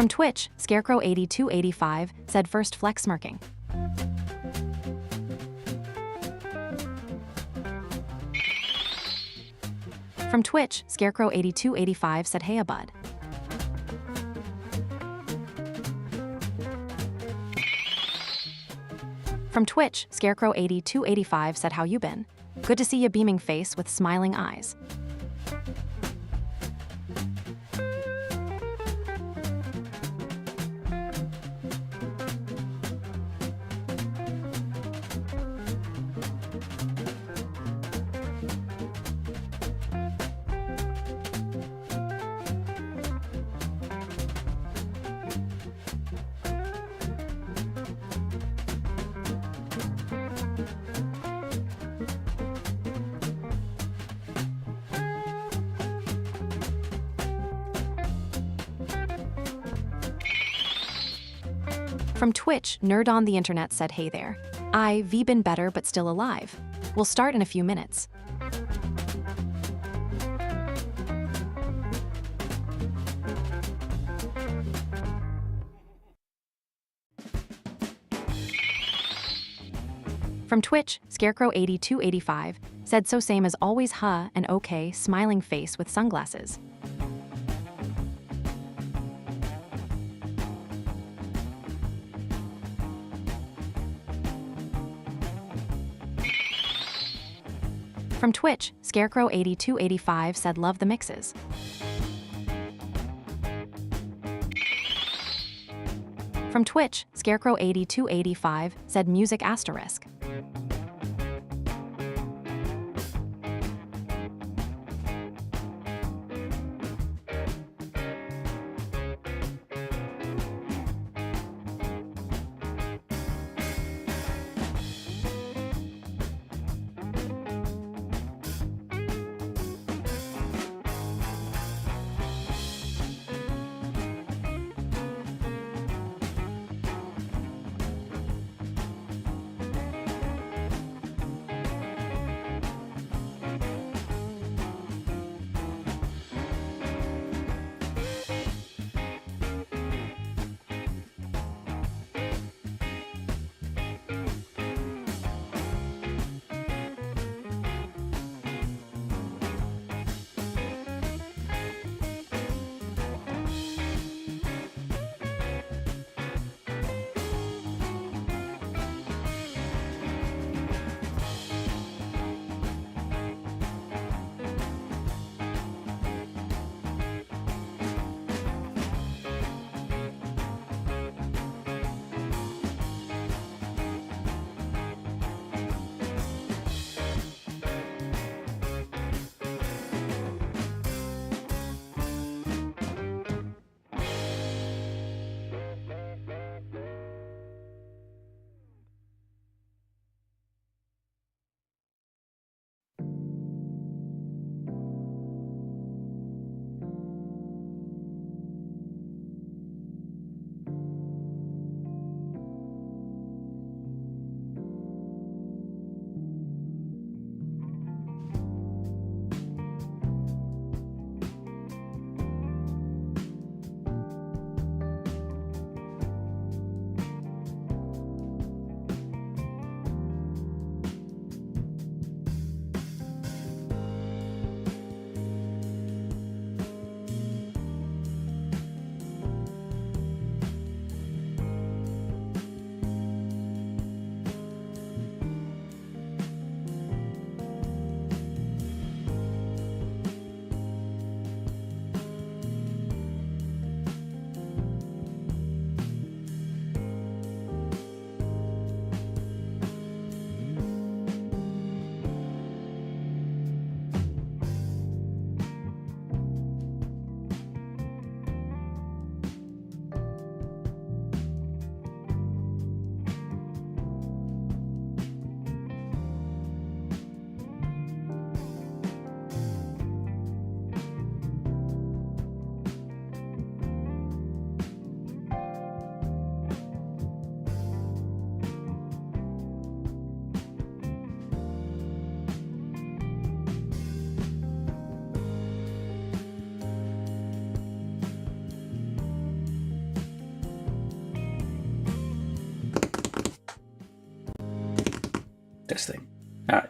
From Twitch, Scarecrow8285 said first flex smirking. From Twitch, Scarecrow8285 said hey a bud. From Twitch, Scarecrow8285 said how you been? Good to see ya beaming face with smiling eyes. From Twitch, Nerd on the Internet said hey there. I've been better but still alive. We'll start in a few minutes. From Twitch, Scarecrow8285 said so same as always huh and okay smiling face with sunglasses. From Twitch, Scarecrow8285 said love the mixes. From Twitch, Scarecrow8285 said music asterisk. this thing. All right.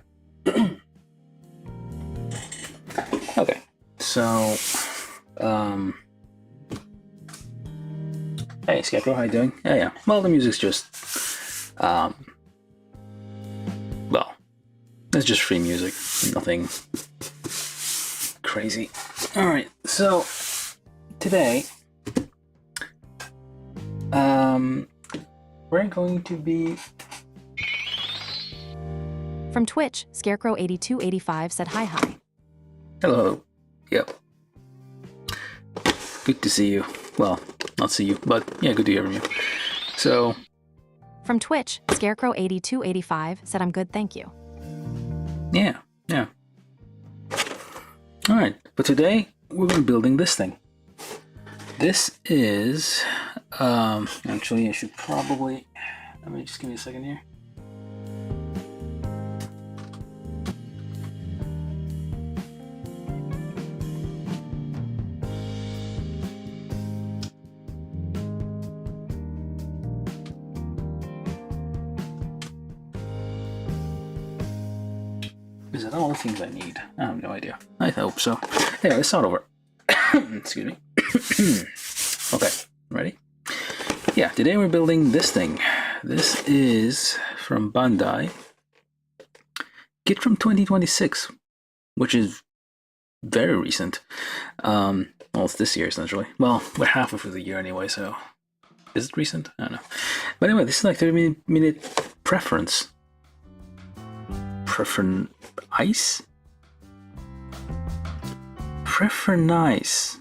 Okay, so hey Scarecrow, how you doing? Yeah. Well, the music's just well, it's just free music, nothing crazy. All right, so today we're going to be From Twitch, Scarecrow8285 said hi. hello. Yep. Good to see you. Well, not see you, but yeah, good to hear from you. So From Twitch, Scarecrow8285 said I'm good, thank you. yeah. All right, but today we're going to be building this thing. This is actually I should probably, let me just give me a second here. Is that all the things I need? I have no idea. I hope so. Anyway, let's start over. Excuse me. Okay, ready? Yeah, today we're building this thing. This is from Bandai. Kit from 2026, which is very recent. Well, it's this year essentially. Well, we're halfway through the year anyway, so is it recent? I don't know. But anyway, this is like 30-minute preference. Prefernice? Prefernice.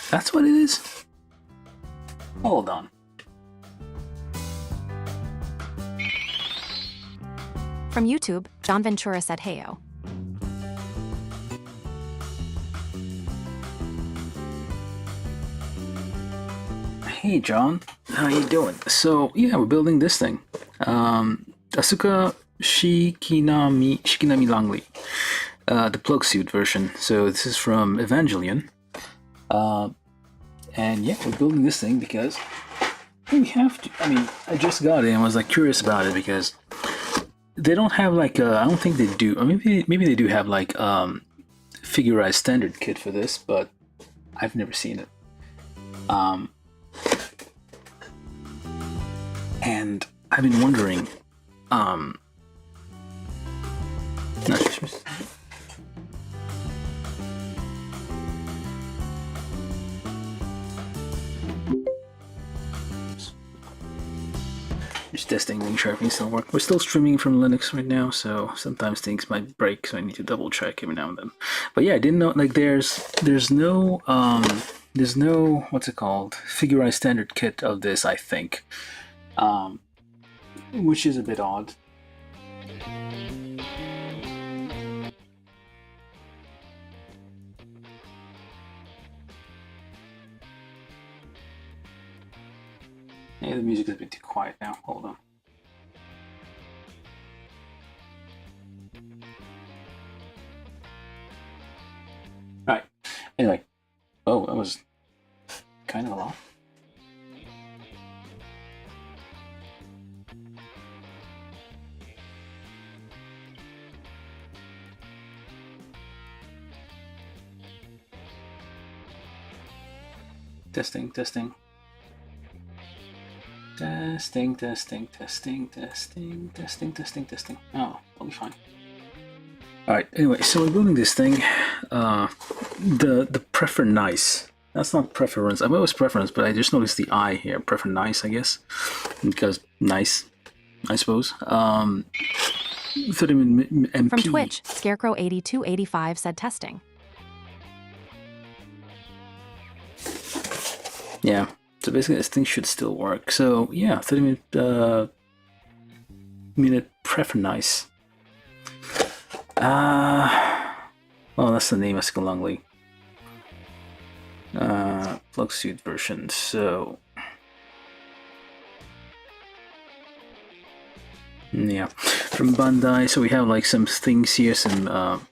That's what it is? Hold on. From YouTube, John Ventura said heyo. Hey John, how you doing? So yeah, we're building this thing. Asuka Shikinami Langley, the plug suit version. So this is from Evangelion, and yeah, we're building this thing because we have to. I mean, I just got it and was like curious about it because they don't have like I don't think they do. Or maybe they do have like figurized standard kit for this, but I've never seen it. And I've been wondering. Just testing, making sure everything still works. We're still streaming from Linux right now, so sometimes things might break, so I need to double check every now and then. But yeah, I didn't know like there's no what's it called, figurized standard kit of this, I think, which is a bit odd. Yeah, the music is a bit too quiet now. Hold on. Alright. Anyway. Oh, that was kind of a lot. Testing. Oh, I'll be fine. Alright, anyway, so we're building this thing. The Prefernice. That's not preference. I thought it was preference, but I just noticed the I here. Prefernice, I guess. Because nice, I suppose. 30 MP. From Twitch, Scarecrow8285 said testing. Yeah. So basically this thing should still work. So yeah, 30 minute Prefernice. Well, that's the name, Asuka Langley. Plug suit version. So yeah, from Bandai. So we have like some things here, some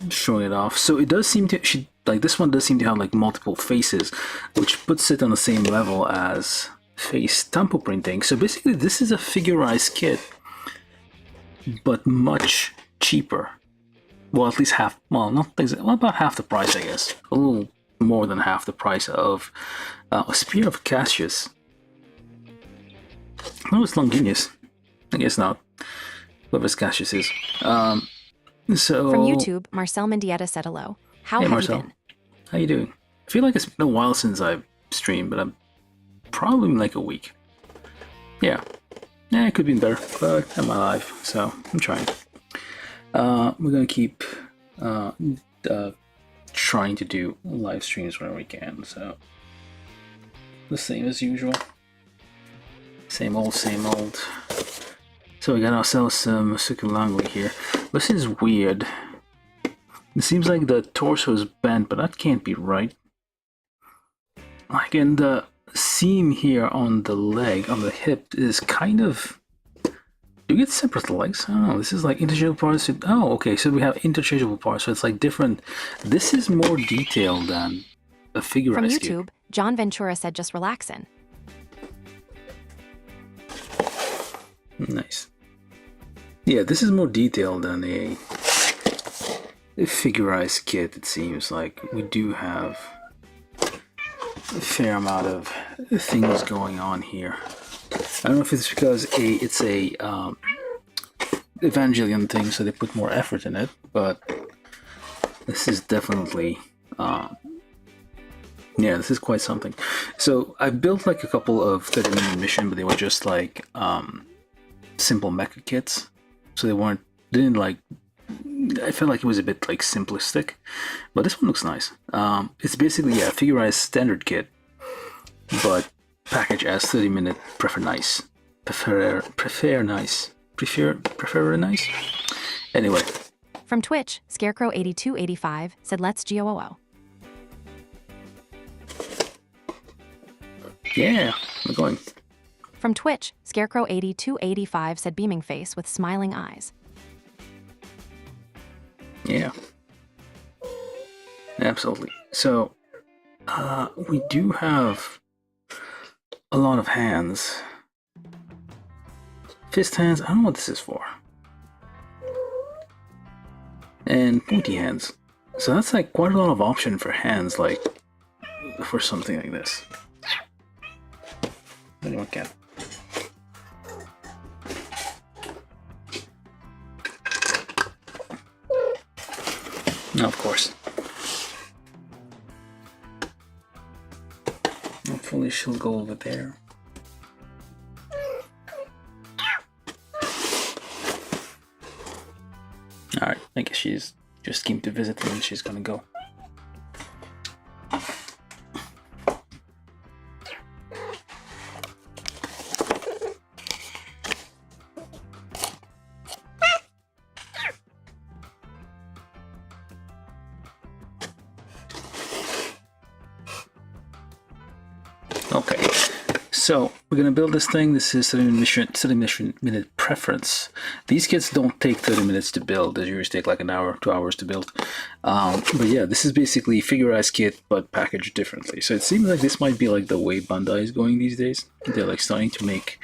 showing it off. So it does seem to like this one does seem to have like multiple faces, which puts it on the same level as face tempo printing. So basically this is a figurized kit but much cheaper. Well, at least half. Well, not exactly. Well, about half the price, I guess. A little more than half the price of a Spear of Cassius. Oh, it's Longinus. I guess not. Whoever Cassius is. So From YouTube, Marcel Mendieta said hello. How hey, have Marcel. you been? How you doing? I feel like it's been a while since I've streamed, but I'm probably like a week. Yeah, it could be better, but I'm alive, so I'm trying. We're gonna keep trying to do live streams whenever we can, so the same as usual. Same old, same old. So we got ourselves some Asuka Langley here. This is weird. It seems like the torso is bent, but that can't be right. Like, in the seam here on the leg, on the hip, is kind of... Do you get separate legs? I don't know. This is like interchangeable parts. Oh, okay. So we have interchangeable parts. So it's like different. This is more detailed than a figure. From YouTube, John Ventura said just relaxin'. Nice. Yeah, this is more detailed than a figurized kit, it seems like. We do have a fair amount of things going on here. I don't know if it's because it's a Evangelion thing, so they put more effort in it, but this is definitely yeah, this is quite something. So I built like a couple of 30-minute mission, but they were just like simple mecha kits, so didn't like, I felt like it was a bit like simplistic, but this one looks nice. It's basically, yeah, figurized standard kit, but package as 30-minute Prefernice. Prefernice. Anyway. From Twitch, Scarecrow8285 said let's GOOO. Yeah, we're going. From Twitch, Scarecrow8285 said beaming face with smiling eyes. Yeah. Absolutely. So, we do have a lot of hands. Fist hands, I don't know what this is for. And pointy hands. So that's like quite a lot of option for hands, like, for something like this. Anyone can. No, of course. Hopefully she'll go over there. Alright, I guess she's just came to visit and she's gonna go. Okay, so we're gonna build this thing. This is 30 minute preference. These kits don't take 30 minutes to build. They usually take like an hour, 2 hours to build. But yeah, this is basically figurized kit, but packaged differently. So it seems like this might be like the way Bandai is going these days. They're like starting to make.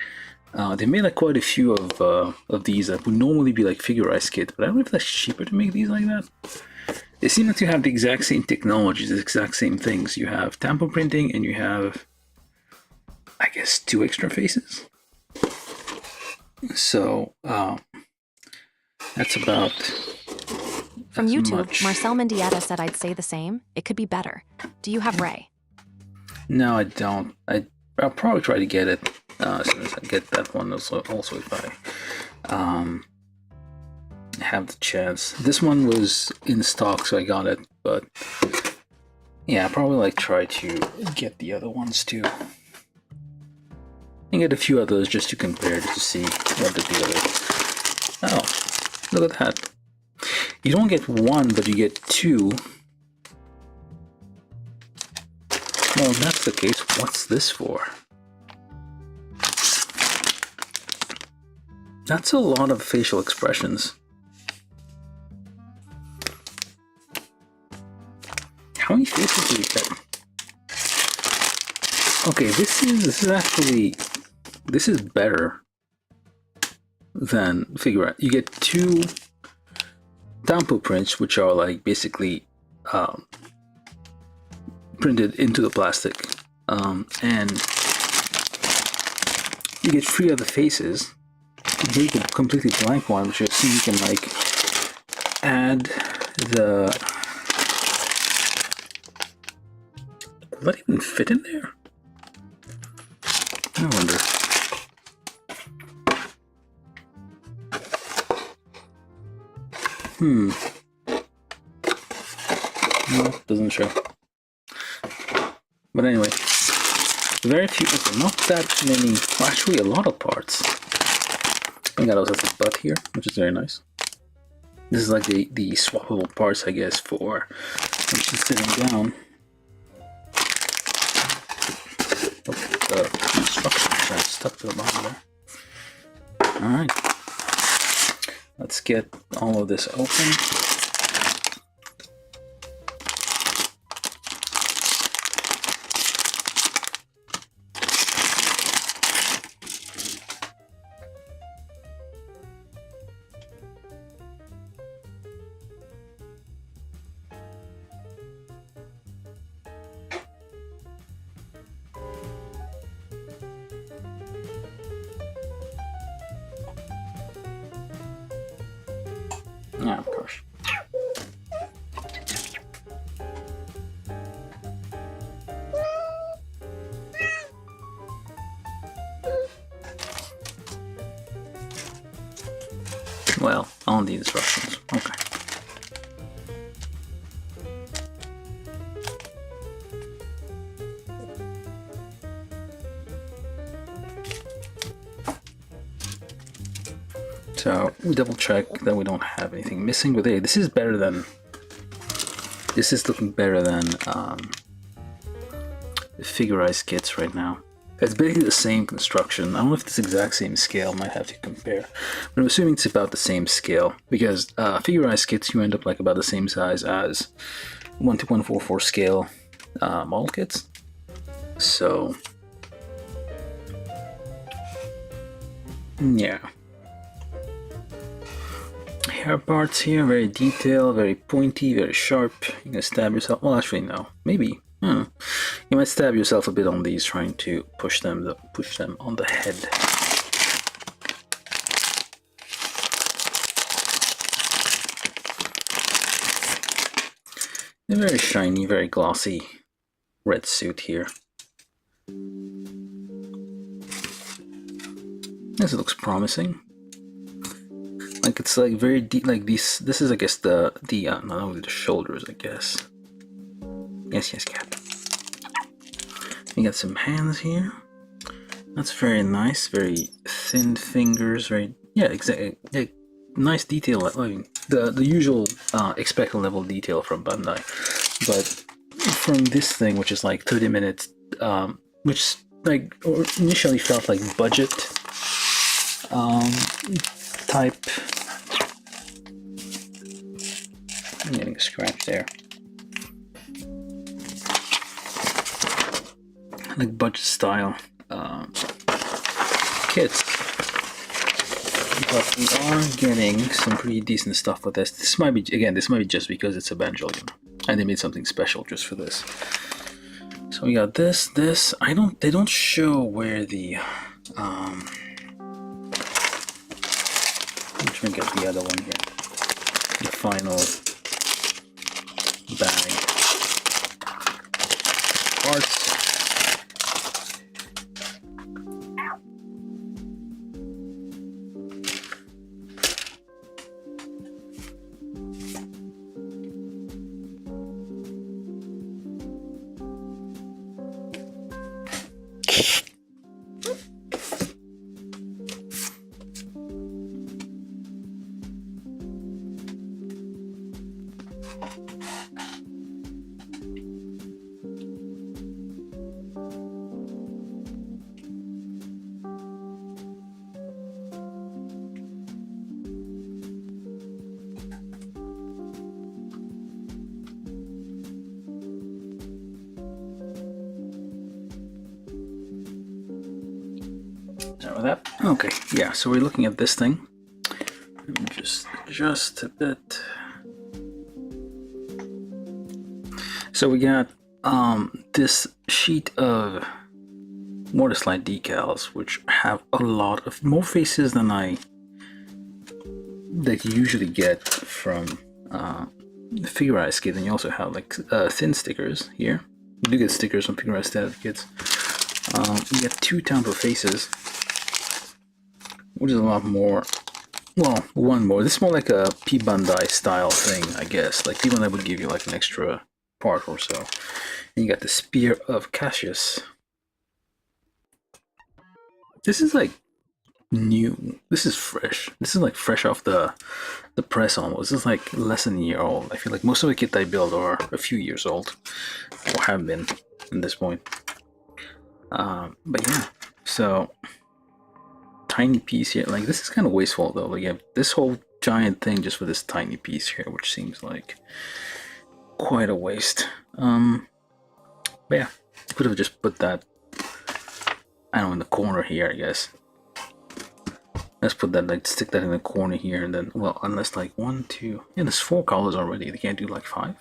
They made like quite a few of these that would normally be like figurized kit, but I don't know if that's cheaper to make these like that. They seem like to have the exact same technologies, the exact same things. You have tampo printing and you have, I guess, 2 extra faces. So that's about. From YouTube, much. Marcel Mendieta said I'd say the same. It could be better. Do you have Ray? No, I don't. I'll probably try to get it as soon as I get that one. Also if I have the chance. This one was in stock, so I got it. But yeah, I'll probably like try to get the other ones too. And get a few others just to compare, just to see what the deal is. Oh, look at that. You don't get 1, but you get 2. Well, if that's the case, what's this for? That's a lot of facial expressions. How many faces do you get? Okay, this is actually, this is better than Figure. You get two tampo prints, which are like basically printed into the plastic, and you get 3 other faces. You get a completely blank one, which you can like add the. Will that even fit in there? I wonder. No, doesn't show. But anyway, very few, not that many, well, actually a lot of parts. I got also has a butt here, which is very nice. This is like the swappable parts, I guess, for when she's sitting down. The instructions are stuck to the bottom there. Alright. Let's get all of this open. Yeah, of course. Well, on the instructions. Okay. So we double check that we don't have anything missing, but hey, this is better than. This is looking better than the Figurized kits right now. It's basically the same construction. I don't know if it's the exact same scale. Might have to compare, but I'm assuming it's about the same scale because Figurized kits you end up like about the same size as 1:144 scale model kits. So yeah. Hair parts here, very detailed, very pointy, very sharp. You can stab yourself. Well, actually, no. Maybe. You might stab yourself a bit on these, trying to push them on the head. A very shiny, very glossy red suit here. This looks promising. Like it's like very deep, like these. This is, I guess, not only the shoulders, I guess. Yes, cat. You got some hands here. That's very nice. Very thin fingers. Very exactly. Yeah, nice detail. I mean, the usual expected level detail from Bandai, but from this thing, which is like 30 minutes, which like initially felt like budget type. I'm getting a scratch there. Like budget style kits. But we are getting some pretty decent stuff with this. This might be just because it's Evangelion. And they made something special just for this. So we got this. They don't show where the I'm trying to get the other one here. The final bag parts. That. Okay, yeah, so we're looking at this thing. just a bit. So we got this sheet of water slide decals, which have a lot of more faces than that you usually get from figurized kits, and you also have like thin stickers here. You do get stickers from figurized standard kits. You get 2 types of faces, which is a lot more. Well, one more. This is more like a P Bandai style thing, I guess. Like P Bandai would give you like an extra part or so. And you got the Spear of Cassius. This is like new. This is fresh. This is like fresh off the press almost. This is like less than a year old. I feel like most of the kit I build are a few years old, or have been at this point. But yeah, so tiny piece here. Like this is kind of wasteful though. Like you have this whole giant thing just for this tiny piece here, which seems like quite a waste. But yeah, could have just put that, I don't know, in the corner here, I guess. Let's put that, like, stick that in the corner here, and then, well, unless like 1, 2, yeah, there's 4 colors already. They can't do like 5.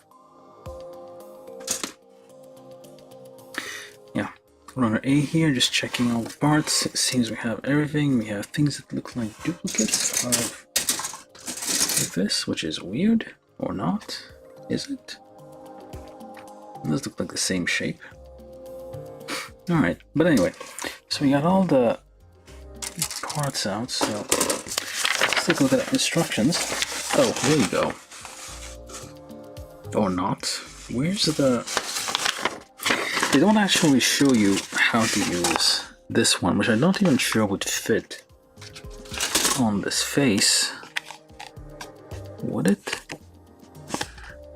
Yeah, runner A here, just checking all the parts. It seems we have everything. We have things that look like duplicates of this, which is weird, or not, is it? It does look like the same shape. Alright, but anyway, so we got all the parts out, so let's take a look at the instructions. Oh, there you go. Or not. Where's the... They don't actually show you how to use this one, which I'm not even sure would fit on this face. Would it?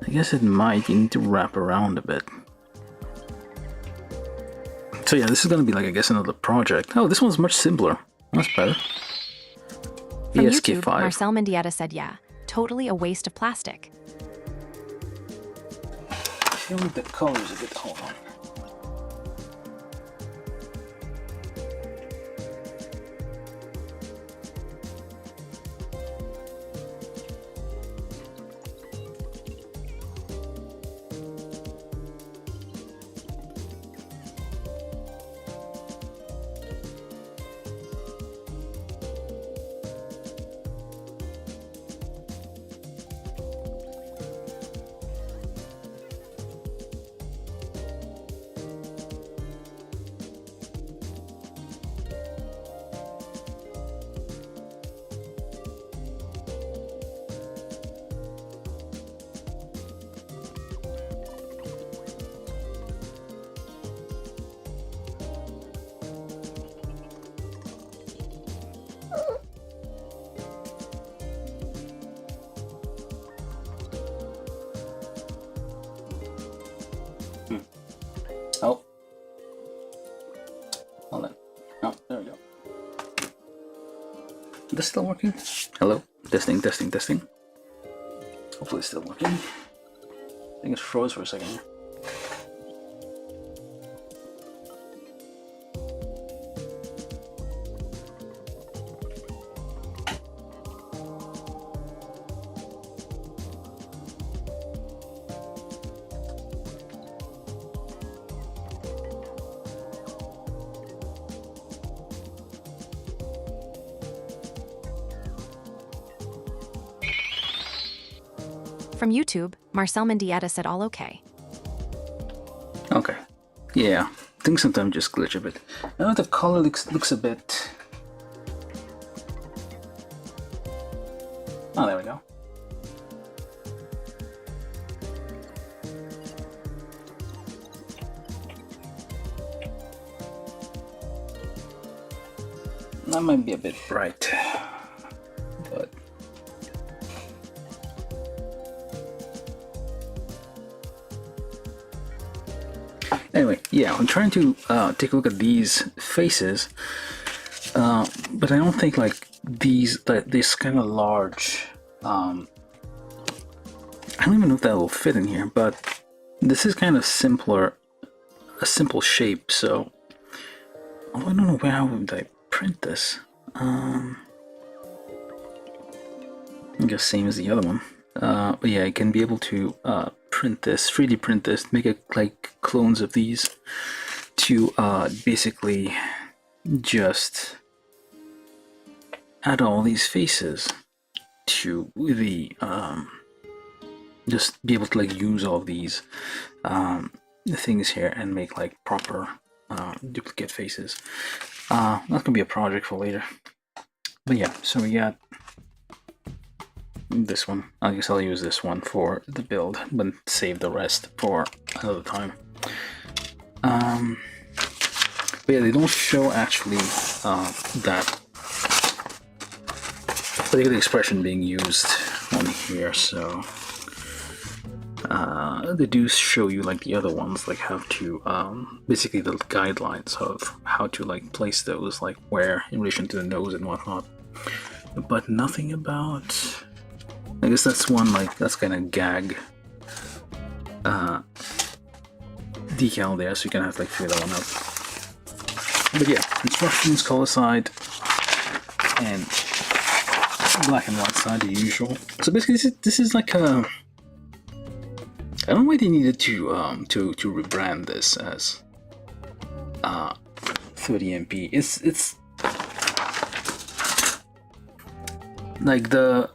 I guess it might. You need to wrap around a bit. So yeah, this is going to be like, I guess, another project. Oh, this one's much simpler. That's better. From ESK5. YouTube, Marcel Mendieta said, yeah, totally a waste of plastic. Show me the colors a bit. Hold on. Oh. Hold on. Oh, there we go. Is this still working? Hello? Testing, testing, testing. Hopefully it's still working. I think it froze for a second here. From YouTube, Marcel Mendieta said all okay. Okay. Yeah. Things sometimes just glitch a bit. I know the color looks a bit... Oh, there we go. That might be a bit bright, but... Anyway, yeah, I'm trying to take a look at these faces, but I don't think like this kind of large. I don't even know if that will fit in here, but this is kind of simpler, a simple shape. So I don't know how would I print this. I guess same as the other one. But yeah, you can be able to print this, 3D print this, make it like clones of these to basically just add all these faces to the just be able to like use all of these things here and make like proper duplicate faces. That could be a project for later. But yeah, so we got this one. I guess I'll use this one for the build, but save the rest for another time. But yeah, they don't show actually that particular expression being used on here, so they do show you like the other ones, like how to basically the guidelines of how to like place those, like where in relation to the nose and whatnot, but nothing about, I guess that's one, like that's kind of gag decal there, so you can have to like figure that one out. But yeah, instructions, color side, and black and white side, the usual. So basically, this is like a, I don't know why they needed to rebrand this as 30MP. It's like the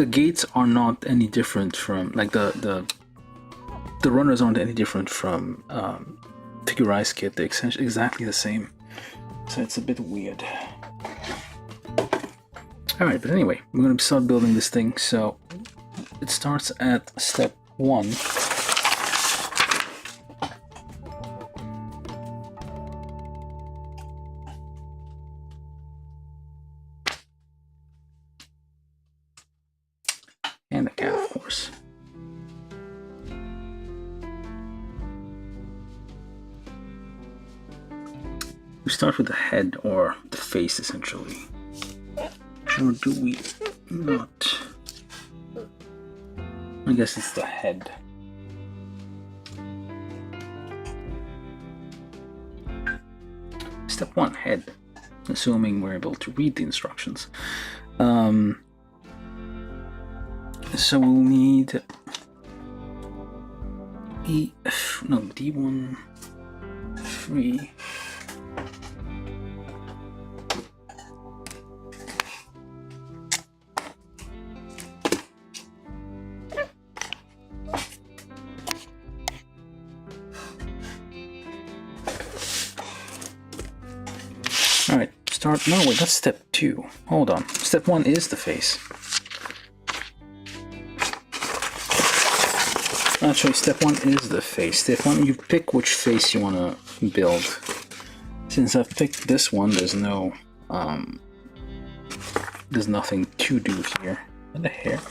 gates are not any different from, like the runners aren't any different from Figurize kit. They're exactly the same, so it's a bit weird. Alright, but anyway, we're going to start building this thing. So it starts at step 1. And the cat, of course. We start with the head, or the face, essentially. Or do we not? I guess it's the head. Step 1, head. Assuming we're able to read the instructions. So we'll need D1, 3. Alright, start. No, wait, that's step 2. Hold on. Step 1 is the face. Actually, step 1 is the face. Step 1, you pick which face you want to build. Since I've picked this one, there's no, there's nothing to do here. And the hair.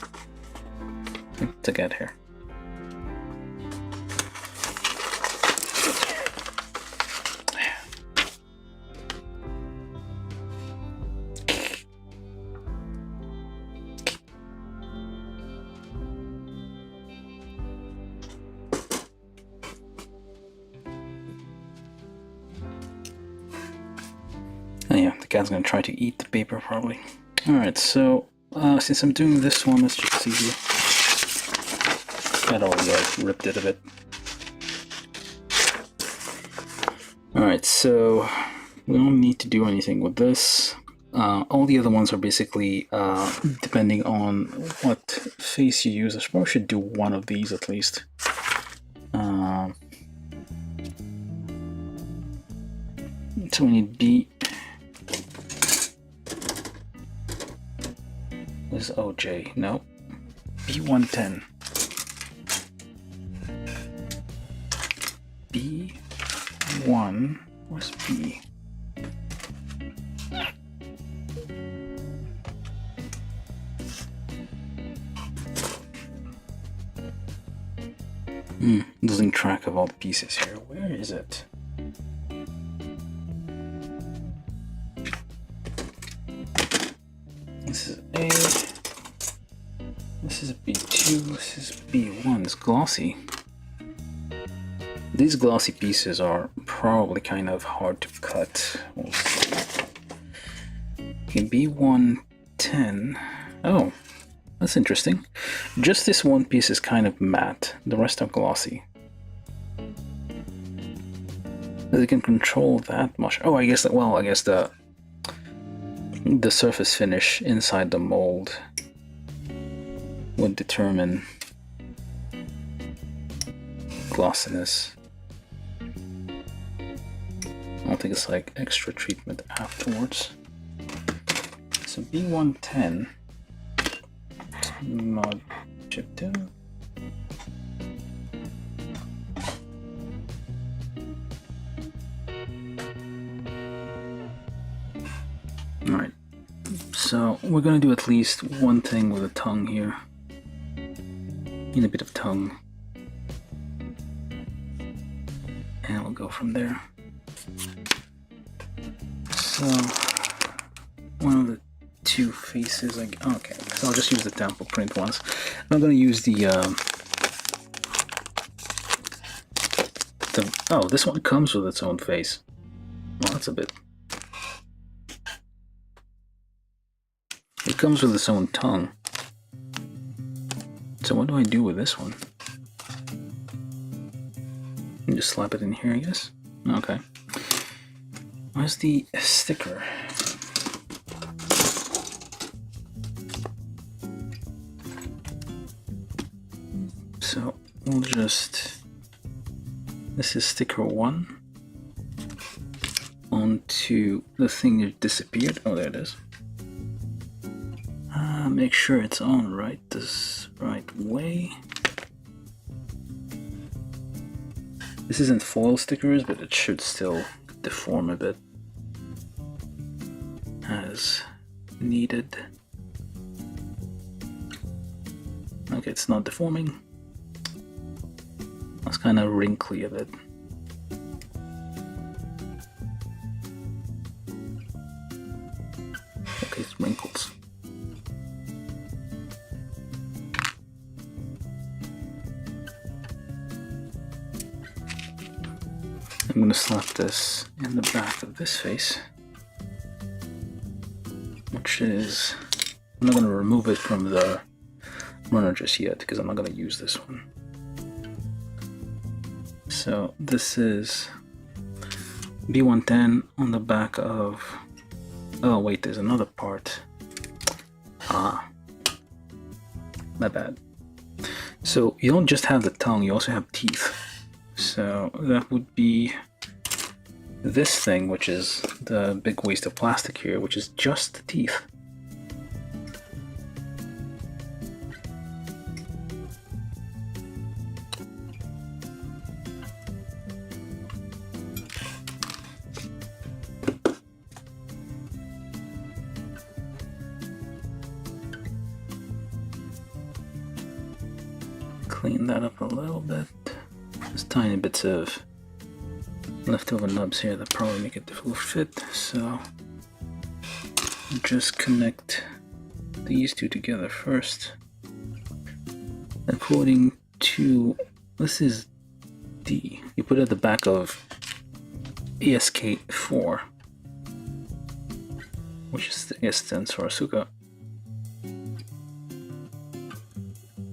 To get hair. Oh yeah, the cat's gonna try to eat the paper probably. Alright, so since I'm doing this one, let's just see here. I'd already ripped it a bit. Alright, so we don't need to do anything with this. All the other ones are basically depending on what face you use. I probably should do one of these at least. So we need B. This is OJ. No. B110. B1. Where's B? Losing track of all the pieces here. Where is it? This is A. This is B2. This is B1. It's glossy. These glossy pieces are probably kind of hard to cut. We'll see. Okay, B110. Oh, that's interesting. Just this one piece is kind of matte. The rest are glossy. They can control that much. Oh, I guess that. Well, I guess the surface finish inside the mold would determine glossiness. I don't think it's like extra treatment afterwards. So B110 mod chip 2. Alright, so we're gonna do at least one thing with a tongue here. Need a bit of tongue. And we'll go from there. So, one of the two faces, okay, so I'll just use the temple print ones. I'm gonna use oh, this one comes with its own face. Well, that's a bit. It comes with its own tongue. So what do I do with this one? Just slap it in here, I guess. Okay. Where's the sticker? So we'll just. This is sticker 1 onto the thing that disappeared. Oh, there it is. Make sure it's on this right way. This isn't foil stickers, but it should still deform a bit as needed. Okay, it's not deforming. It's kind of wrinkly a bit. Okay, it's wrinkles. I'm going to slap this in the back of this face, which is, I'm not going to remove it from the runner just yet because I'm not going to use this one. So this is B110 on the back of, oh wait, there's another part. Ah, my bad. So you don't just have the tongue, you also have teeth. So that would be this thing, which is the big waste of plastic here, which is just the teeth. Clean that up a little bit. There's tiny bits of leftover nubs here that probably make it difficult to fit, so just connect these two together first. According to, this is D, you put it at the back of ESK4, which is, I guess, stands for Asuka.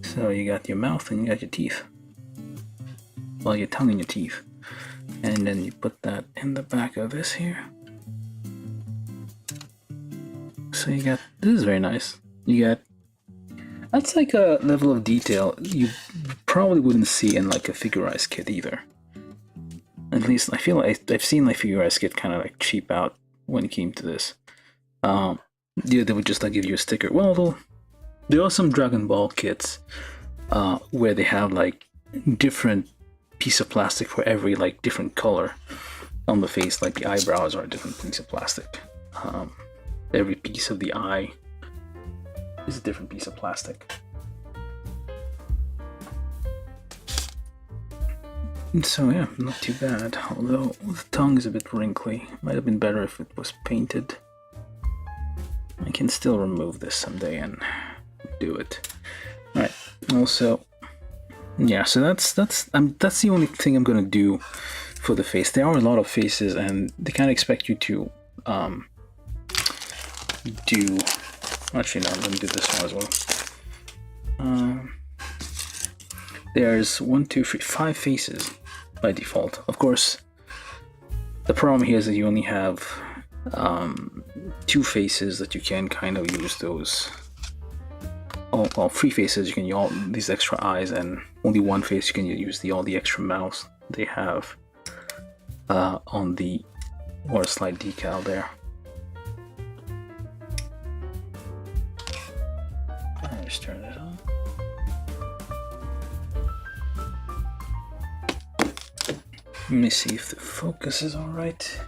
So you got your mouth and you got your teeth. Well, your tongue and your teeth. And then you put that in the back of this here. So you got, this is very nice. You got, that's like a level of detail you probably wouldn't see in like a figurized kit either. At least I feel like I've seen like figurized kit kind of like cheap out when it came to this. Yeah, they would just like give you a sticker. Well, there are some Dragon Ball kits where they have like different piece of plastic for every like different color on the face, like the eyebrows are a different piece of plastic. Every piece of the eye is a different piece of plastic. And so yeah, not too bad, although the tongue is a bit wrinkly. Might have been better if it was painted. I can still remove this someday and do it. Alright, also, yeah, so that's the only thing I'm gonna do for the face. There are a lot of faces and they kind of expect you to do Actually, no, let me do this one as well. There's 1, 2, 3, 5 faces by default. Of course, the problem here is that you only have 2 faces that you can kind of use those. Oh, well, 3 faces you can use all these extra eyes, and only 1 face you can use all the extra mouths they have on the water slide decal there. Let's turn this on. Let me see if the focus is all right.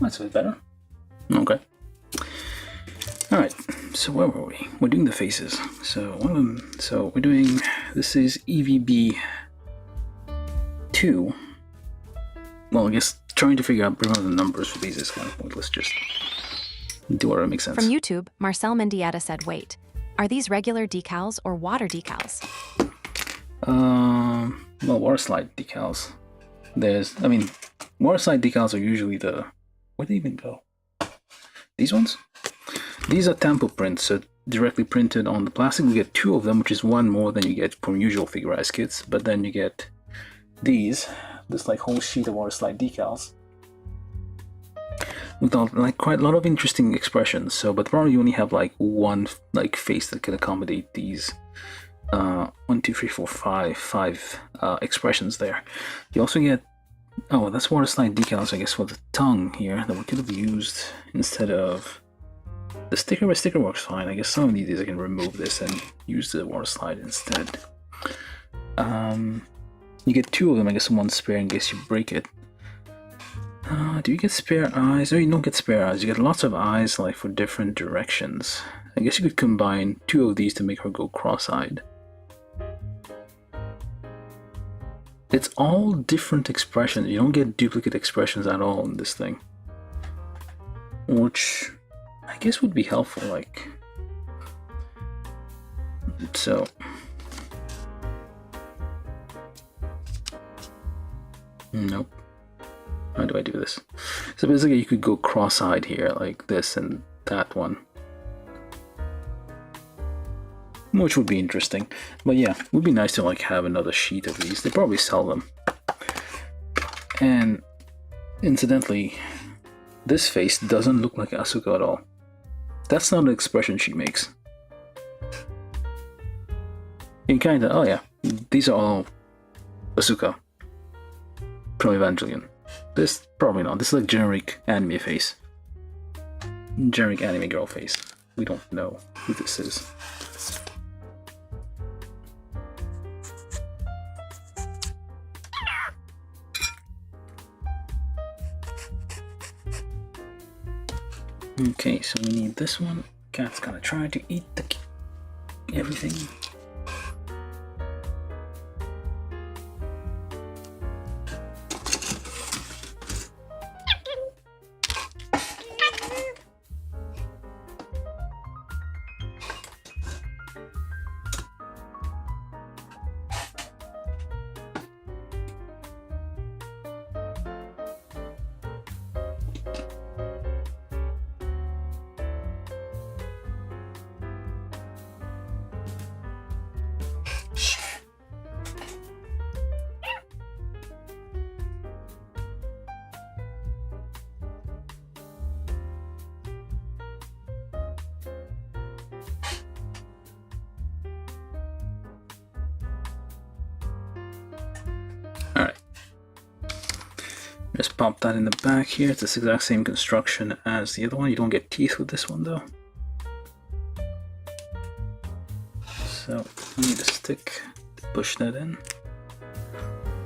That's a bit better. Okay. Alright, so where were we? We're doing the faces. So one of them, so we're doing, this is EVB 2. Well, I guess trying to figure out the numbers for these is kind of pointless. Just do whatever makes sense. From YouTube, Marcel Mendieta said, wait, are these regular decals or water decals? Well, water slide decals. Water slide decals are usually the, where do they even go? These ones? These are tampo prints, so directly printed on the plastic. We get 2 of them, which is 1 more than you get from usual figure-eyes kits. But then you get this like whole sheet of water slide decals with like quite a lot of interesting expressions. So, but probably you only have like 1 like face that can accommodate these 1, 2, 3, 4, 5 expressions there. You also get, oh, that's water slide decals, I guess, for the tongue here that we could have used instead of the sticker. But sticker works fine. I guess some of these I can remove this and use the water slide instead. You get 2 of them, I guess, 1 spare in case you break it. Do you get spare eyes? No, you don't get spare eyes. You get lots of eyes like for different directions. I guess you could combine 2 of these to make her go cross-eyed. It's all different expressions. You don't get duplicate expressions at all in this thing, which I guess would be helpful. Like, so nope. How do I do this? So basically you could go cross-eyed here like this and that one, which would be interesting. But yeah, it would be nice to like have another sheet of these. They probably sell them. And incidentally, this face doesn't look like Asuka at all. That's not an expression she makes. You kinda, oh yeah, these are all Asuka from Evangelion. This, probably not. This is like generic anime face. Generic anime girl face. We don't know who this is. Okay, so we need this one. Cat's gonna try to eat everything. Just pop that in the back here. It's the exact same construction as the other one. You don't get teeth with this one though. So I need a stick to push that in.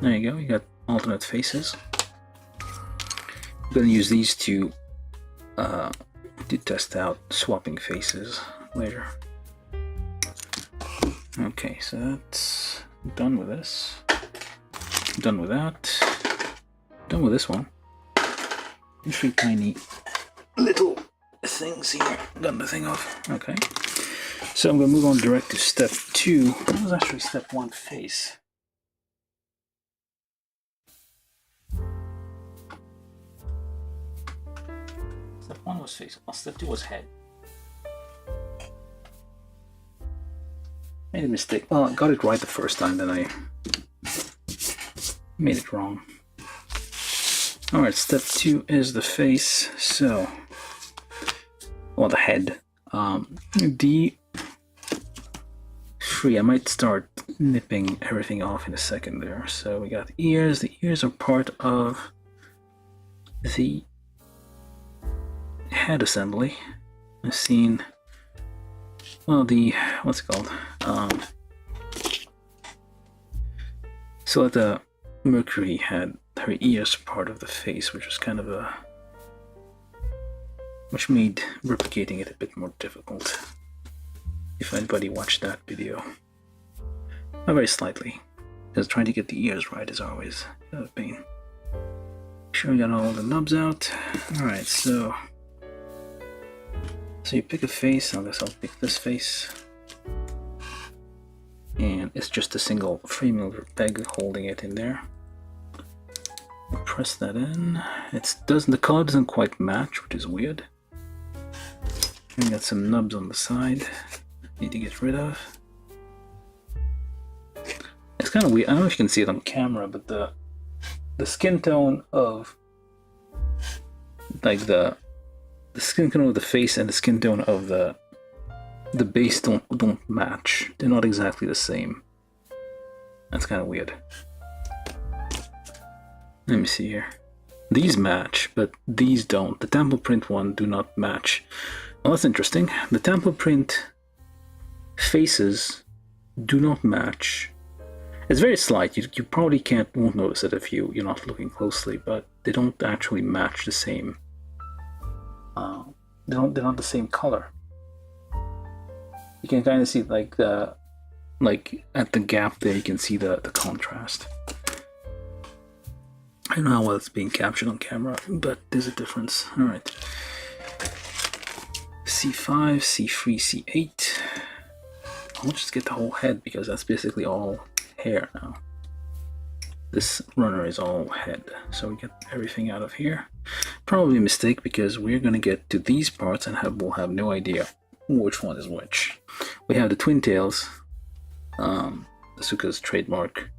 There you go, you got alternate faces. I'm gonna use these to test out swapping faces later. Okay, so that's done with this. Done with that. Done with this one. And 3 tiny little things here. Got the thing off. Okay. So I'm going to move on direct to step 2. That was actually step 1 face. Step 1 was face. Well, step 2 was head. Made a mistake. Well, I got it right the first time, then I made it wrong. Alright, step 2 is the face, so, or the head. D3, I might start nipping everything off in a second there. So we got ears. The ears are part of the head assembly. I've seen, well, the, what's it called? So the Mercury had her ears part of the face, which was kind of a, which made replicating it a bit more difficult. If anybody watched that video, not very slightly, because trying to get the ears right is always a pain. Make sure we got all the nubs out. All right, so you pick a face. I guess I'll pick this face, and it's just a single frame peg holding it in there. Press that in. The color doesn't quite match, which is weird. We got some nubs on the side. Need to get rid of. It's kind of weird. I don't know if you can see it on camera, but the skin tone of like the skin tone of the face and the skin tone of the base don't match. They're not exactly the same. That's kind of weird. Let me see here. These match, but these don't. The temple print one do not match. Well, that's interesting. The temple print faces do not match. It's very slight. You probably won't notice it if you're not looking closely, but they don't actually match the same. They're not the same color. You can kind of see like at the gap there. You can see the contrast. I don't know how well it's being captured on camera, but there's a difference. All right. C5, C3, C8. I'll just get the whole head because that's basically all hair now. This runner is all head. So we get everything out of here. Probably a mistake because we're going to get to these parts and we'll have no idea which one is which. We have the twin tails, Asuka's trademark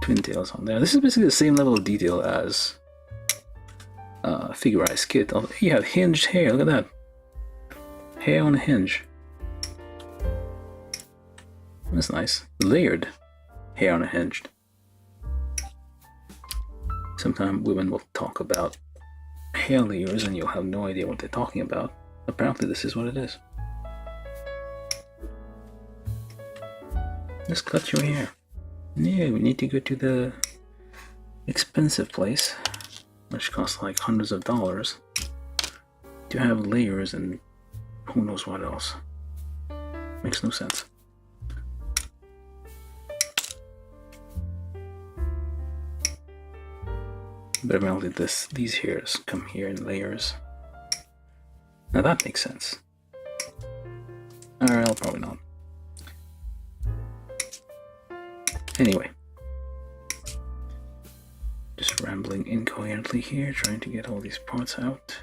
twin tails on there. This is basically the same level of detail as Figurized kit. Oh, you have hinged hair. Look at that. Hair on a hinge. That's nice. Layered hair on a hinge. Sometimes women will talk about hair layers and you'll have no idea what they're talking about. Apparently this is what it is. Just cut your hair. Yeah, we need to go to the expensive place, which costs like hundreds of dollars, to have layers and who knows what else. Makes no sense. But apparently these hairs come here in layers. Now that makes sense. Alright, probably not. Anyway. Just rambling incoherently here, trying to get all these parts out.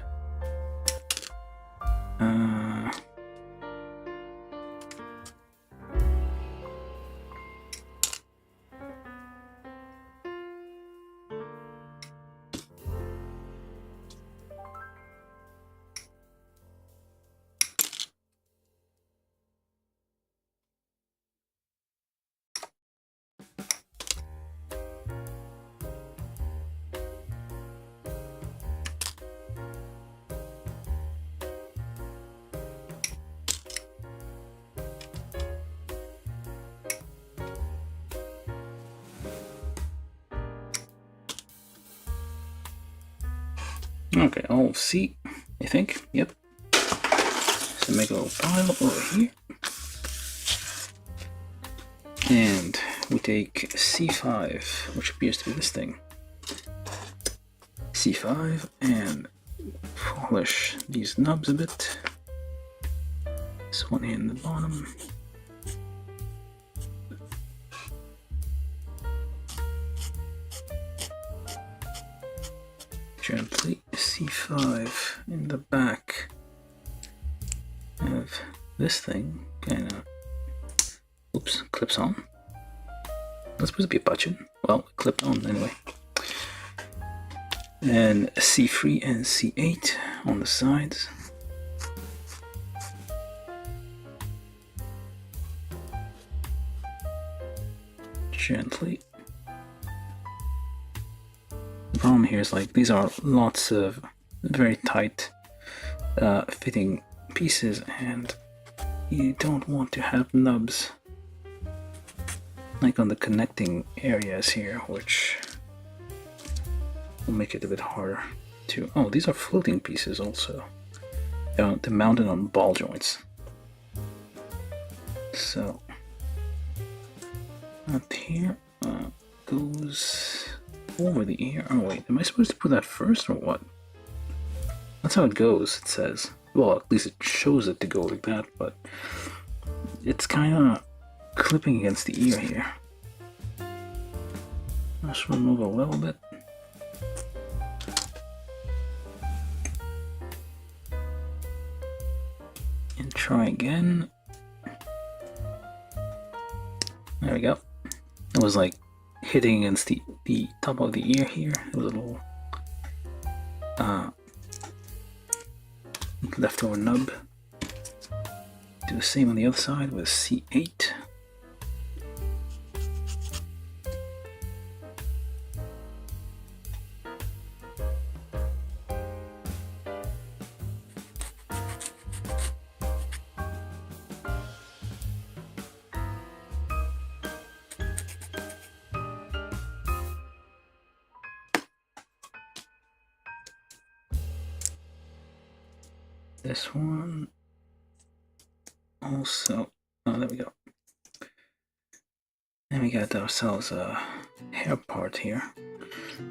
Okay, all C, I think. Yep. So make a little pile over here. And we take C5, which appears to be this thing. C5 and polish these knobs a bit. This one in the bottom. Gently C5 in the back of this thing. Kind of, oops, clips on. That's supposed to be a button. Well, it clipped on anyway. And C3 and C8 on the sides. Gently. The problem here is like these are lots of very tight fitting pieces, and you don't want to have nubs like on the connecting areas here, which will make it a bit harder to... Oh, these are floating pieces also. They're mounted on ball joints. So up here goes over the ear. Oh wait, am I supposed to put that first or what? That's how it goes, it says. Well, at least it shows it to go like that, but it's kind of clipping against the ear here. Let's remove a little bit. And try again. There we go. It was like hitting against the top of the ear here. It was a little leftover nub. Do the same on the other side with C8. This one also, oh, there we go. And we got ourselves a hair part here.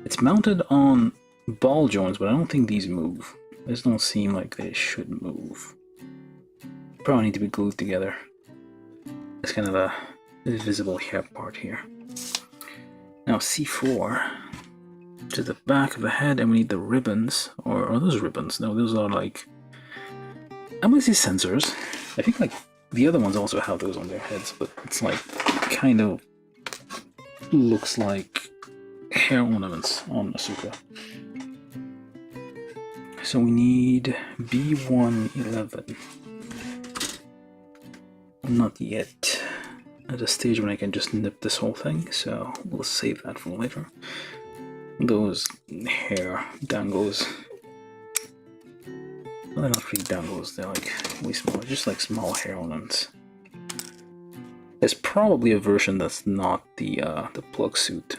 It's mounted on ball joints, but I don't think these move. These don't seem like they should move. Probably need to be glued together. It's kind of a invisible hair part here. Now C4 to the back of the head, and we need the ribbons. Or are those ribbons? No, those are like... I'm gonna say sensors. I think like the other ones also have those on their heads, but it's like kind of looks like hair ornaments on Asuka. So we need B111. Not yet at a stage when I can just nip this whole thing, so we'll save that for later. Those hair dangles. Well, they're not really dangles, they're like way smaller, just like small hair ornaments. There's probably a version that's not the plug suit.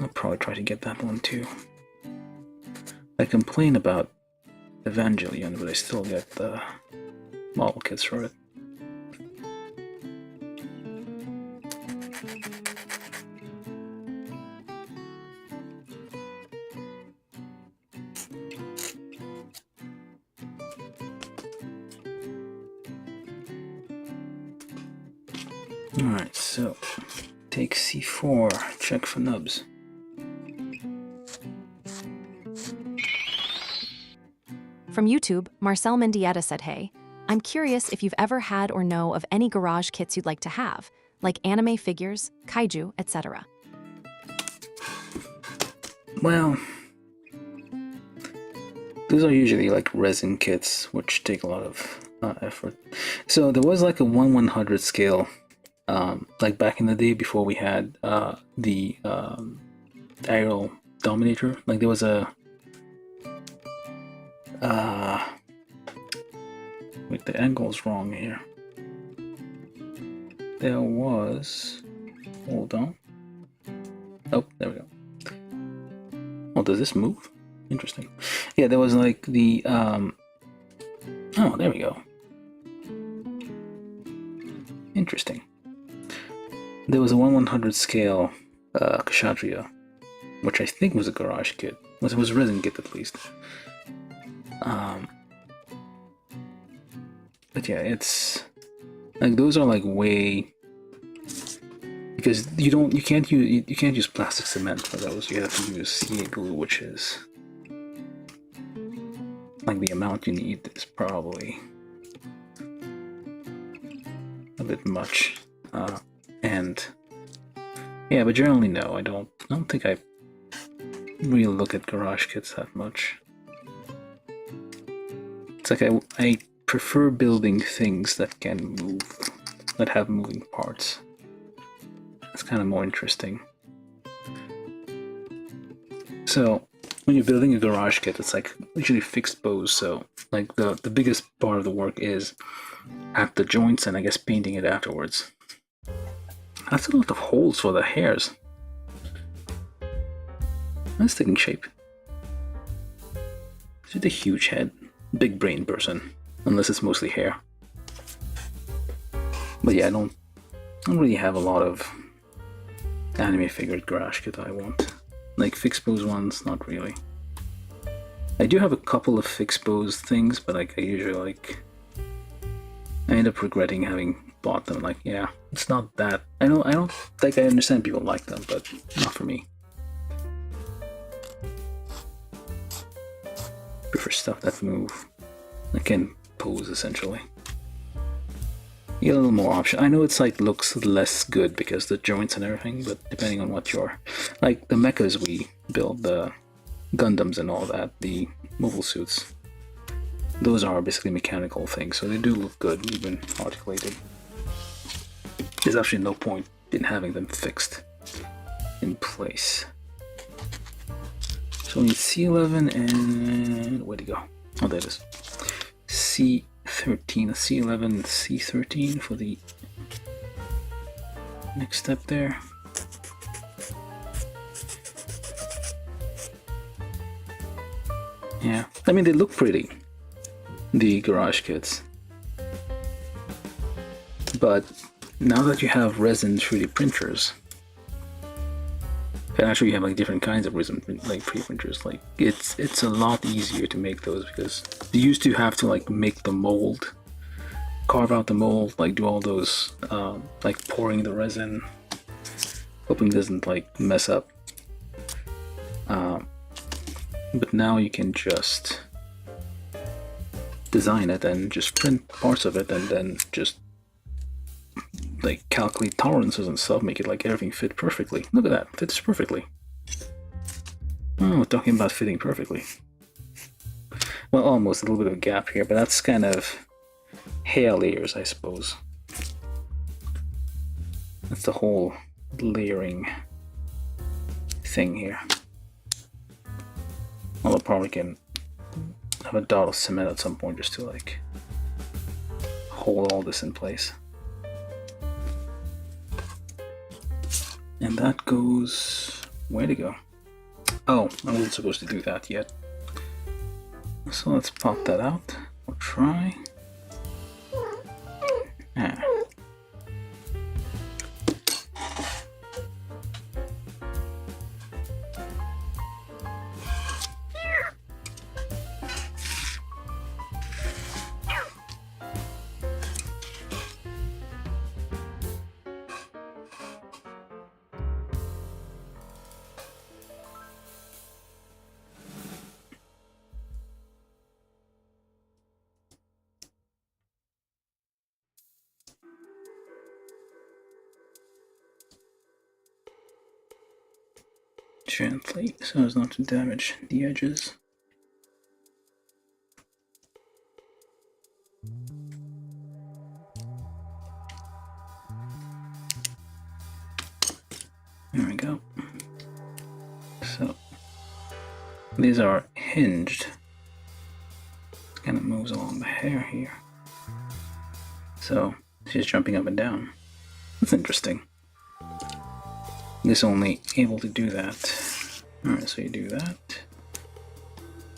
I'll probably try to get that one too. I complain about Evangelion, but I still get the model kits for it. Alright, so take C4, check for nubs. From YouTube, Marcel Mendieta said, "Hey, I'm curious if you've ever had or know of any garage kits you'd like to have, like anime figures, kaiju, etc." Well, those are usually like resin kits, which take a lot of effort. So there was like a 1/100 scale, like back in the day before we had the aerial dominator. Like there was a wait, the angle's wrong here. There was, hold on. Oh, there we go. Oh, does this move? Interesting. Yeah, there was like the oh, there we go. Interesting. There was a 1/100 scale Kshatriya, which I think was a garage kit. It was a resin kit at least. But yeah, it's like those are like way, because you can't use plastic cement for those. You have to use CA glue, which is like the amount you need is probably a bit much. And yeah, but generally no, I don't think I really look at garage kits that much. It's like I prefer building things that can move, that have moving parts. It's kind of more interesting. So when you're building a garage kit, it's like usually fixed bows. So like the biggest part of the work is at the joints and I guess painting it afterwards. That's a lot of holes for the hairs. That's taking shape. Is it a huge head? Big brain person. Unless it's mostly hair. But yeah, I don't really have a lot of anime figured garage kit I want. Like fixed pose ones, not really. I do have a couple of fixed pose things, but like I usually I end up regretting having bought them. Like, yeah, it's not that. I don't like, I understand people like them, but not for me. Prefer stuff that move. I can pose essentially. You get a little more option. I know it's like looks less good because the joints and everything, but depending on what you're like, the mechas we build, the Gundams and all that, the mobile suits, those are basically mechanical things, so they do look good, even articulated. There's actually no point in having them fixed in place. So we need C11 and where'd it go? Oh, there it is. C13, C11, C13 for the next step there. Yeah, I mean, they look pretty, the garage kits. But now that you have resin 3D printers, and actually you have like different kinds of resin like 3D printers, like it's a lot easier to make those, because you used to have to like make the mold, carve out the mold, like do all those like pouring the resin, hoping it doesn't like mess up. But now you can just design it and just print parts of it and then just like calculate tolerances and stuff, make it like everything fit perfectly. Look at that, fits perfectly. Oh, we're talking about fitting perfectly. Well, almost a little bit of a gap here, but that's kind of hair layers, I suppose. That's the whole layering thing here. Although probably can have a dot of cement at some point just to like hold all this in place. And that goes, where to go? Oh, I wasn't supposed to do that yet. So let's pop that out. We'll try. Ah. Gently, so as not to damage the edges. There we go. So these are hinged. It kind of moves along the hair here. So she's jumping up and down. That's interesting. This only able to do that. Alright, so you do that.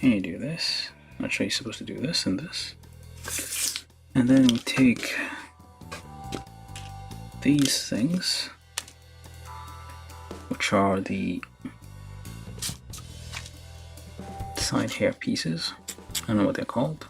And you do this. Not sure you're supposed to do this and this. And then we take these things, which are the side hair pieces. I don't know what they're called.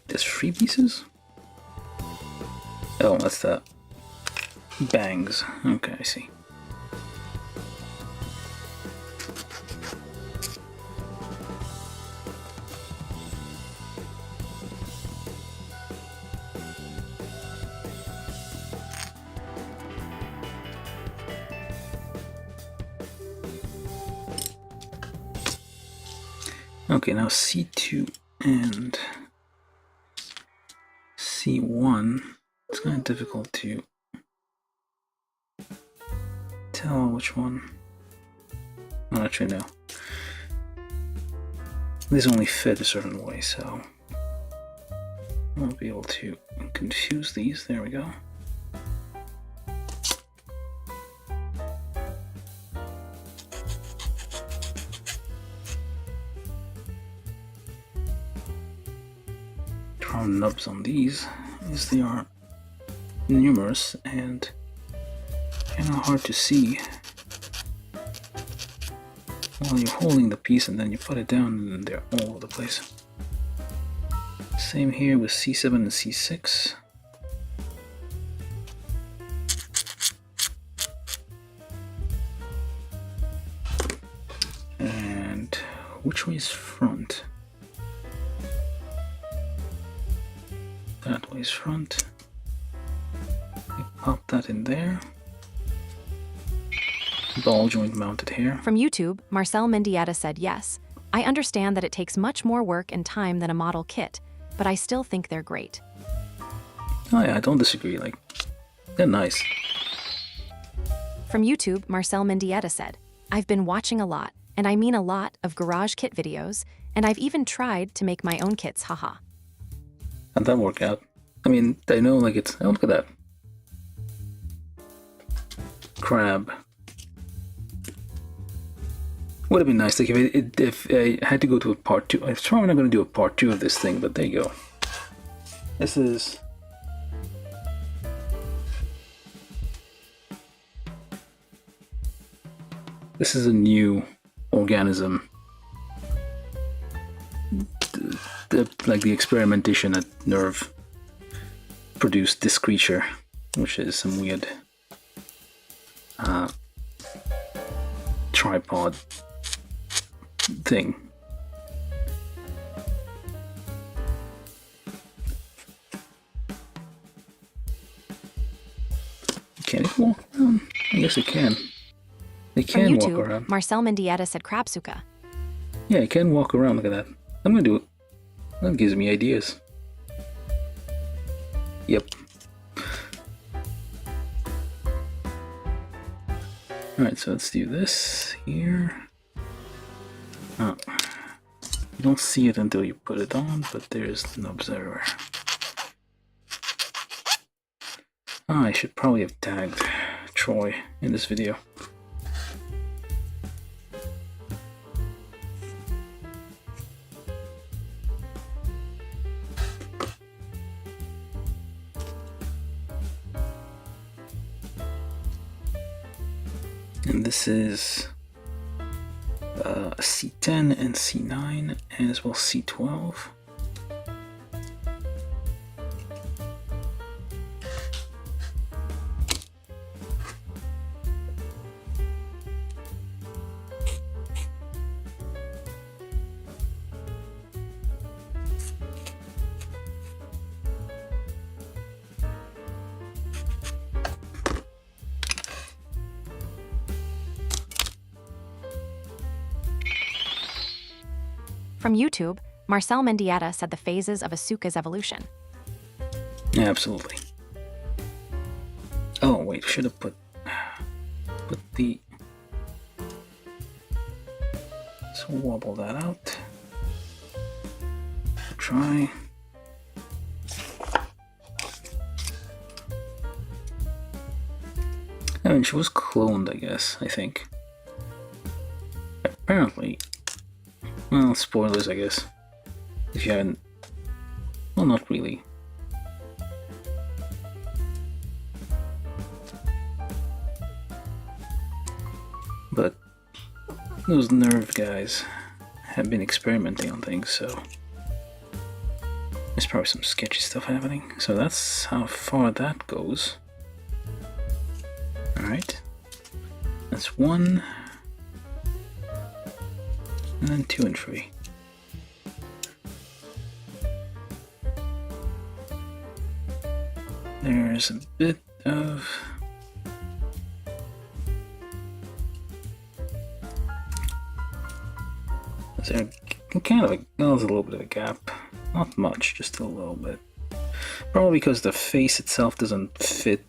There's 3 pieces? Oh, that's the bangs. Okay, I see. Okay, now C2 and C1, it's kind of difficult to tell which one. I'm not sure now. These only fit a certain way, so I won't be able to confuse these. There we go. Nubs on these is they are numerous and kind of hard to see while you're holding the piece, and then you put it down and they're all over the place. Same here with C7 and C6. And which way is front? That way is front. We pop that in there. Ball joint mounted here. From YouTube, Marcel Mendieta said yes. I understand that it takes much more work and time than a model kit, but I still think they're great. Oh yeah, I don't disagree. Like, they're nice. From YouTube, Marcel Mendieta said, I've been watching a lot, and I mean a lot, of garage kit videos, and I've even tried to make my own kits, haha. How'd that work out? I mean, I know, like, it's... Oh, look at that. Crab. Would have been nice, like, if I had to go to a part 2. I'm probably not going to do a part 2 of this thing, but there you go. This is... This is a new organism. Like the experimentation at Nerve produced this creature, which is some weird tripod thing. Can it walk around? I guess it can. They can From walk YouTube, around. Marcel Mendieta said Krabsuka. Yeah, it can walk around. Look at that. I'm gonna do it. That gives me ideas. Yep. Alright, so let's do this here. Oh. You don't see it until you put it on, but there's nubs everywhere. I should probably have tagged Troy in this video. And this is C10 and C9, and as well C12. From YouTube, Marcel Mendieta said the phases of Asuka's evolution. Yeah, absolutely. Oh wait, should have put the. So wobble that out. Try. I mean, she was cloned, I guess. I think. Apparently. Well, spoilers, I guess. If you haven't... Well, not really. But those nerve guys have been experimenting on things, so... There's probably some sketchy stuff happening. So that's how far that goes. Alright. That's 1... and then 2 and 3. There's a bit of... Is there kind of a... Well, there's a little bit of a gap. Not much, just a little bit. Probably because the face itself doesn't fit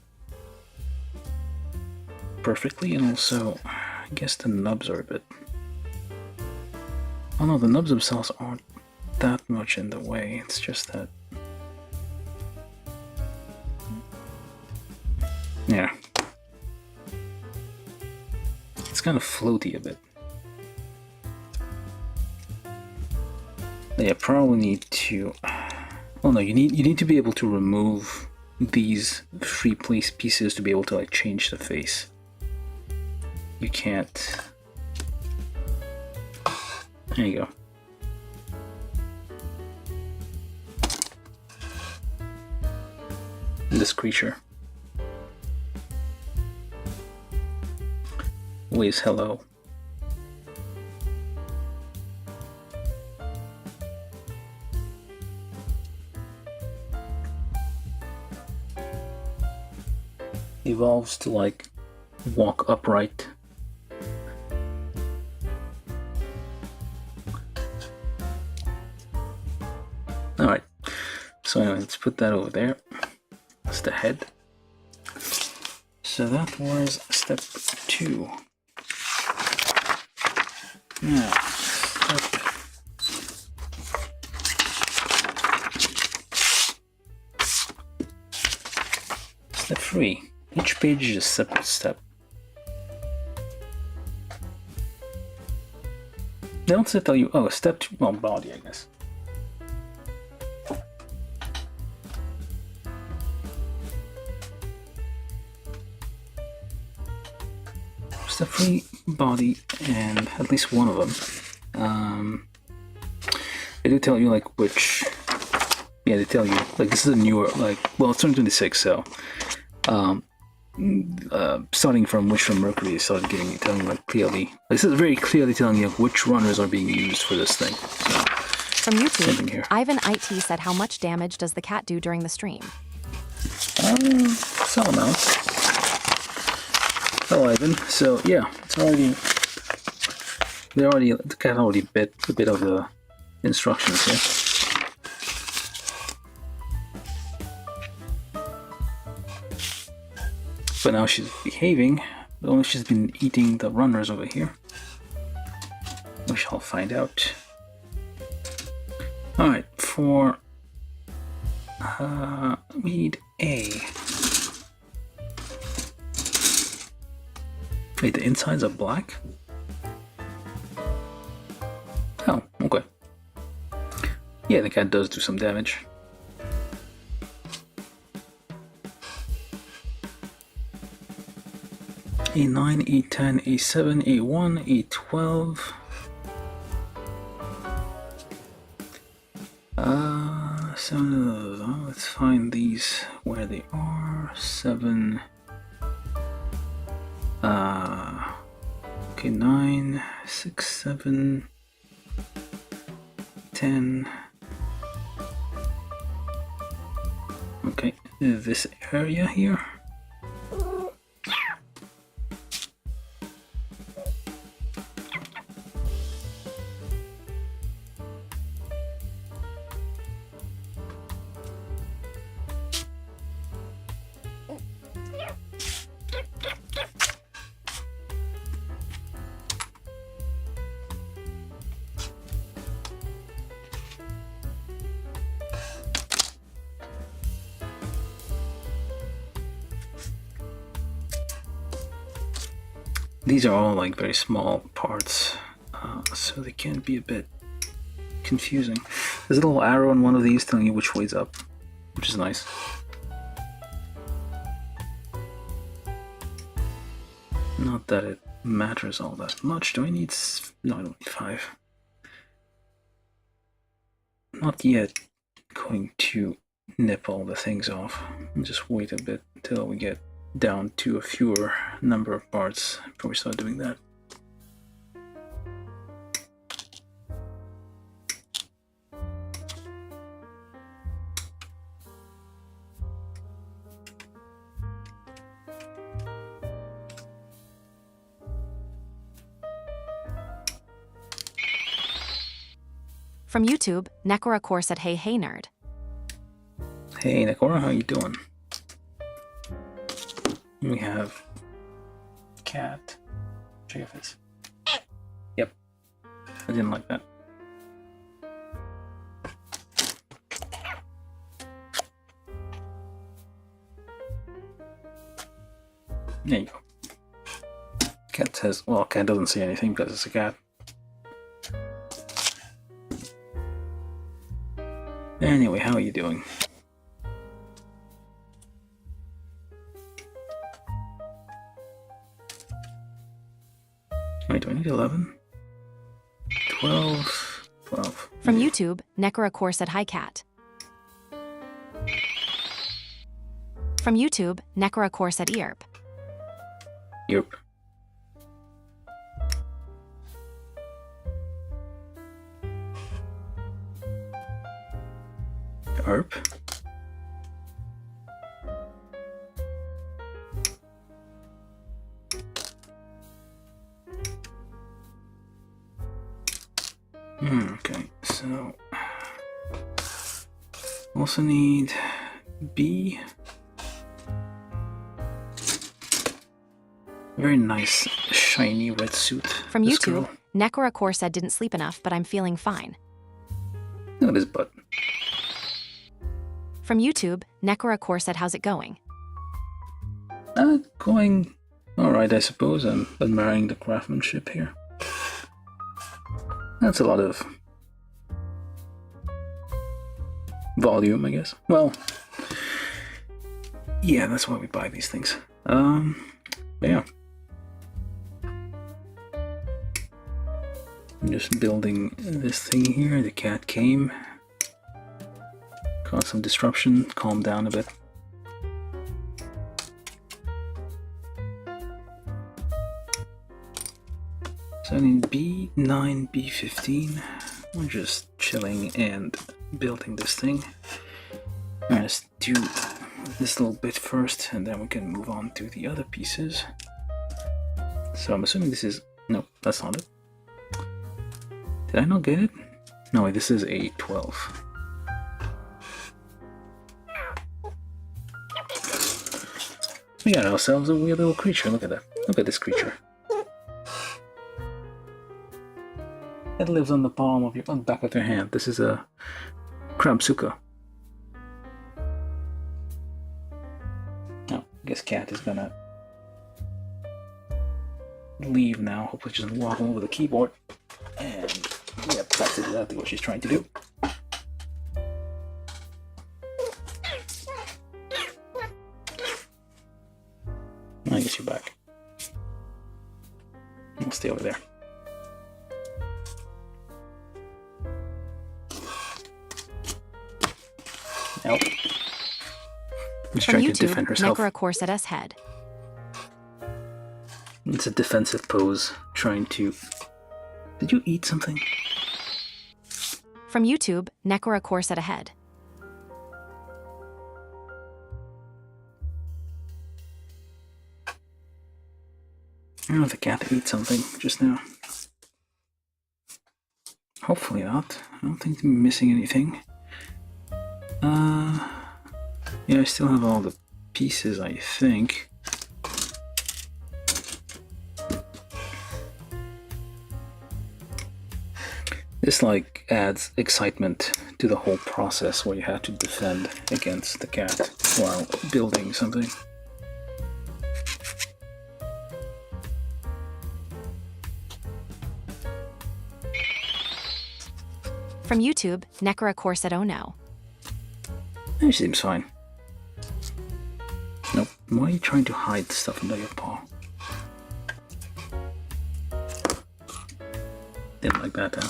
perfectly, and also, I guess the nubs are a bit... Oh no, the nubs themselves aren't that much in the way, it's just that... Yeah. It's kind of floaty a bit. Yeah, probably need to... Oh no, you need to be able to remove these free place pieces to be able to like change the face. You can't... There you go. This creature waves hello. Evolves to like walk upright. Alright, so anyway, let's put that over there. That's the head. So that was step 2. Now, step 3. Each page is a separate step. They also tell you, oh, step 2, well, body, I guess. Step 3, body, and at least one of them. They do tell you like which, yeah, they tell you like this is a newer, like, well, it's 2026, so starting from Wish from Mercury, they started telling you like clearly, like, this is very clearly telling you which runners are being used for this thing. So, from YouTube, Ivan IT said, how much damage does the cat do during the stream? Some amount. Hello, Ivan. So yeah, it's already. The cat already bit a bit of the instructions here. But now she's behaving. Only she's been eating the runners over here. We shall find out. All right, for we need A. Wait, the insides are black? Oh, okay. Yeah, the cat does do some damage. A9, A10, A7, A1, A12. Let's find these where they are. 7. Okay, 9, 6, 7, 10. Okay, this area here. These are all like very small parts, so they can be a bit confusing. There's a little arrow on one of these telling you which way's up, which is nice. Not that it matters all that much. Do I need... No, I don't need 5. Not yet going to nip all the things off. I'll just wait a bit until we get down to a fewer number of parts before we start doing that. From YouTube, Nekora Core said, hey nerd. Hey Nekora, how you doing? We have cat. Check your face. Yep. I didn't like that. There you go. Cat says, well, cat doesn't say anything because it's a cat. Anyway, how are you doing? Wait, do I need 11? 12? 12. From YouTube, Nekora Core said, hi cat. From YouTube, Nekora Core said, Yerp. Yerp. Erp. Okay, so also need B. Very nice shiny red suit. From YouTube, Nekora Core said, didn't sleep enough, but I'm feeling fine. Look at his butt. From YouTube, Nekora Core said, how's it going? Going alright, I suppose. I'm admiring the craftsmanship here. That's a lot of volume, I guess. Well, yeah, that's why we buy these things. But yeah. I'm just building this thing here. The cat came. Caused some disruption, calm down a bit. So I need B9, B15. We're just chilling and building this thing. Let's do this little bit first and then we can move on to the other pieces. So I'm assuming this is... No, that's not it. Did I not get it? No, wait, this is a 12. We got ourselves a weird little creature. Look at that. Look at this creature. It lives on the palm of on the back of your hand. This is a Asuka. Oh, I guess cat is gonna leave now. Hopefully she doesn't walk all over the keyboard. And yep, that's exactly what she's trying to do. I guess you're back. stay over there. Nope. Just From trying to defend YouTube, herself. Necra Corset's head. It's a defensive pose, trying to... Did you eat something? From YouTube, Necra Corset ahead. I don't know if the cat ate something just now. Hopefully not. I don't think I'm missing anything. Yeah, I still have all the pieces, I think. This like adds excitement to the whole process where you have to defend against the cat while building something. From YouTube, Necra Corset oh no. It seems fine. Nope. Why are you trying to hide stuff under your paw? Didn't like that, huh?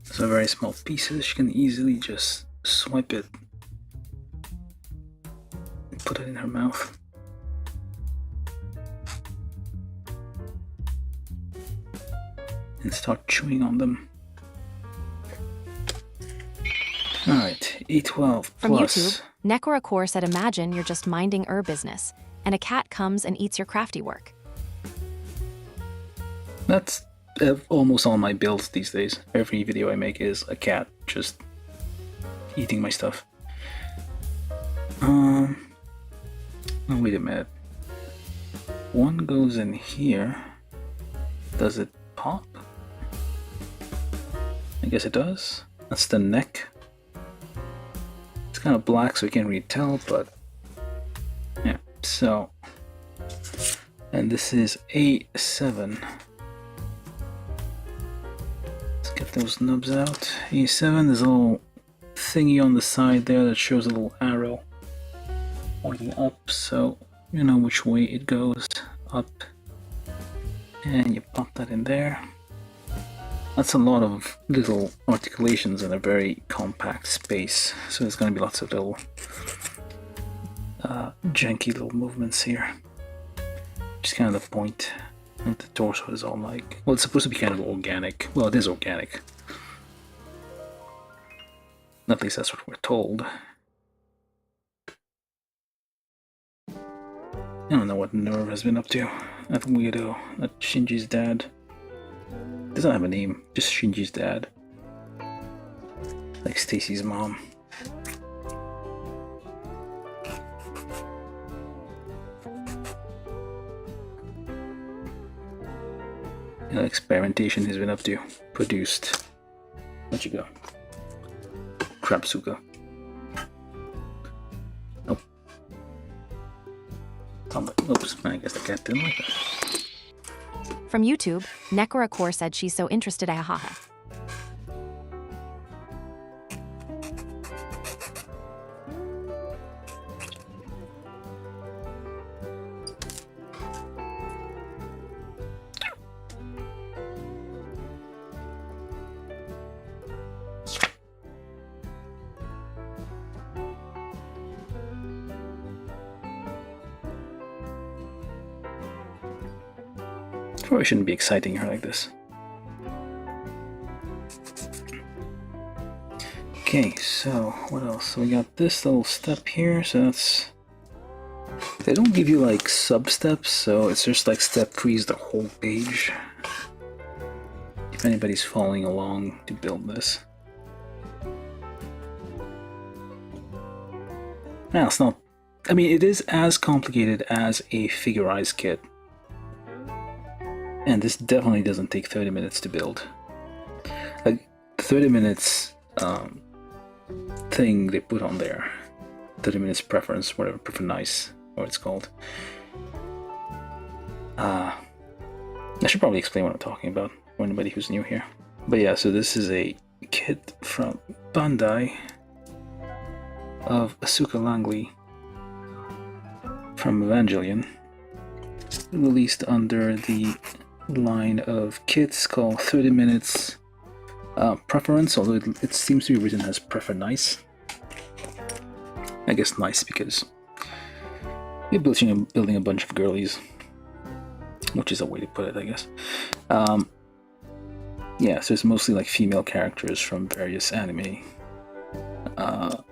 So very small pieces, you can easily just swipe it and put it in her mouth. And start chewing on them. Alright, E12 From plus. YouTube, Necra Corset imagine you're just minding business, and a cat comes and eats your crafty work. That's almost all my builds these days. Every video I make is a cat just eating my stuff. Oh, wait a minute. One goes in here. Does it pop? I guess it does. That's the neck. It's kind of black so you can't really tell, but yeah, so. And this is A7. Get those nubs out. A7, there's a little thingy on the side there that shows a little arrow pointing up, so you know which way it goes, up. And you pop that in there. That's a lot of little articulations in a very compact space, so there's going to be lots of little janky little movements here. Just kind of the point. And the torso is all like, well, it's supposed to be kind of organic. Well, it is organic. At least that's what we're told. I don't know what Nerve has been up to. That weirdo, that Shinji's dad. Doesn't have a name, just Shinji's dad. Like Stacy's mom. Experimentation he's been up to. Produced. Where'd you go? Crabsuka. Nope. Oops, I guess the cat didn't like that. From YouTube, Necra Core said she's so interested, ahaha. Probably shouldn't be exciting her like this. Okay, so what else? So we got this little step here, so that's... They don't give you like sub-steps, so it's just like step 3 is the whole page. If anybody's following along to build this. Now, it's not... I mean, it is as complicated as a figurized kit. And this definitely doesn't take 30 minutes to build. Like, the 30 minutes thing they put on there 30 minutes preference, whatever, Prefernice, what it's called. I should probably explain what I'm talking about for anybody who's new here. But yeah, so this is a kit from Bandai of Asuka Langley from Evangelion, released under the line of kits called 30 minutes preference, although it seems to be written as Prefernice. I guess nice because you're building a bunch of girlies, which is a way to put it, I guess. Yeah, so it's mostly like female characters from various anime. Well,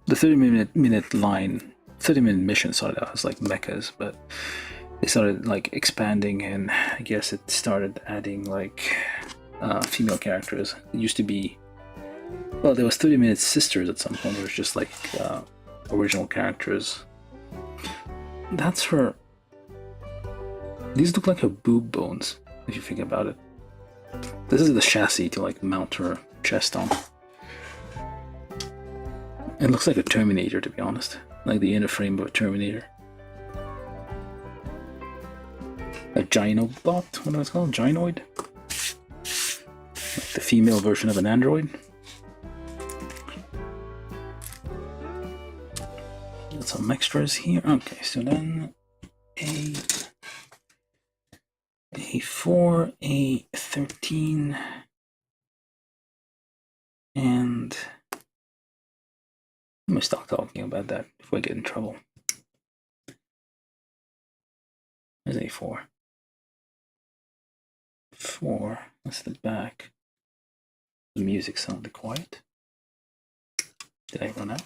the 30-minute line, 30-minute mission started out as like mechas, but they started like expanding, and I guess it started adding like female characters. It used to be, well, there was 30-minute sisters at some point. There was just like original characters. That's her. These look like her boob bones, if you think about it. This is the chassis to like mount her chest on. It looks like a Terminator, to be honest. Like the inner frame of a Terminator. A Gynobot, what is it called? Gynoid? Like the female version of an android. Got some extras here. Okay, so then A4, A13, and I'm gonna stop talking about that before I get in trouble. There's A4. 4, that's the back. The music sounded quiet. Did I run out?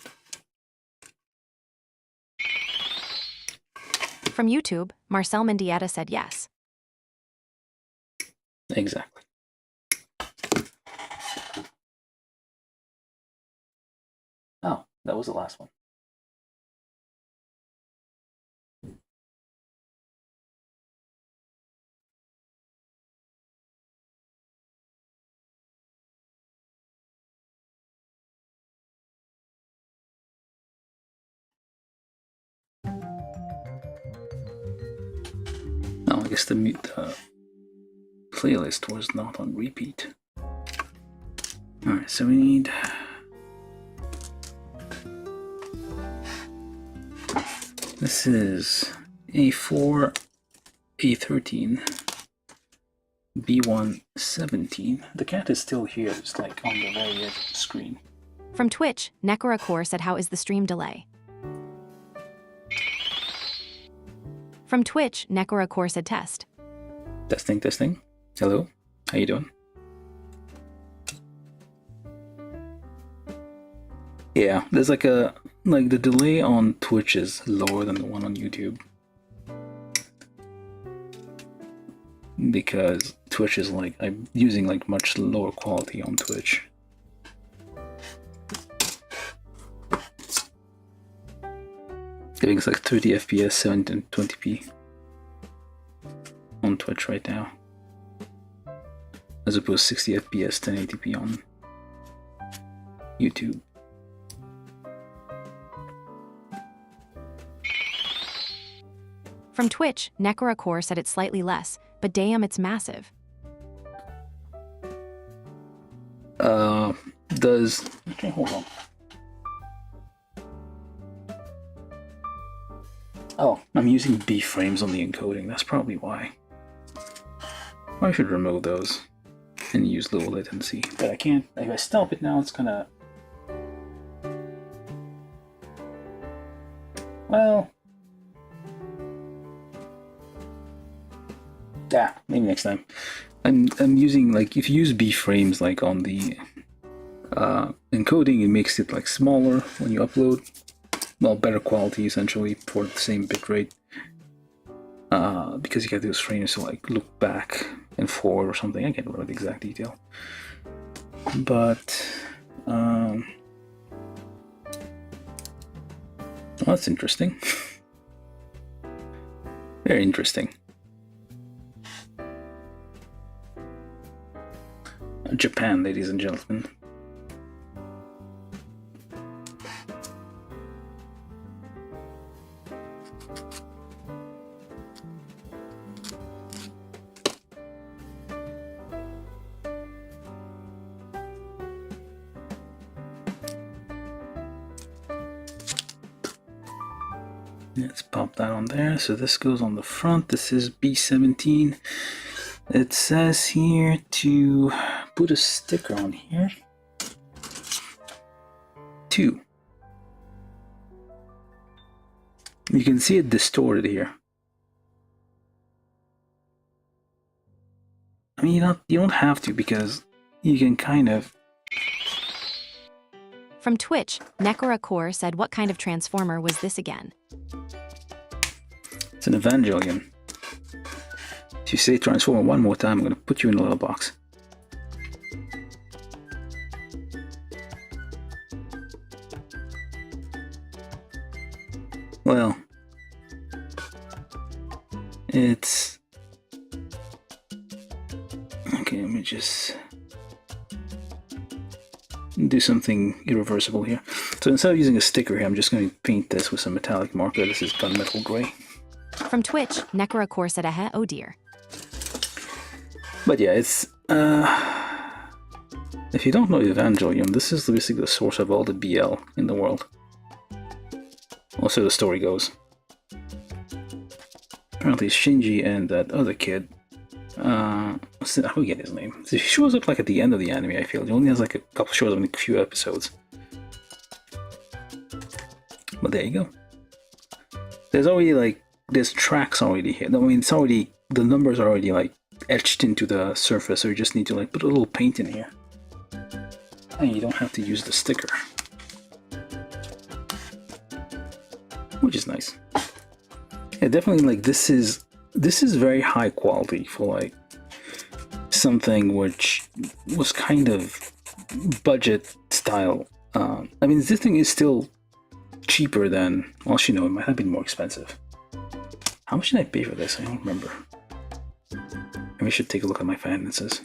From YouTube, Marcel Mendieta said yes. Exactly. Oh, that was the last one. Oh, I guess the playlist was not on repeat. Alright, so we need this is A4, A13, B1, 17. The cat is still here, it's like on the very edge of the screen. From Twitch, Nekora Core said, how is the stream delay? From Twitch, Nekora Core said test. Testing, testing. Hello, how you doing? Yeah, there's like the delay on Twitch is lower than the one on YouTube. Because Twitch is like, I'm using like much lower quality on Twitch. I think it's like 30 FPS, 720p on Twitch right now, as opposed to 60 FPS, 1080p on YouTube. From Twitch, Nekora Core said it's slightly less, but damn, it's massive. Okay, hold on. Oh, I'm using B frames on the encoding, that's probably why. I should remove those and use low latency, but I can't. If I stop it now, it's gonna... Well... Yeah, maybe next time. I'm using, like, if you use B frames like on the encoding, it makes it like smaller when you upload. Well, better quality essentially for the same bitrate. Because you get those frames to like look back and forward or something. I can't remember the exact detail. But well, that's interesting. Very interesting. Japan, ladies and gentlemen. Let's pop that on there. So this goes on the front. This is B17. It says here to put a sticker on here. 2. You can see it distorted here. I mean, you don't have to, because you can kind of... From Twitch, Nekora Core said, what kind of transformer was this again? It's an Evangelion. If you say transformer one more time, I'm going to put you in a little box. Well, it's... Okay, let me just do something irreversible here. So instead of using a sticker here, I'm just going to paint this with some metallic marker. This is gunmetal gray. From Twitch, Nekora Core said, oh dear. But yeah, it's... if you don't know Evangelion, this is basically the source of all the BL in the world. Also, the story goes. Apparently Shinji and that other kid, I forget his name. He shows up like at the end of the anime, I feel. He only has like a couple shows of a few episodes. But there you go. There's already like, there's tracks already here. I mean, it's already, the numbers are already like etched into the surface, so you just need to like put a little paint in here. And you don't have to use the sticker. Which is nice. Yeah, definitely, like, this is very high quality for like something which was kind of budget style. I mean, this thing is still cheaper than, well, actually no, it might have been more expensive. How much did I pay for this? I don't remember. Maybe I should take a look at my finances.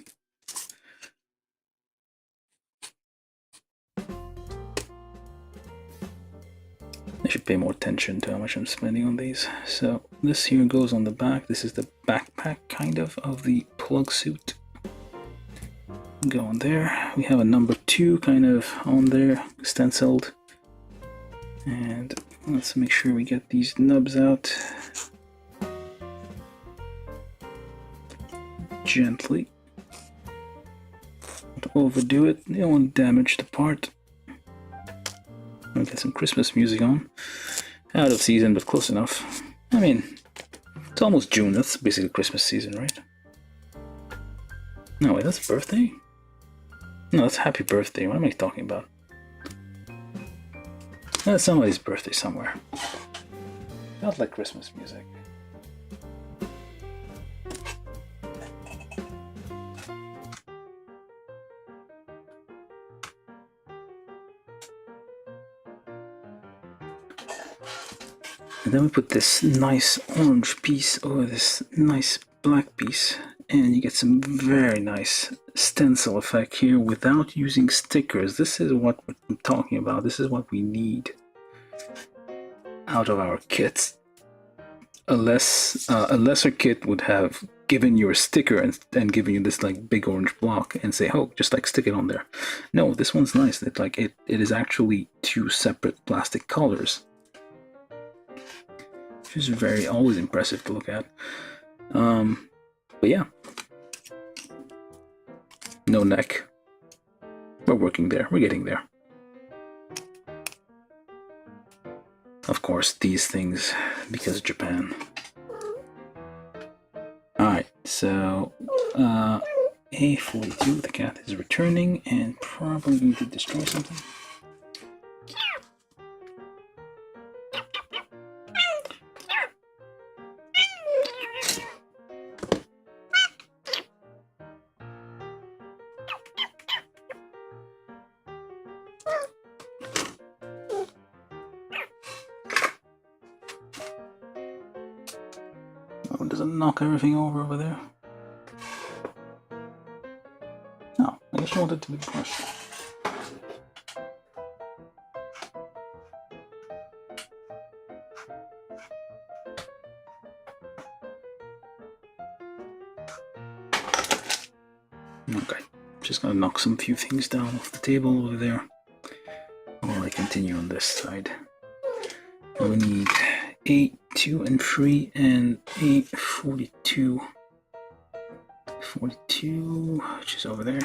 I should pay more attention to how much I'm spending on these. So this here goes on the back. This is the backpack kind of the plug suit. Go on there. We have a number 2 kind of on there, stenciled. And let's make sure we get these nubs out. Gently. Don't overdo it. You don't want to damage the part. I'll get some Christmas music on. Out of season, but close enough. I mean, it's almost June. That's basically Christmas season, right? No, wait, that's birthday? No, that's happy birthday. What am I talking about? That's somebody's birthday somewhere. Not like Christmas music. And then we put this nice orange piece over this nice black piece, and you get some very nice stencil effect here without using stickers. This is what I'm talking about. This is what we need out of our kits. A lesser kit would have given you a sticker and given you this like big orange block and say, oh, just like stick it on there. No, this one's nice. It like it is actually 2 separate plastic colors. Which is always impressive to look at. But yeah. No neck. We're working there. We're getting there. Of course, these things, because Japan. Alright, so A42, the cat is returning and probably going to destroy something. Oh, does it knock everything over there? No, I just want it to be crushed. Okay, just gonna knock some few things down off the table over there while I continue on this side. And we need 8, 2, and 3, and 8, 42. 42, which is over there.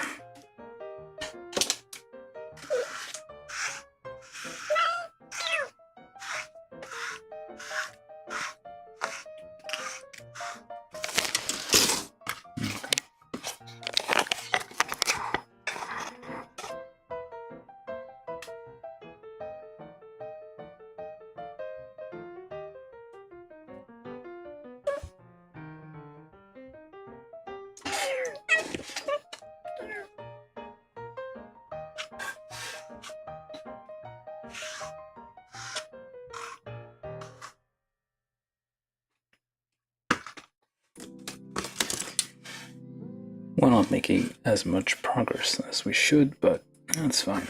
We're not making as much progress as we should, but that's fine.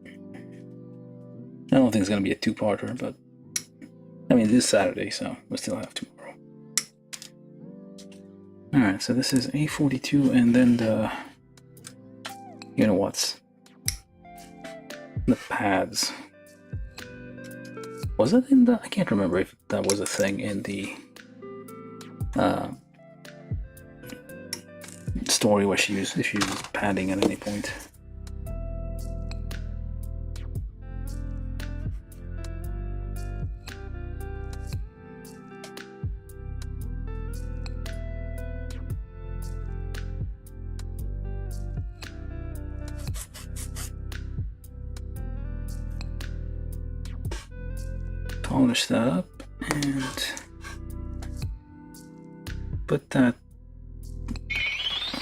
I don't think it's going to be a two-parter, but I mean, this is Saturday, so we still have tomorrow. Alright, so this is A42, and then the... You know what's... The pads. Was it in the... I can't remember if that was a thing in the... story where she used padding at any point. Polish that up and put that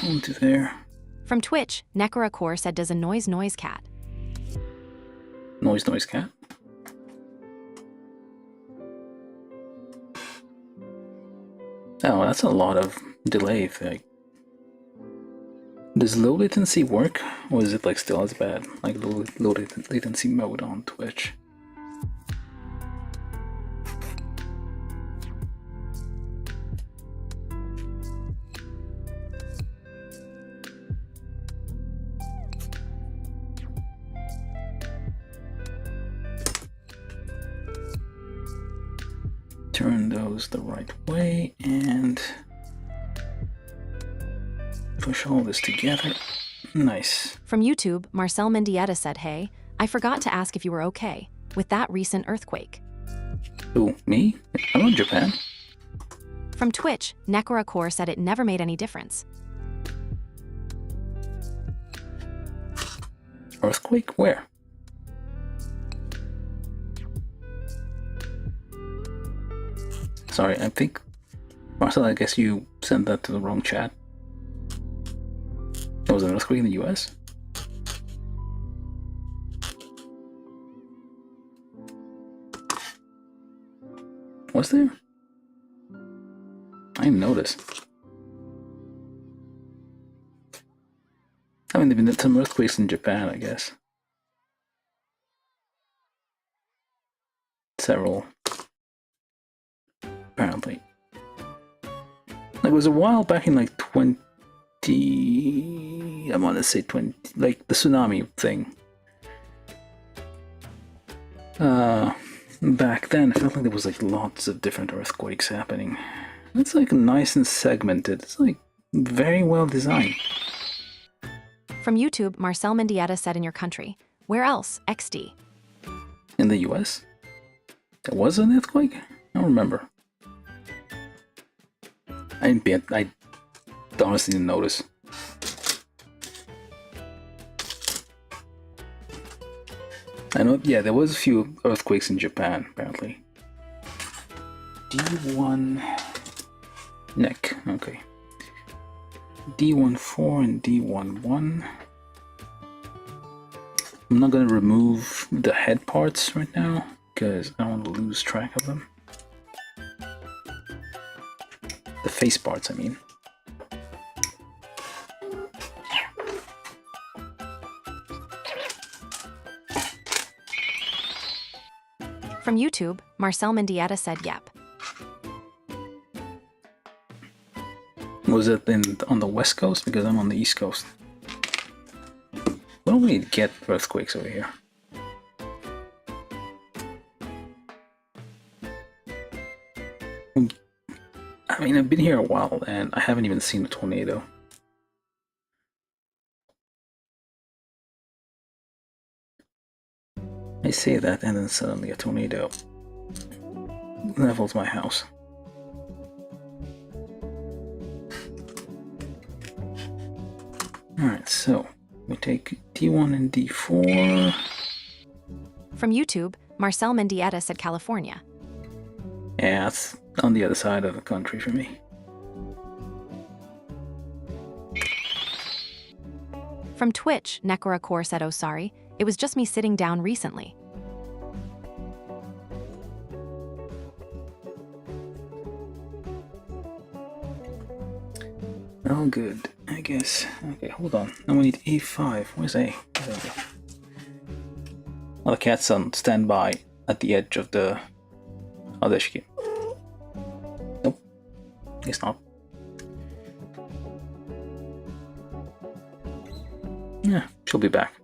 onto there. From Twitch, Nekora said, does a noise cat? Noise cat? Oh, that's a lot of delay. Like, does low latency work, or is it like still as bad? Like low latency mode on Twitch. Turn those the right way and push all this together. Nice. From YouTube, Marcel Mendieta said, hey, I forgot to ask if you were okay with that recent earthquake. Who, me? I'm in Japan. From Twitch, Nekora said it never made any difference. Earthquake? Where? Sorry, I think... Marcel, I guess you sent that to the wrong chat. There was an earthquake in the US? Was there? I didn't notice. I mean, there have been some earthquakes in Japan, I guess. Several. Apparently. Like, it was a while back in like 20... I want to say 20... Like, the tsunami thing. Back then, I felt like there was like lots of different earthquakes happening. It's like nice and segmented. It's like very well designed. From YouTube, Marcel Mendieta said, in your country. Where else? XD. In the US? There was an earthquake? I don't remember. I honestly didn't notice. I know, yeah, there was a few earthquakes in Japan, apparently. D1 neck, okay. D14 and D11. I'm not gonna remove the head parts right now, because I don't want to lose track of them. The face parts, I mean. From YouTube, Marcel Mendieta said, yep. Was it on the west coast? Because I'm on the east coast. We don't really get earthquakes over here. I mean, I've been here a while and I haven't even seen a tornado. I say that and then suddenly a tornado levels my house. Alright, so we take D1 and D4. From YouTube, Marcel Mendieta said California. Yeah, it's on the other side of the country for me. From Twitch, Nekora Core said, oh sorry, it was just me sitting down recently. Oh, good, I guess. Okay, hold on. Now we need A5. Where's A? There we go. Well, the cat's on standby at the edge of the... Oh, there she came. Nope. Guess not. Yeah, she'll be back.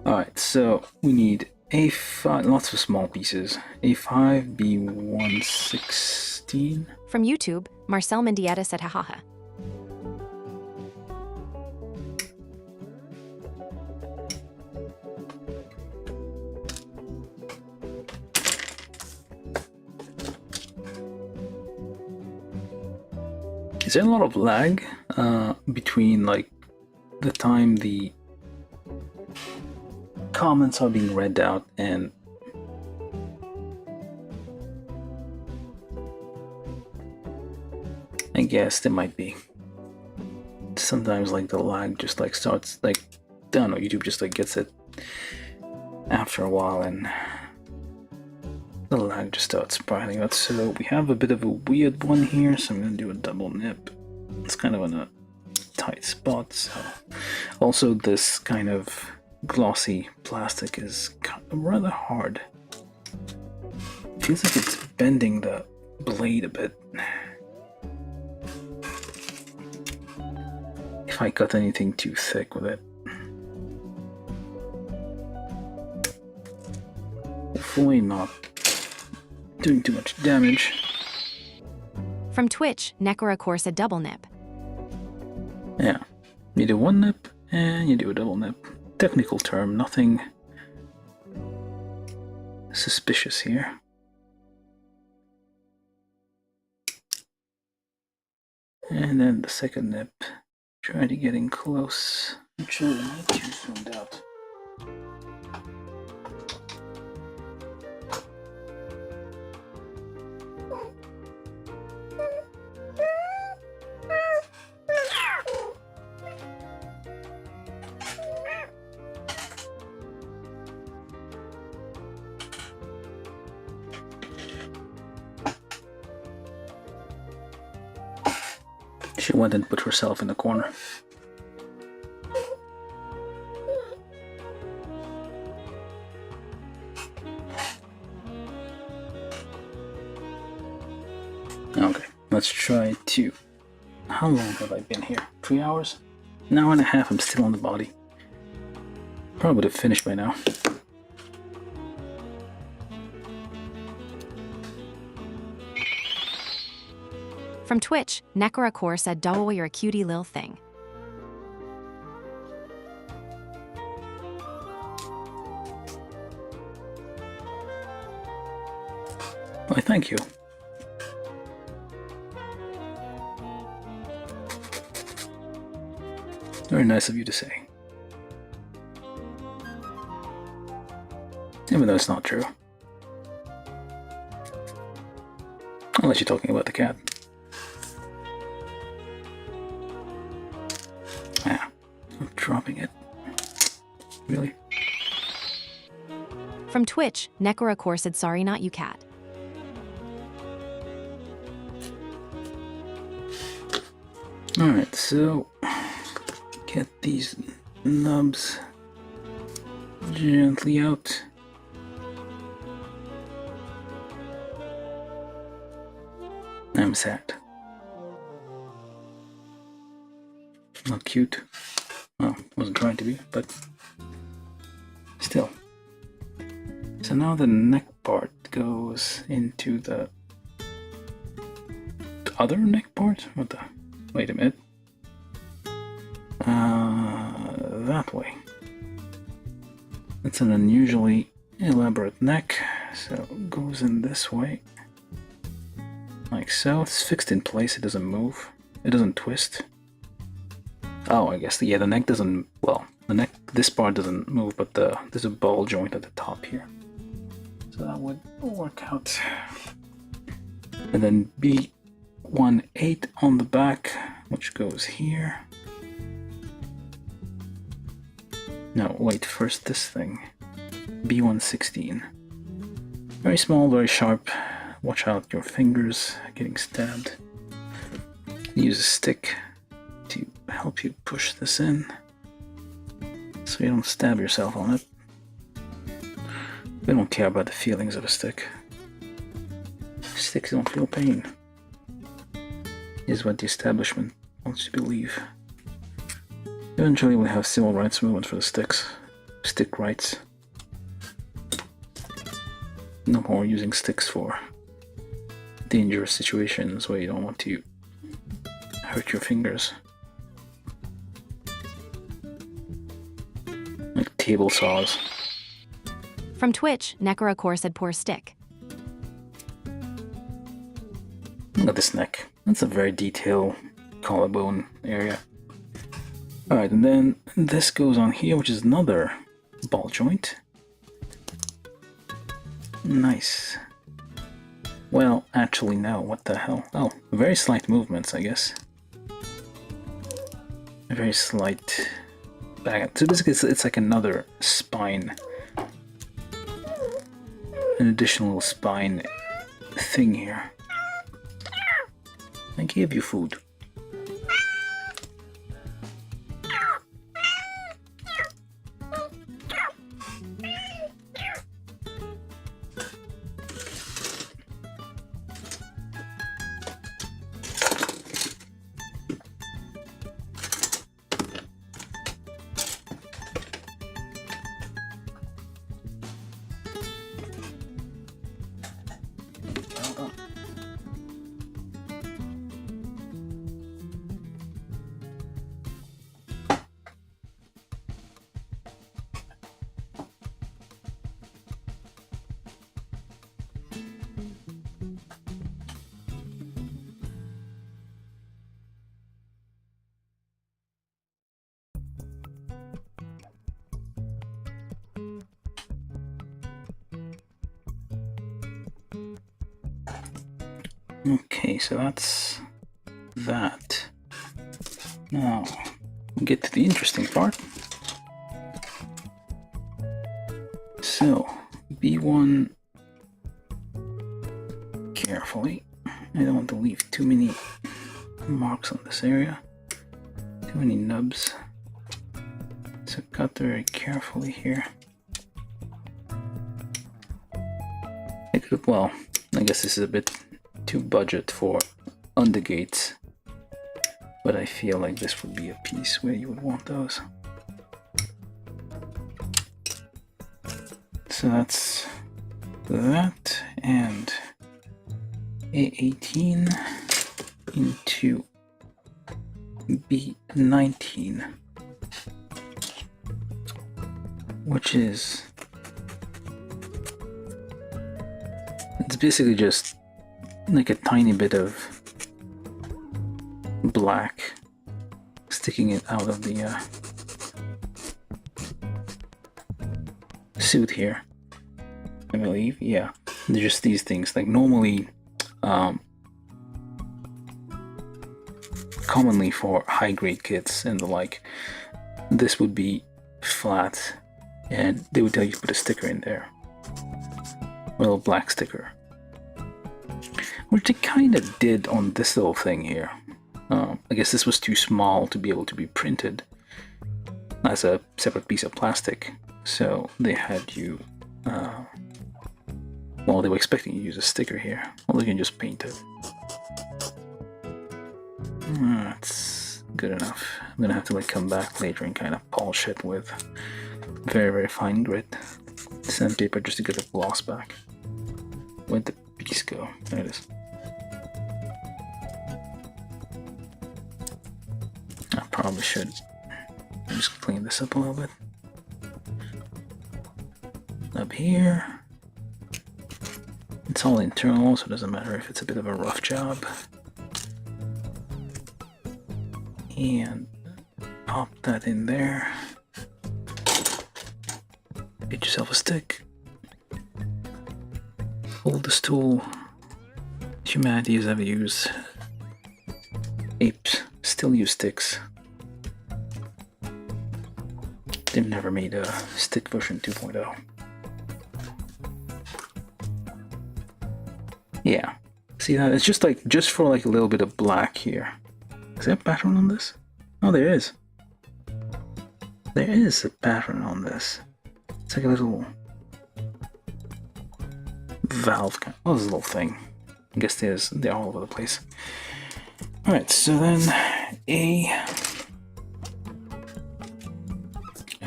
Alright, so we need A5, lots of small pieces. A5, B116. From YouTube, Marcel Mendieta said hahaha. Is there a lot of lag between like the time the comments are being read out and I guess there might be. Sometimes like the lag just like starts like, I don't know, YouTube just like gets it after a while and the lag just starts spiraling out. So we have a bit of a weird one here, so I'm gonna do a double nip. It's kind of in a tight spot. So also this kind of glossy plastic is kind of rather hard. Feels like it's bending the blade a bit. If I cut anything too thick with it. Hopefully not doing too much damage. From Twitch, Nekora Core said double nip. Yeah, you do one nip and you do a double nip. Technical term, nothing suspicious here. And then the second nip, try to get in close. Actually, not too zoomed out. She went and put herself in the corner. Okay, let's try to... How long have I been here? 3 hours? An hour and a half, I'm still on the body. Probably would have finished by now. From Twitch, Nekora Core said, "Double, you're a cutie lil thing." Why, thank you. Very nice of you to say. Even though it's not true. Unless you're talking about the cat. Yeah, I'm dropping it. Really? From Twitch, Nekora Core said, "Sorry, not you, cat." Alright, so get these nubs gently out. I'm sad. Not cute. Well, wasn't trying to be, but still. So now the neck part goes into the other neck part? What the? Wait a minute. That way. It's an unusually elaborate neck, so it goes in this way. Like so. It's fixed in place, it doesn't move. It doesn't twist. Oh, I guess, yeah, the neck doesn't, well, the neck, this part doesn't move, but there's a ball joint at the top here. So that would work out. And then B18 on the back, which goes here. No, wait, first this thing. B116. Very small, very sharp. Watch out your fingers getting stabbed. Use a stick to help you push this in so you don't stab yourself on it. We don't care about the feelings of a stick. Sticks don't feel pain, is what the establishment wants you to believe. Eventually we'll have civil rights movement for the sticks. Stick rights. No more using sticks for dangerous situations where you don't want to hurt your fingers. Like table saws. From Twitch, Nekora Core said poor stick. Look at this neck. That's a very detailed collarbone area. Alright, and then this goes on here, which is another ball joint. Nice. Well, actually no, what the hell? Oh, very slight movements, I guess. A very slight back. So basically it's like another spine. An additional spine thing here. I gave you food. Okay, so that's that. Now, we get to the interesting part. So, B1 carefully. I don't want to leave too many marks on this area. Too many nubs. So cut very carefully here. Well, I guess this is a bit too budget for undergates, but I feel like this would be a piece where you would want those. So that's that, and A18 into B19, which is, it's basically just like a tiny bit of black sticking it out of the suit here, I believe. Yeah, they're just these things. Like normally, commonly for high-grade kits and the like, this would be flat, and they would tell you to put a sticker in there, a little black sticker. Which they kind of did on this little thing here. I guess this was too small to be able to be printed as a separate piece of plastic, so they had you, well, they were expecting you to use a sticker here, or they can just paint it. That's good enough. I'm gonna have to like come back later and kind of polish it with very, very fine grit sandpaper just to get the gloss back. Where'd the piece go? There it is. probably should just clean this up a little bit. Up here. It's all internal, so it doesn't matter if it's a bit of a rough job. And pop that in there. Get yourself a stick. Oldest tool humanity has ever used. Apes still use sticks. They've never made a stick version 2.0. Yeah, see that? It's just for like a little bit of black here. Is there a pattern on this? Oh, there is. There is a pattern on this. It's like a little valve kind. Oh, this little thing. I guess they're all over the place. All right, so then a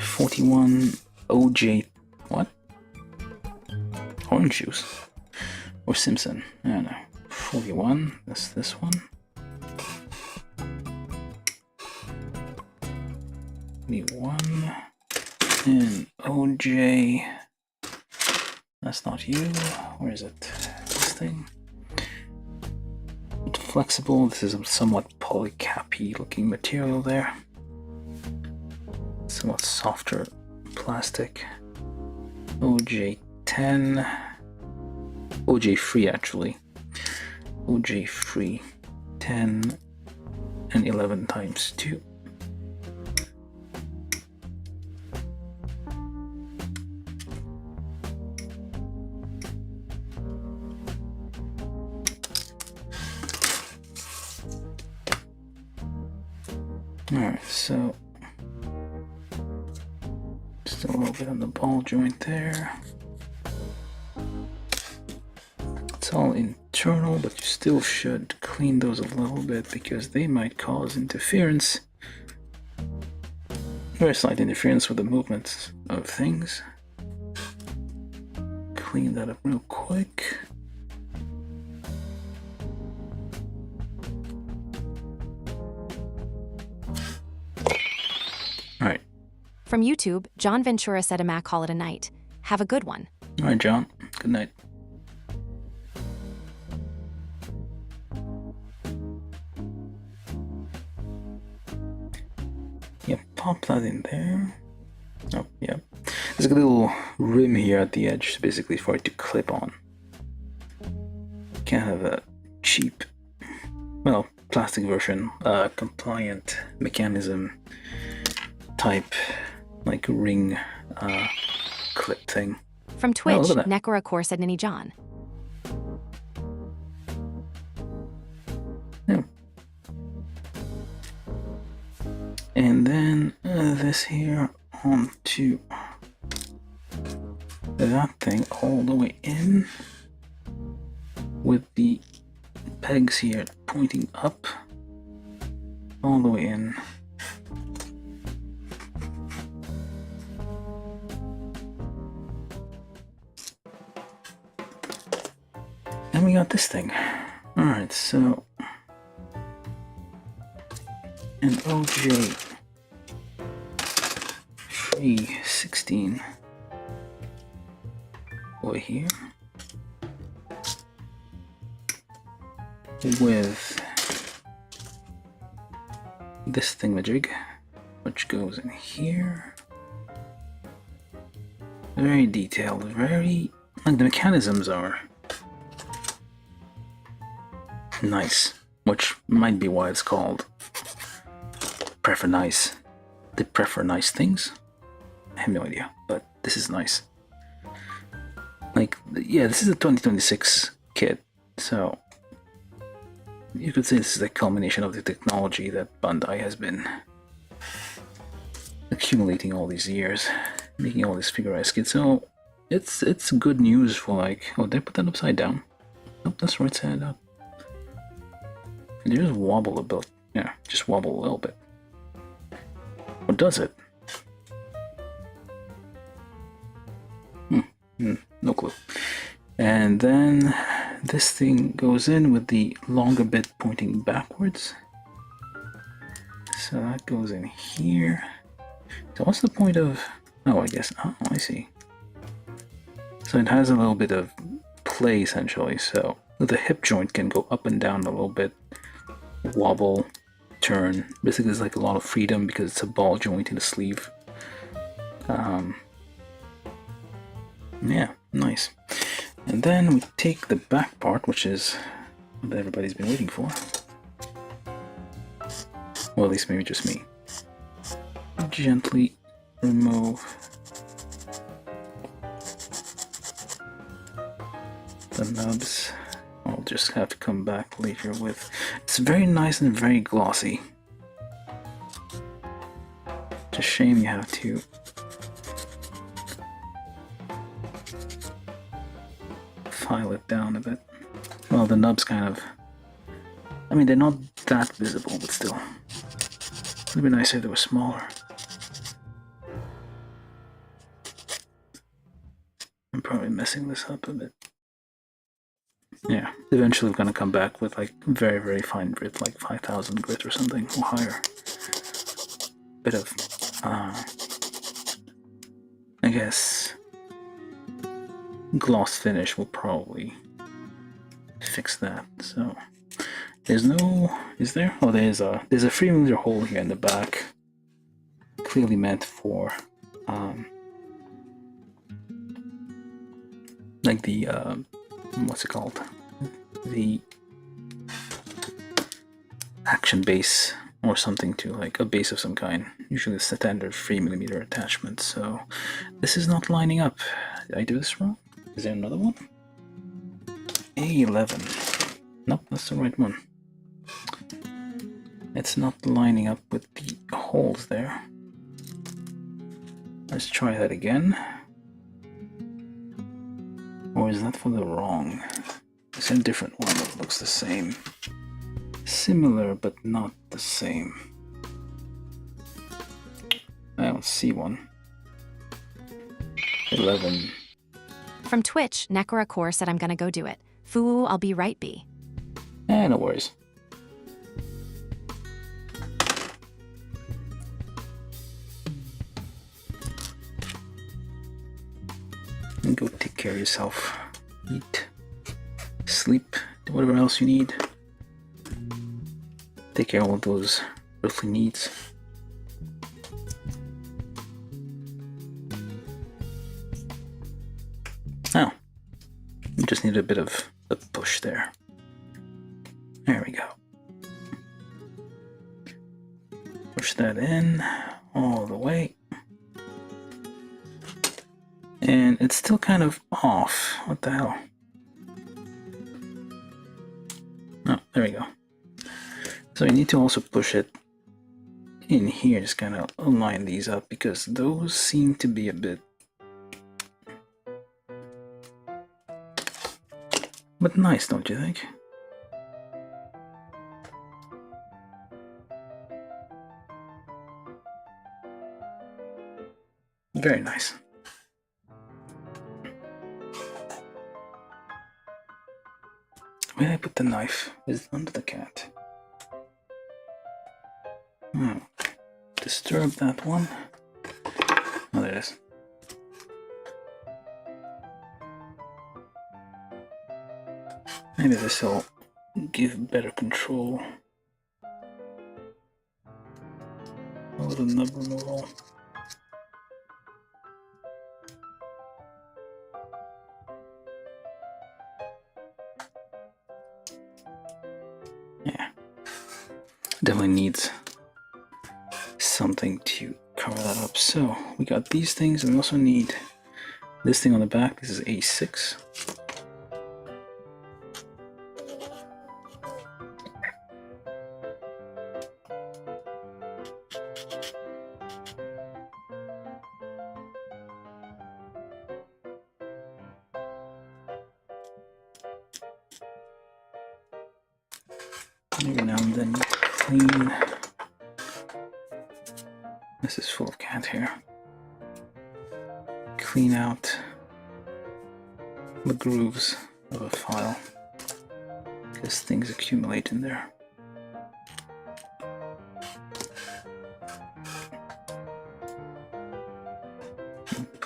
41 OJ what? Orange juice or Simpson? I don't know. 41. That's this one. 41 and OJ. That's not you. Where is it? This thing. Flexible. This is a somewhat polycapy looking material there. Somewhat softer plastic. OJ10. OJ free actually. OJ free. 10 and 11 times 2. Alright, so just a little bit on the ball joint there. It's all internal, but you still should clean those a little bit because they might cause interference. Very slight interference with the movements of things. Clean that up real quick. Alright. From YouTube, John Ventura said, "Mac, call it a night. Have a good one." Alright, John. Good night. Yeah, pop that in there. Oh, yeah. There's a little rim here at the edge, basically for it to clip on. Can't have a cheap, well, plastic version, compliant mechanism type, like ring clip thing. From Twitch, look at that. Nekora Core said, "Ninny John." Yeah. And then this here onto that thing all the way in with the pegs here pointing up all the way in. And we got this thing. Alright, so an OJ 316 over here with this thingamajig, which goes in here. Very detailed, very, like the mechanisms are nice, which might be why it's called Prefernice. The Prefernice things? I have no idea, but this is nice. Like, yeah, this is a 2026 kit, so you could say this is the culmination of the technology that Bandai has been accumulating all these years, making all these figurized kits. So it's good news for like, oh, did I put that upside down? Nope, that's right side up. And you just wobble a bit, yeah, just wobble a little bit. Or does it? No clue. And then this thing goes in with the longer bit pointing backwards. So that goes in here. So what's the point of... Oh, I guess... Oh, I see. So it has a little bit of play, essentially. So the hip joint can go up and down a little bit. Wobble, turn. Basically, there's like a lot of freedom because it's a ball joint in the sleeve. Yeah, nice. And then we take the back part, which is what everybody's been waiting for. Well, at least maybe just me. Gently remove the nubs. I'll just have to come back later with... It's very nice and very glossy. It's a shame you have to file it down a bit. Well, the nubs kind of... I mean, they're not that visible, but still. It would be nice if they were smaller. I'm probably messing this up a bit. Yeah, eventually we're gonna come back with like very, very fine grit, like 5,000 grit or something, or higher. Bit of, I guess, gloss finish will probably fix that. So there's no, is there? Oh, there's a 3mm hole here in the back, clearly meant for like the what's it called? The action base or something, to like a base of some kind. Usually a standard 3mm attachment. So this is not lining up. Did I do this wrong? Is there another one? A11. Nope, that's the right one. It's not lining up with the holes there. Let's try that again. Or is that for the wrong? It's a different one that looks the same. Similar, but not the same. I don't see one. 11. From Twitch, Nekora Core said I'm gonna go do it. Foo, I'll be right B. No worries. And go take care of yourself. Eat, sleep, do whatever else you need. Take care of all those earthly needs. Oh, we just need a bit of a push there. There we go. Push that in all the way. And it's still kind of off. What the hell? Oh, there we go. So you need to also push it in here, just kind of align these up, because those seem to be a bit... But nice, don't you think? Very nice. Where did I put the knife? Is it under the cat? Disturb that one. Oh, there it is. Maybe this will give better control over the nub removal. Yeah, definitely needs something to cover that up. So we got these things, and we also need this thing on the back. This is A6. Every now and then you clean. This is full of cat hair. Clean out the grooves of a file, because things accumulate in there.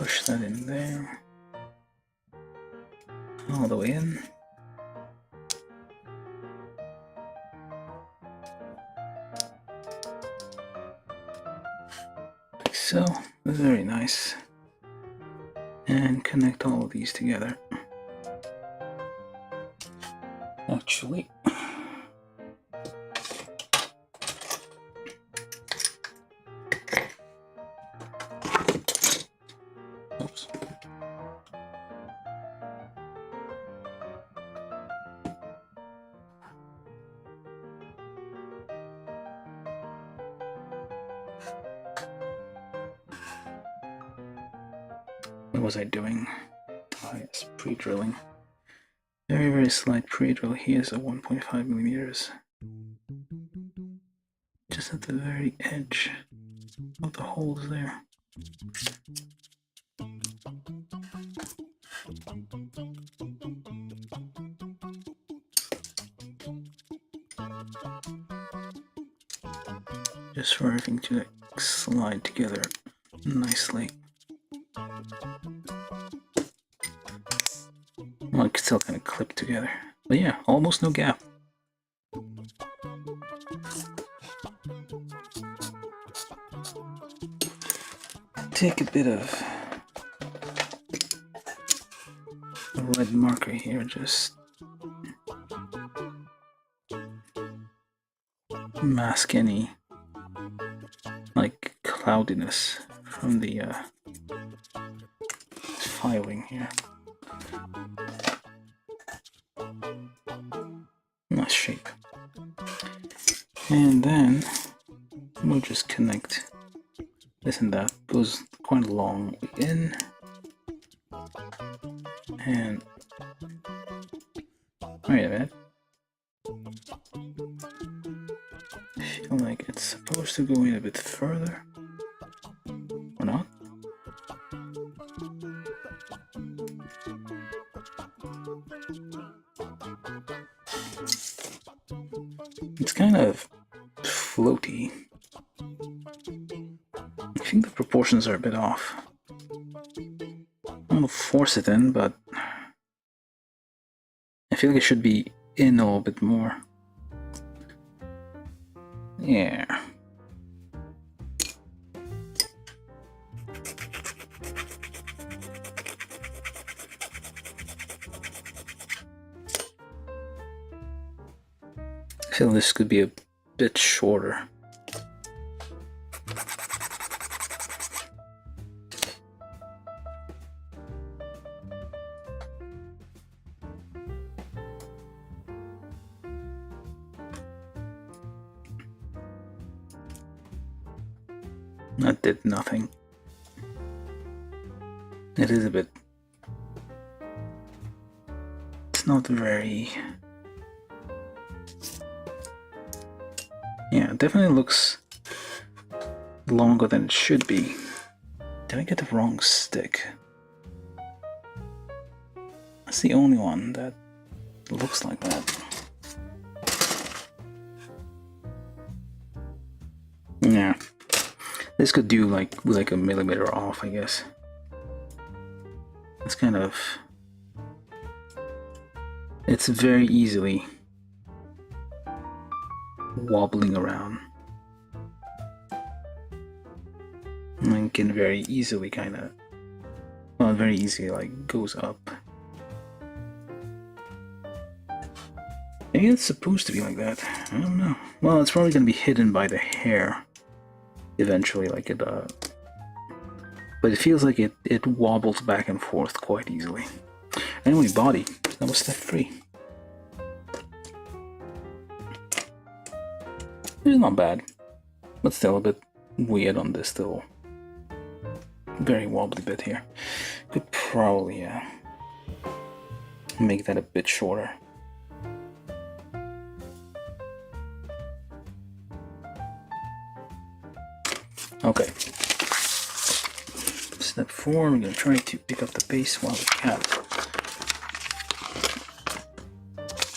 push that in there. All the way in. Like so. Very nice. And connect all of these together. Actually, oops. What was I doing? Oh yes, pre-drilling. Very, very slight pre-drill. Here's a 1.5 millimeters. Just at the very edge of the holes there. Just for everything to like, slide together nicely. Well, it could still kind of clip together. But yeah, almost no gap. Take a bit of a red marker here, just mask any like cloudiness from the filing here. Nice shape. And then we'll just connect this and that. Goes quite a long way in. And wait a minute. I feel like it's supposed to go in a bit further. Or not? It's kind of floaty. I think the proportions are a bit off. I'm gonna force it in, but I feel like it should be in a little bit more. Yeah. I feel this could be a bit shorter. That did nothing. It is a bit... It's not very... Yeah, it definitely looks longer than it should be. Did I get the wrong stick? That's the only one that looks like that. Yeah. This could do like a millimeter off, I guess. It's kind of... It's very easily wobbling around. And can very easily kind of... Well, very easily like goes up. Maybe it's supposed to be like that. I don't know. Well, it's probably going to be hidden by the hair. Eventually, like it, but it feels like it wobbles back and forth quite easily. Anyway, body. That was step 3. It's not bad, but still a bit weird on this little very wobbly bit here. Could probably make that a bit shorter. Okay. Step 4, we're going to try to pick up the base while the cat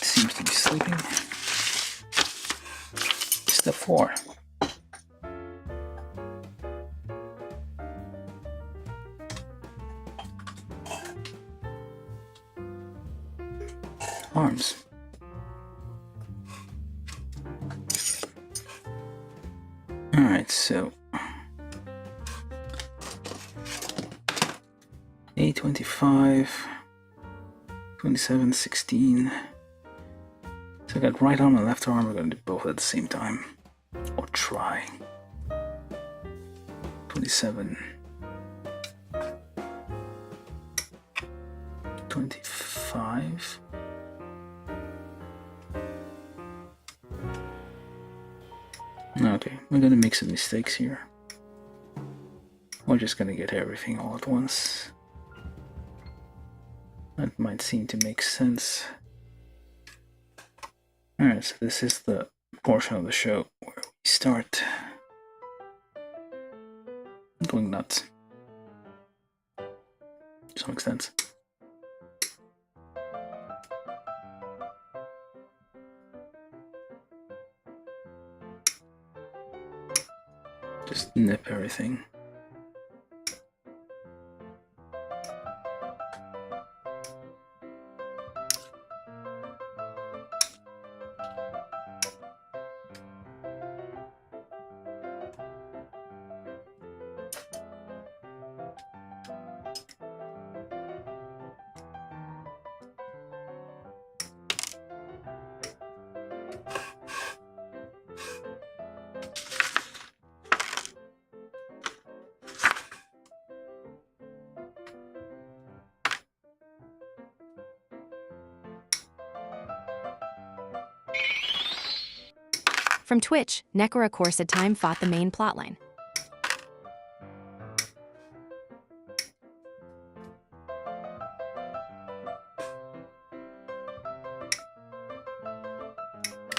seems to be sleeping. Step 4. arms. Alright, so A25, 27, 16. So I got right arm and left arm. We're going to do both at the same time. Or try. 27. 25. Okay, we're gonna make some mistakes here. We're just gonna get everything all at once. That might seem to make sense. Alright, so this is the portion of the show where we start going nuts. To some extent. Just nip everything. From Twitch, Nekora Corsid Time fought the main plotline.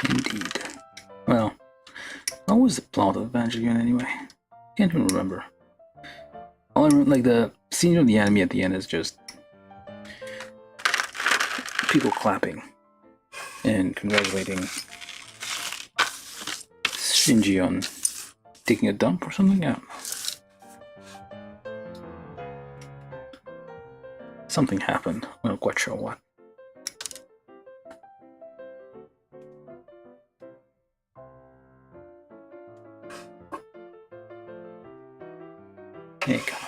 Indeed. Well, what was the plot of Evangelion anyway? Can't even remember. All I remember, like the scene of the anime at the end is just people clapping and congratulating Shinji on taking a dump or something? I don't know. Something happened. I'm not quite sure what. Hey, come on.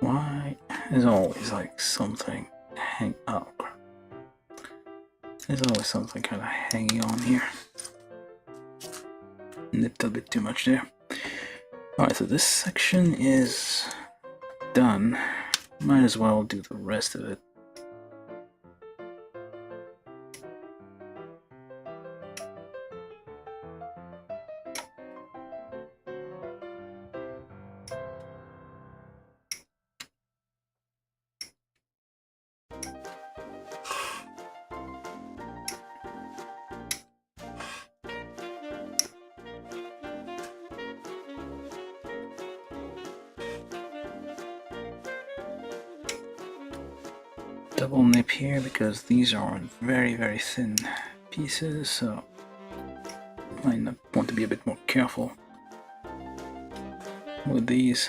Why is always like something hang oh crap. There's always something kind of hanging on here. Nipped a bit too much there. Alright, so this section is done. Might as well do the rest of it. Double nip here because these are very, very thin pieces, so I might want to be a bit more careful with these.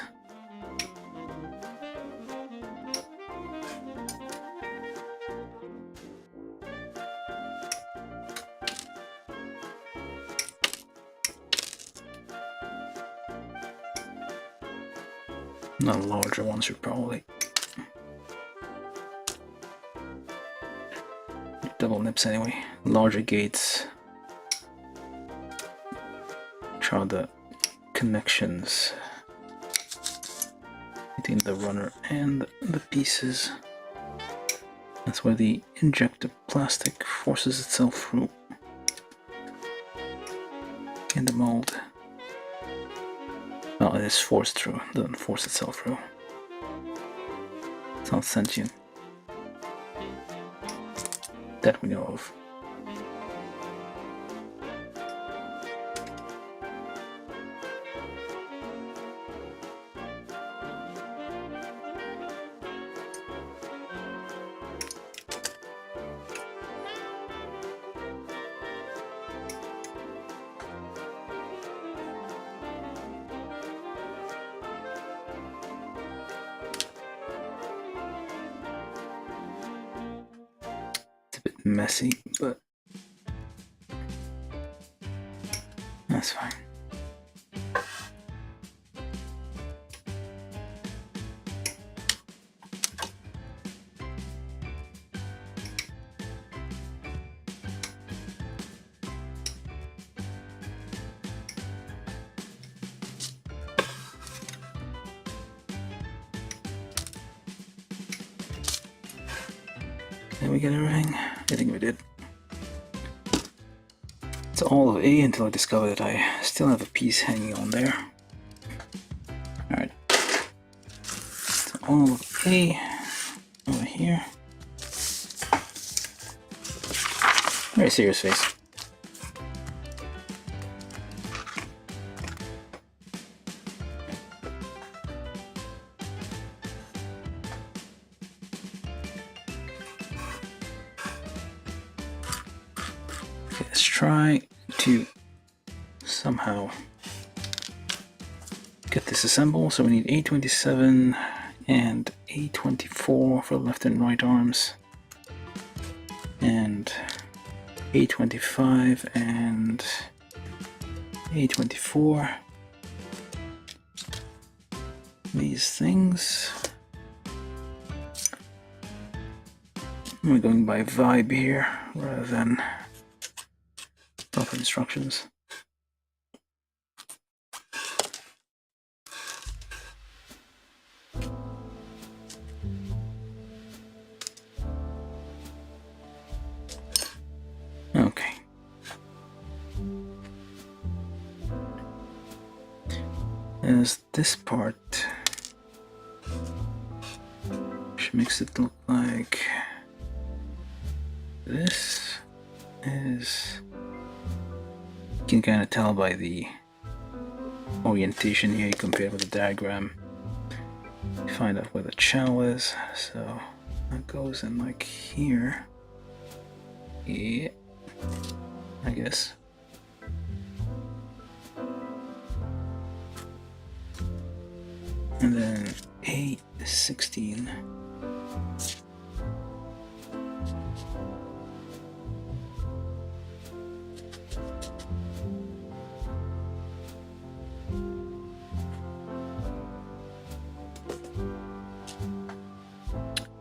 The larger ones should probably double nips anyway. Larger gates, which are the connections between the runner and the pieces. That's where the injector plastic forces itself through in the mold. Well, it is forced through, it doesn't force itself through. It's not sentient. That we know of. messy, but that's fine. Did we get everything? I think we did. It's all of A until I discover that I still have a piece hanging on there. Alright. So all of A over here. Very serious face. Let's try to somehow get this assembled. So we need A27 and A24 for left and right arms, and A25 and A24. These things. We're going by vibe here rather than proper instructions. Okay. There's this part, which makes it look like this is. You can kind of tell by the orientation here, you compare it with the diagram, you find out where the channel is. So that goes in like here. Yeah, I guess. And then A16.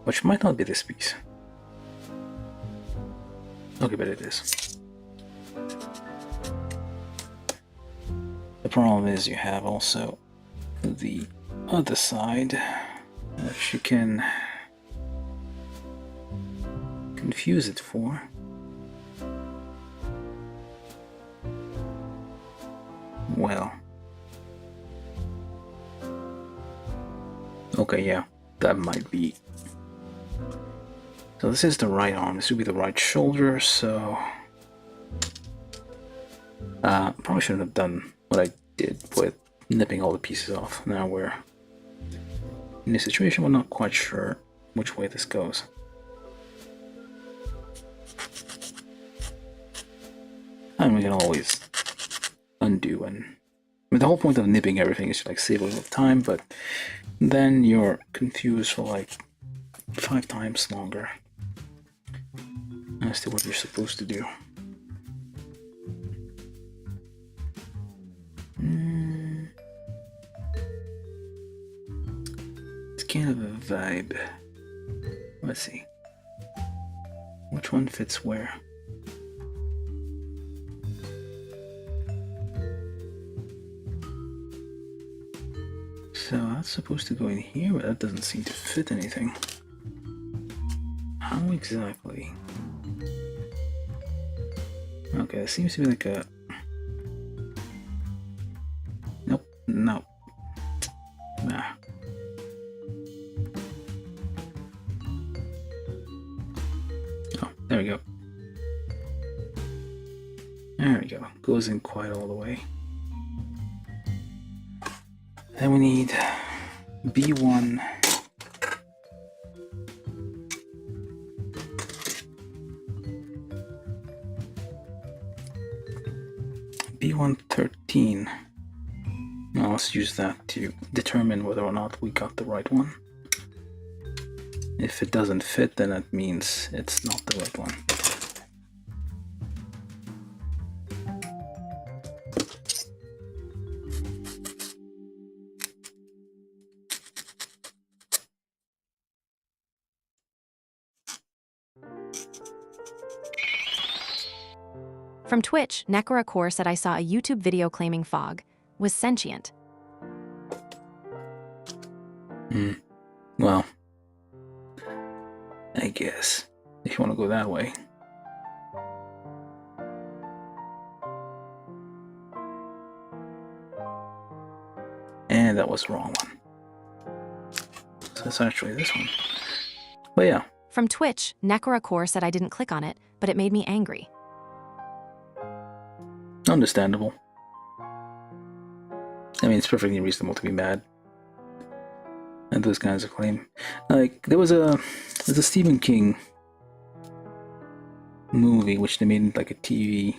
Which might not be this piece. Okay, but it is. The problem is you have also the other side, which you can confuse it for. Well. Okay, yeah, that might be. So this is the right arm, this would be the right shoulder, so probably shouldn't have done what I did with nipping all the pieces off. Now we're in a situation we're not quite sure which way this goes. And we can always undo, and I mean, the whole point of nipping everything is to like save a little time, but then you're confused for like 5 times longer as to what you're supposed to do. It's kind of a vibe. Let's see. Which one fits where? So that's supposed to go in here, but that doesn't seem to fit anything. How exactly? Okay, it seems to be like a... Nope, no. Nah. Oh, there we go. There we go. Goes in quite all the way. Then we need B1. B113. Now let's use that to determine whether or not we got the right one. If it doesn't fit, then that means it's not the right one. From Twitch, Nekora Core said I saw a YouTube video claiming fog was sentient. Well, I guess, if you want to go that way. And that was the wrong one. So it's actually this one. But yeah. From Twitch, Nekora Core said I didn't click on it, but it made me angry. Understandable. I mean, it's perfectly reasonable to be mad at those kinds of claim. Like, there's a Stephen King movie which they made like a TV.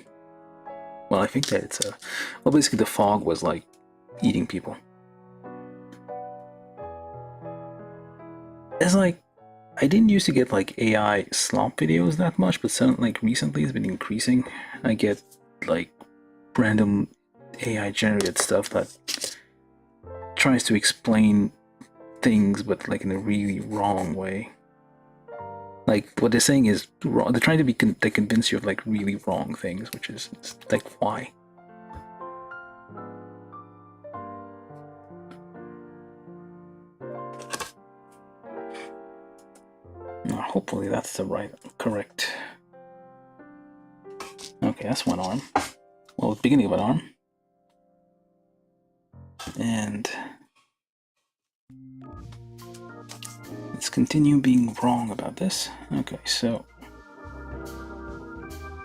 Well, I think that it's a. Well, basically, the fog was like eating people. It's like, I didn't used to get like AI slop videos that much, but suddenly, like recently, it's been increasing. I get like random AI generated stuff that tries to explain things, but like in a really wrong way. Like what they're saying is wrong. They're trying to be they convince you of like really wrong things, which is like why. Hopefully that's the correct. Okay, that's one arm. Well, the beginning of an arm. And let's continue being wrong about this. Okay, so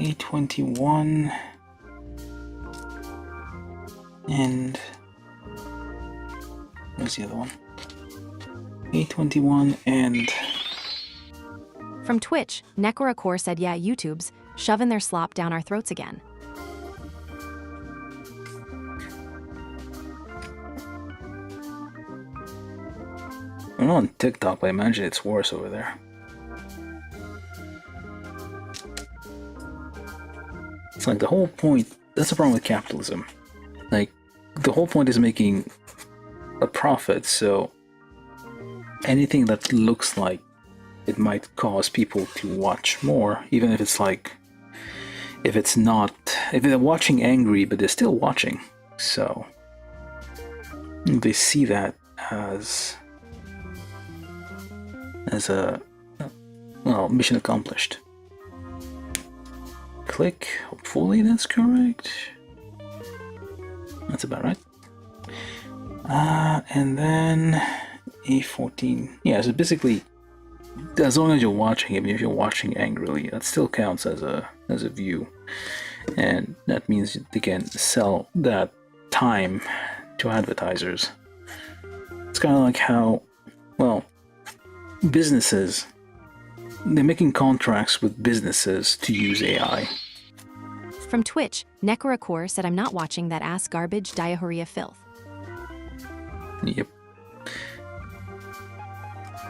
A21 and where's the other one? A21 and From Twitch, Nekora Core said yeah, YouTube's shoving their slop down our throats again. I'm on TikTok, but I imagine it's worse over there. It's like the whole point, that's the problem with capitalism. Like, the whole point is making a profit, so anything that looks like it might cause people to watch more, even if it's like, if they're watching angry, but they're still watching. So, they see that as a, well, mission accomplished. Click, hopefully that's correct. That's about right. And then A14. Yeah, so basically, as long as you're watching, even if you're watching angrily, that still counts as a view. And that means they can sell that time to advertisers. It's kind of like how, well, businesses, they're making contracts with businesses to use AI. From Twitch, Nekora Core said I'm not watching that ass garbage diarrhea filth. Yep.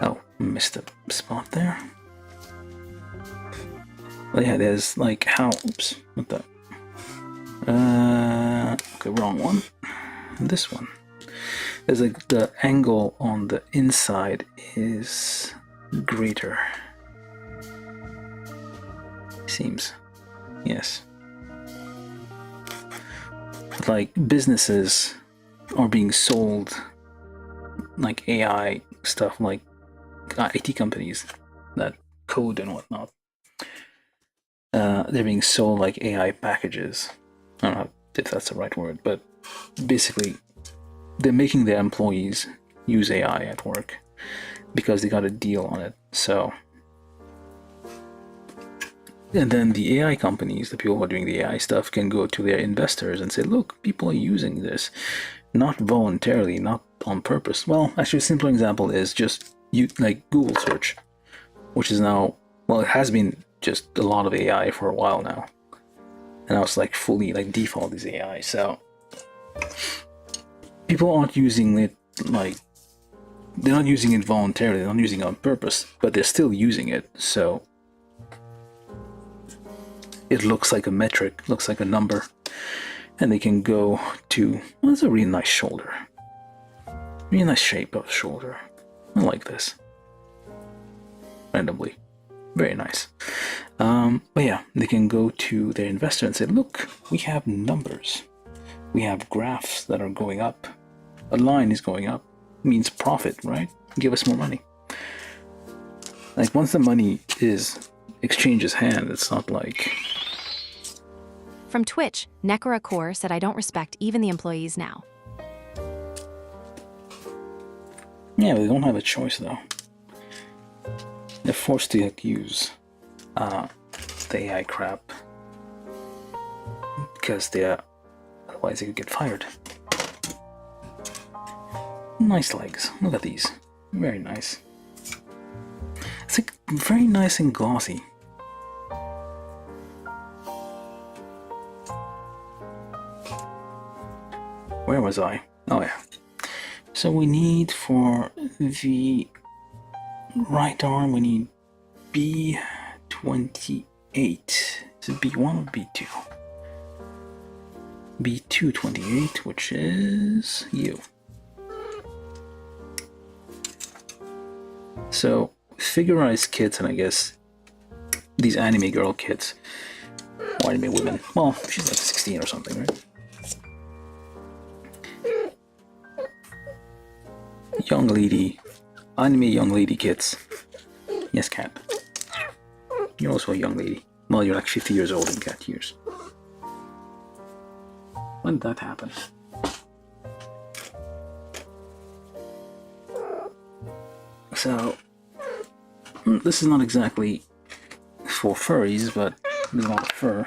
Oh, missed a spot there. Well, yeah, there's like how, oops, what the, okay, wrong one. This one. There's like the angle on the inside is greater. Seems. Yes. But like businesses are being sold like AI stuff, like IT companies that code and whatnot. They're being sold like AI packages. I don't know if that's the right word, but basically they're making their employees use AI at work because they got a deal on it. So, and then the AI companies, the people who are doing the AI stuff, can go to their investors and say, look, people are using this, not voluntarily, not on purpose. Well, actually a simpler example is just like Google search, which is now, well, it has been just a lot of AI for a while now. And now it's like fully like default is AI. So people aren't using it like, they're not using it voluntarily, they're not using it on purpose, but they're still using it. So it looks like a metric, looks like a number, and they can go to, well, that's a really nice shoulder. Really nice shape of shoulder. I like this. Randomly. Very nice. But yeah, they can go to their investor and say, look, we have numbers. We have graphs that are going up. A line is going up. Means profit, right? Give us more money. Like, once the money exchanges hand, it's not like... From Twitch, Nekora Core said I don't respect even the employees now. Yeah, they don't have a choice though. They're forced to use the AI crap because otherwise they could get fired. Nice legs. Look at these. Very nice. It's like very nice and glossy. Where was I? Oh yeah. So we need for the right arm, we need B28. Is it B1 or B2? B228, which is you. So figurized kits, and I guess these anime girl kits, or anime women. Well, she's like 16 or something, right? Young lady, anime young lady kits. Yes, cat. You're also a young lady. Well, you're like 50 years old in cat years. When did that happen? So, this is not exactly for furries, but there's a lot of fur.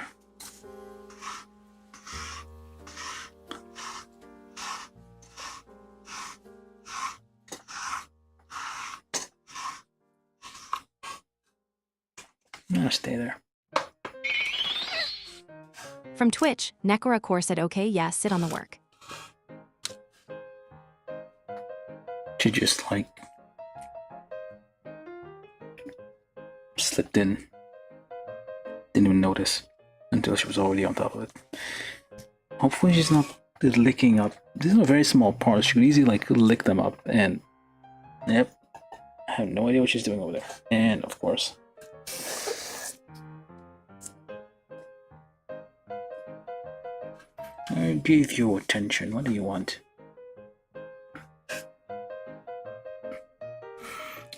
Stay there. From Twitch, Nekora Core said okay, yes, sit on the work. She just like slipped in. Didn't even notice until she was already on top of it. Hopefully she's not licking up. These are very small parts. She could easily like lick them up and... Yep. I have no idea what she's doing over there. And of course... I gave you attention. What do you want?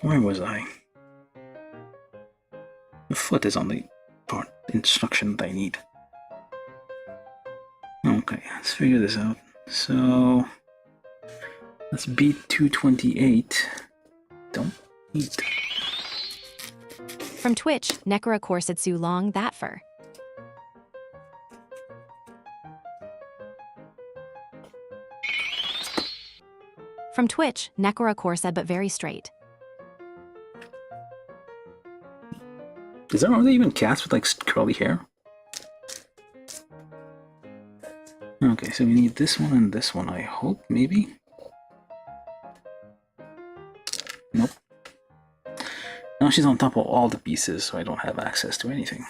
Where was I? The foot is on the part instruction that I need. Okay, let's figure this out. So that's B228. Don't eat. From Twitch, Nekora Core said Sue Long, that fur. From Twitch, Nekora Core said but very straight. Are there even cats with like curly hair? Okay, so we need this one and this one, I hope, maybe? Nope. Now she's on top of all the pieces, so I don't have access to anything.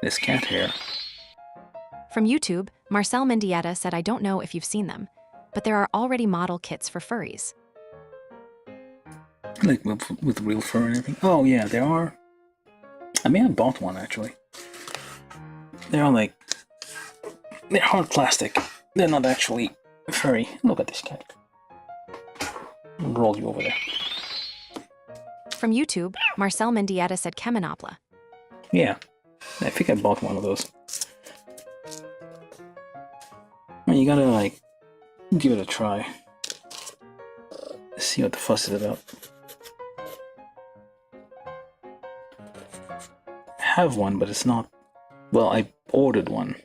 This cat hair. From YouTube, Marcel Mendieta said I don't know if you've seen them, but there are already model kits for furries. Like with real fur and everything? Oh yeah, there are. I may have bought one actually. They're like... They're hard plastic. They're not actually furry. Look at this cat. I'll roll you over there. From YouTube, Marcel Mendieta said Kemanopla. Yeah, I think I bought one of those. Well, you gotta like give it a try. See what the fuss is about. I have one, but it's not... Well, I ordered one.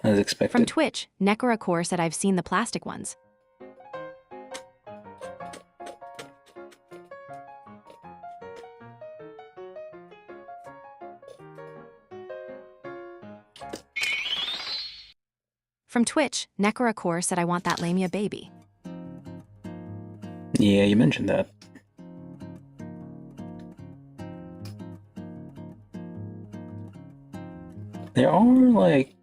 As expected. From Twitch, Nekora Core said I've seen the plastic ones. From Twitch, Nekora Core said I want that Lamia baby. Yeah, you mentioned that. There are like...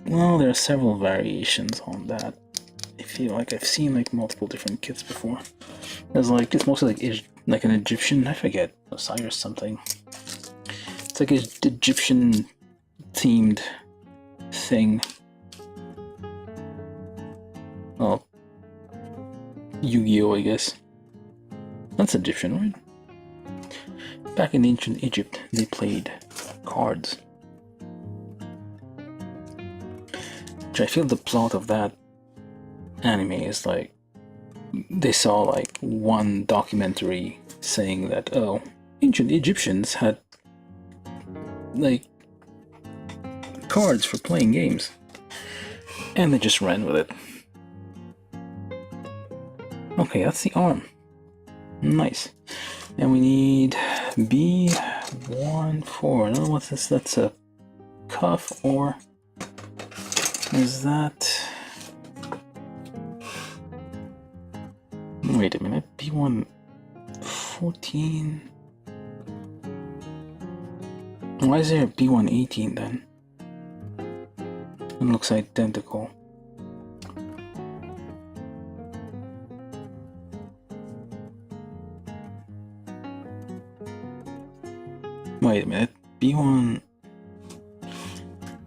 Well, there are several variations on that. I feel like I've seen like multiple different kits before. It's mostly like an Egyptian, I forget, Osiris something. It's like an Egyptian themed thing. Oh, Yu-Gi-Oh, I guess. That's Egyptian, right? Back in ancient Egypt, they played cards. Which I feel the plot of that anime is like, they saw like one documentary saying that, oh, ancient Egyptians had like cards for playing games. And they just ran with it. Okay, that's the arm. Nice. And we need B14. I don't know what's this. That's a cuff, or is that... Wait a minute. B114. Why is there a B118 then? It looks identical. Wait a minute, B1...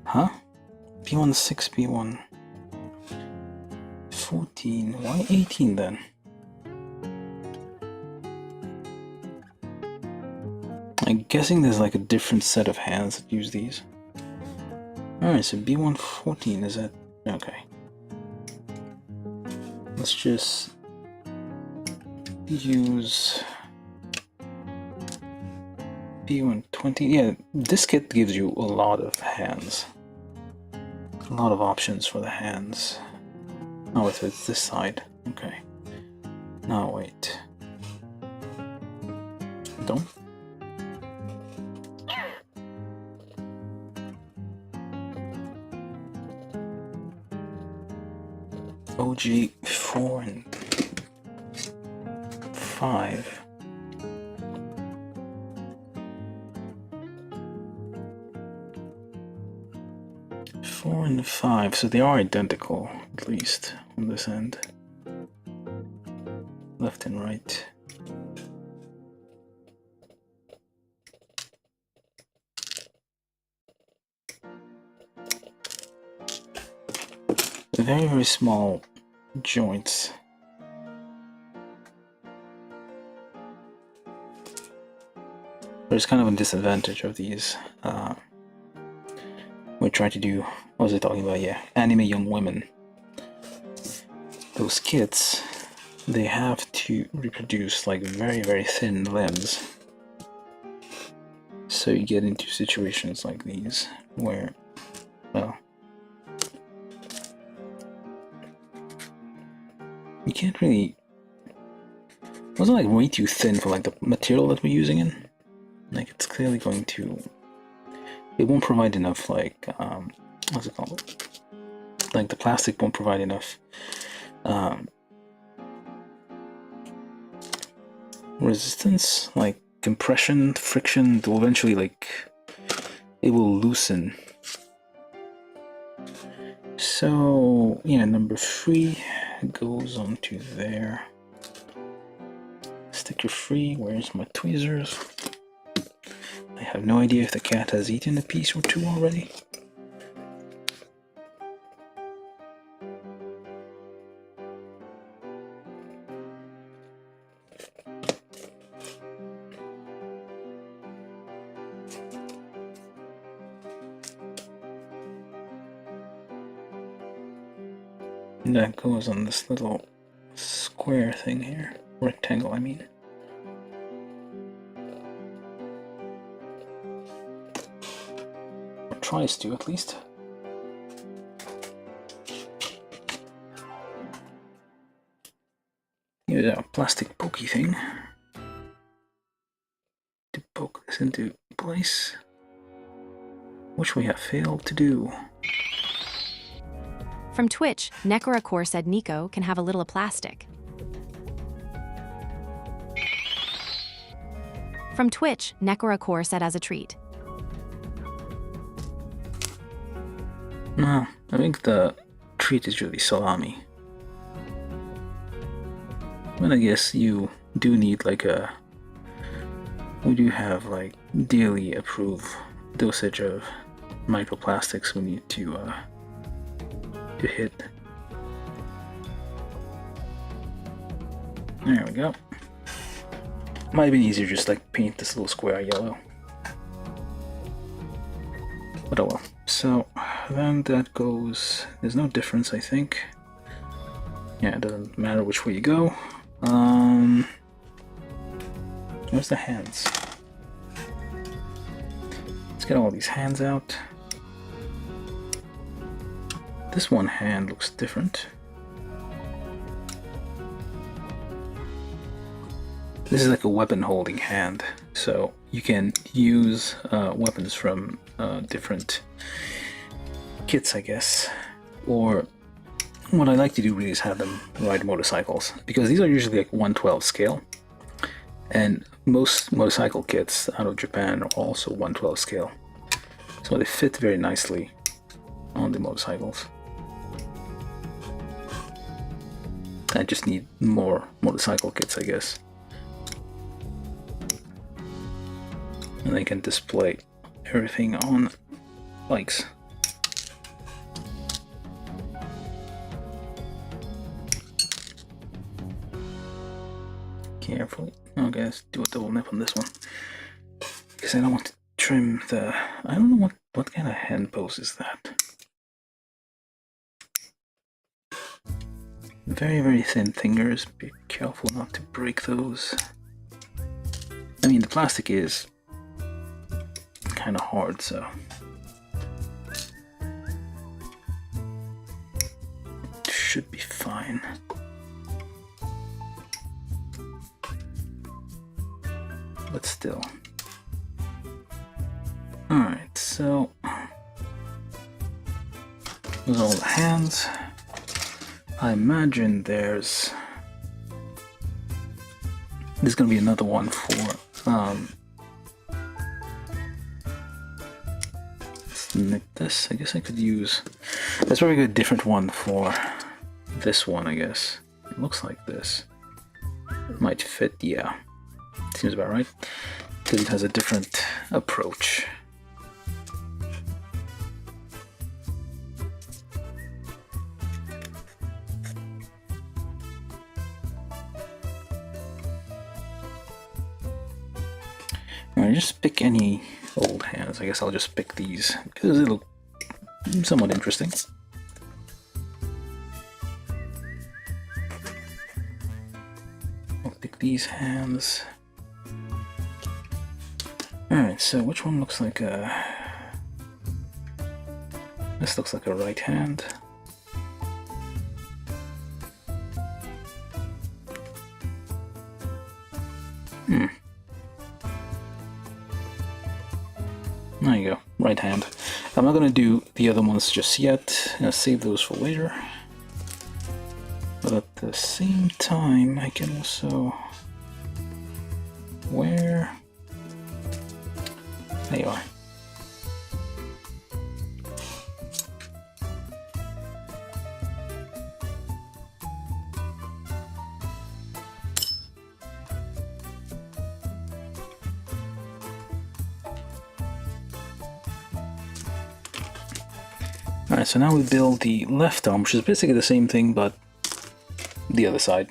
Huh? B16, B114, why 18 then? I'm guessing there's like a different set of hands that use these. Alright, so B114, is that... okay. Let's just use... B120. Yeah, this kit gives you a lot of hands. A lot of options for the hands. Oh, it's this side. Okay. Now wait. Don't. OG 4 and 5. 4 and 5, so they are identical, at least on this end. Left and right. Very, very small joints. There's kind of a disadvantage of these. We try to do, what was I talking about? Yeah, anime young women. Those kits, they have to reproduce like very, very thin limbs. So you get into situations like these where, well, you can't really... It wasn't like way too thin for like the material that we're using in. Like it's clearly going to... It won't provide enough like, what's it called? Like the plastic won't provide enough resistance, like compression, friction, to eventually like, it will loosen. So yeah, number 3 goes onto there. Sticker free, where's my tweezers? I have no idea if the cat has eaten a piece or two already. And that goes on this little square thing here. Rectangle, I mean. Or tries to, at least. Use a plastic pokey thing to poke this into place, which we have failed to do. From Twitch, Nekorakor said Nico can have a little of plastic. From Twitch, Nekorakor said as a treat. No, I think the treat is really salami. But I guess you do need like we do have like daily approved dosage of microplastics we need to hit. There we go. Might have been easier just like paint this little square yellow. But oh well. So then that goes, there's no difference I think. Yeah, it doesn't matter which way you go. Where's the hands? Let's get all these hands out. This one hand looks different. This is like a weapon holding hand, so you can use weapons from different kits, I guess. Or what I like to do really is have them ride motorcycles, because these are usually like 1/12 scale, and most motorcycle kits out of Japan are also 1/12 scale, so they fit very nicely on the motorcycles. I just need more motorcycle kits, I guess. And they can display everything on bikes. Carefully. Okay, let's do a double nip on this one. Because I don't want to trim the... I don't know what kind of hand pose is that. Very, very thin fingers. Be careful not to break those. I mean, the plastic is kind of hard, so it should be fine. But still. Alright, so those are all the hands. I imagine there's gonna be another one for let's nip this. I guess I could use, there's probably a different one for this one, I guess. It looks like this. It might fit, yeah. Seems about right. Because it has a different approach. Alright, just pick any old hands. I guess I'll just pick these because they look somewhat interesting. I'll pick these hands. Alright, so which one looks like a... This looks like a right hand. There you go, right hand. I'm not gonna do the other ones just yet. I'll save those for later. But at the same time, I can also wear... There you are. Alright, so now we build the left arm, which is basically the same thing, but the other side.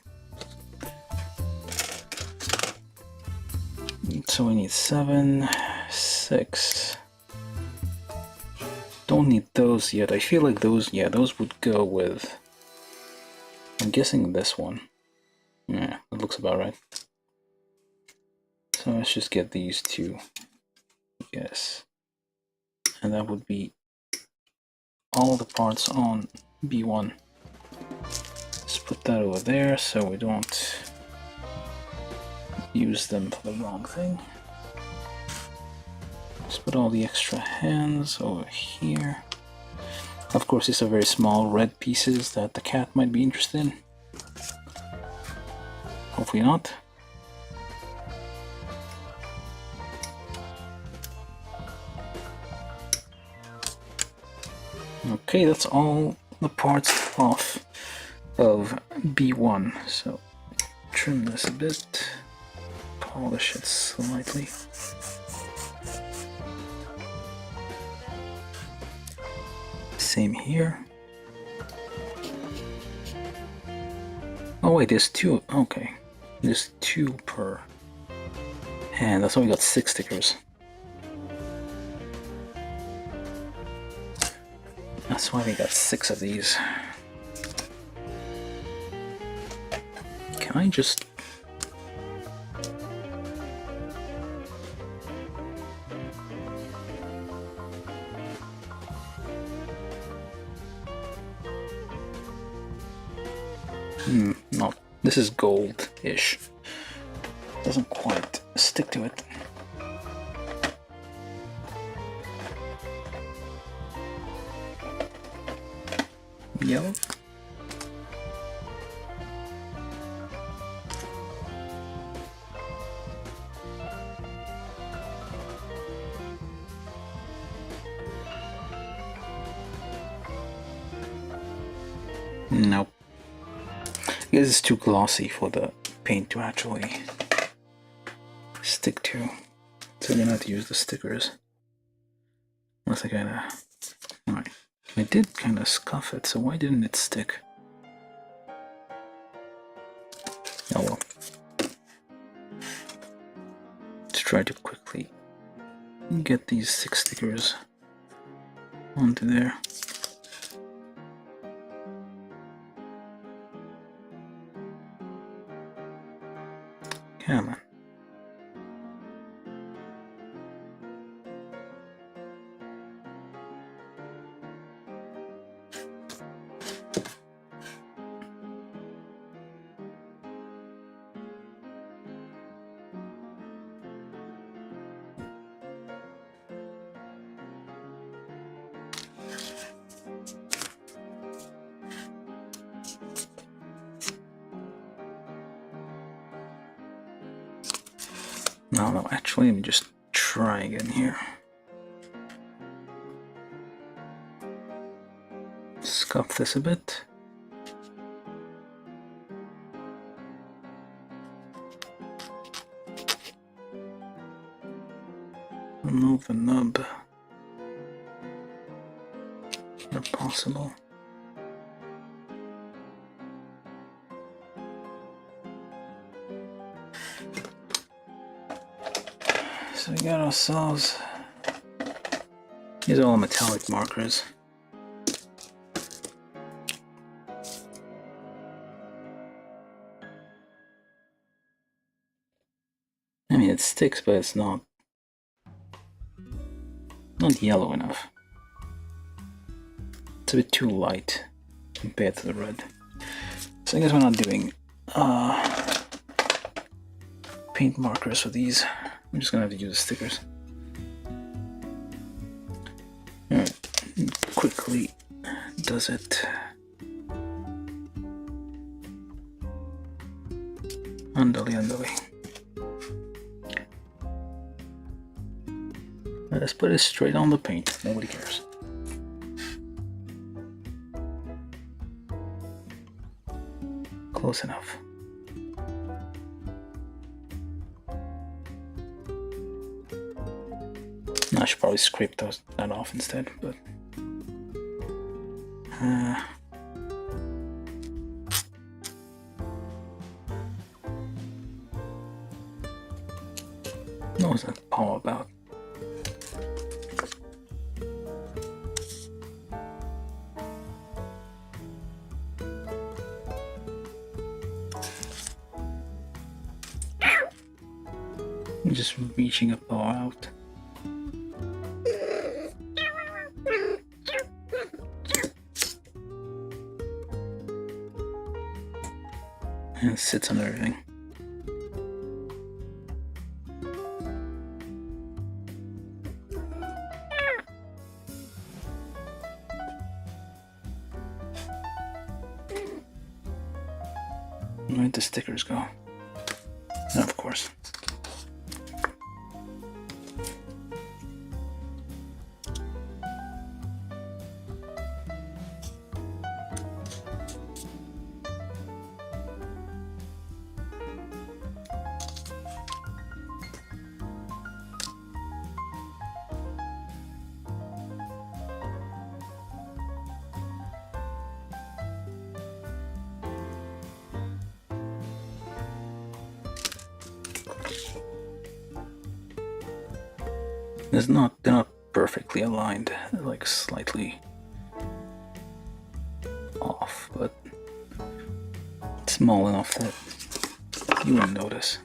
So we need 7, 6. Don't need those yet. I feel like those, yeah, those would go with... I'm guessing this one. Yeah, that looks about right. So let's just get these two. Yes. And that would be all the parts on B1. Let's put that over there so we don't use them for the wrong thing. Let's put all the extra hands over here. Of course, these are very small red pieces that the cat might be interested in. Hopefully not. Okay, that's all the parts off of B1. So trim this a bit, polish it slightly. Same here. Oh wait, there's two. Okay, there's two per hand. That's why we got 6 stickers. That's why we got 6 of these. Can I just... no, this is gold-ish. Doesn't quite stick to it. Yellow. Nope. I guess it's too glossy for the paint to actually stick to. So I'm gonna have to use the stickers. Unless I kinda... Alright. I did kinda scuff it, so why didn't it stick? Oh well. Let's try to quickly get these 6 stickers onto there. Come on. No, actually, let me just try again here. Scuff this a bit. Remove the nub if possible. So we got ourselves, these are all metallic markers. I mean, it sticks, but it's not yellow enough. It's a bit too light compared to the red. So I guess we're not doing paint markers for these. I'm just gonna have to use the stickers. Alright, quickly does it. Andale. Let's put it straight on the paint, nobody cares. Close enough. I should probably scrape that off instead, but what was that all about? I'm just reaching a paw out. And it sits on everything. Where'd the stickers go? And of course. they're not perfectly aligned, they're like slightly off, but small enough that you wouldn't notice.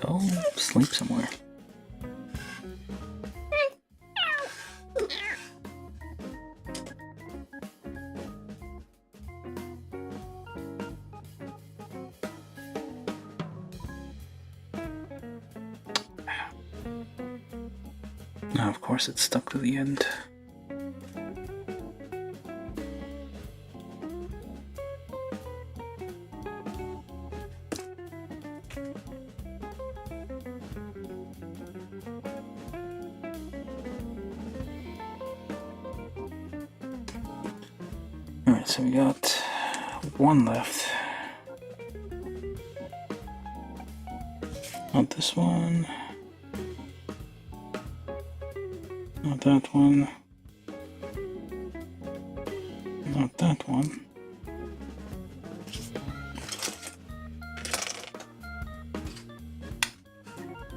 Go sleep somewhere. Now, of course, it's stuck to the end. Alright, so we got one left. Not this one. Not that one. Not that one.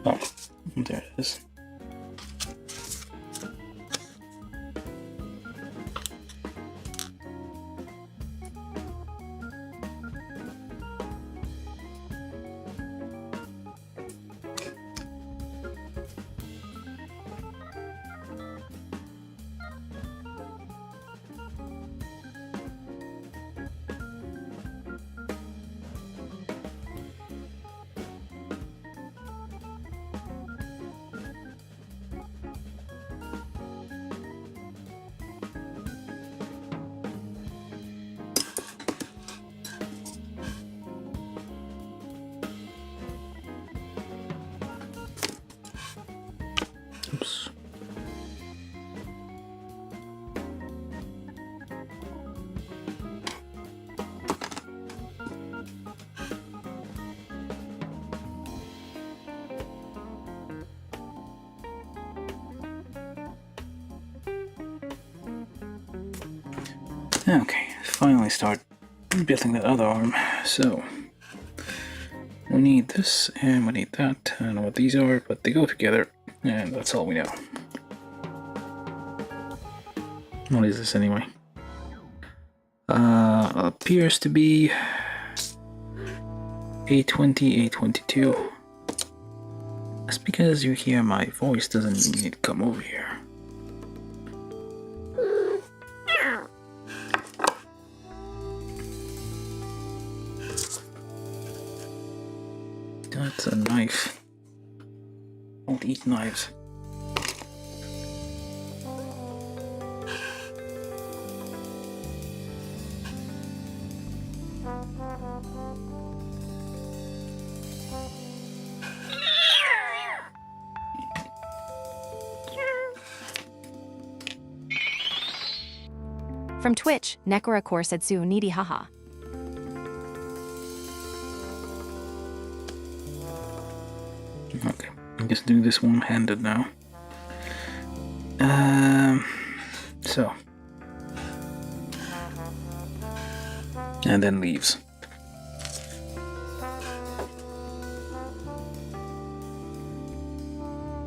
Oh, there it is. Oops. Okay, finally start building that other arm. So we need this and we need that. I don't know what these are, but they go together, and that's all we know. What is this anyway? Appears to be A20, A22. Just because you hear my voice doesn't mean it come over here. That's a knife. Don't eat knives. From Twitch, Nekora Korsetsu Needy Haha. Okay, I guess do this one-handed now. So. And then leaves.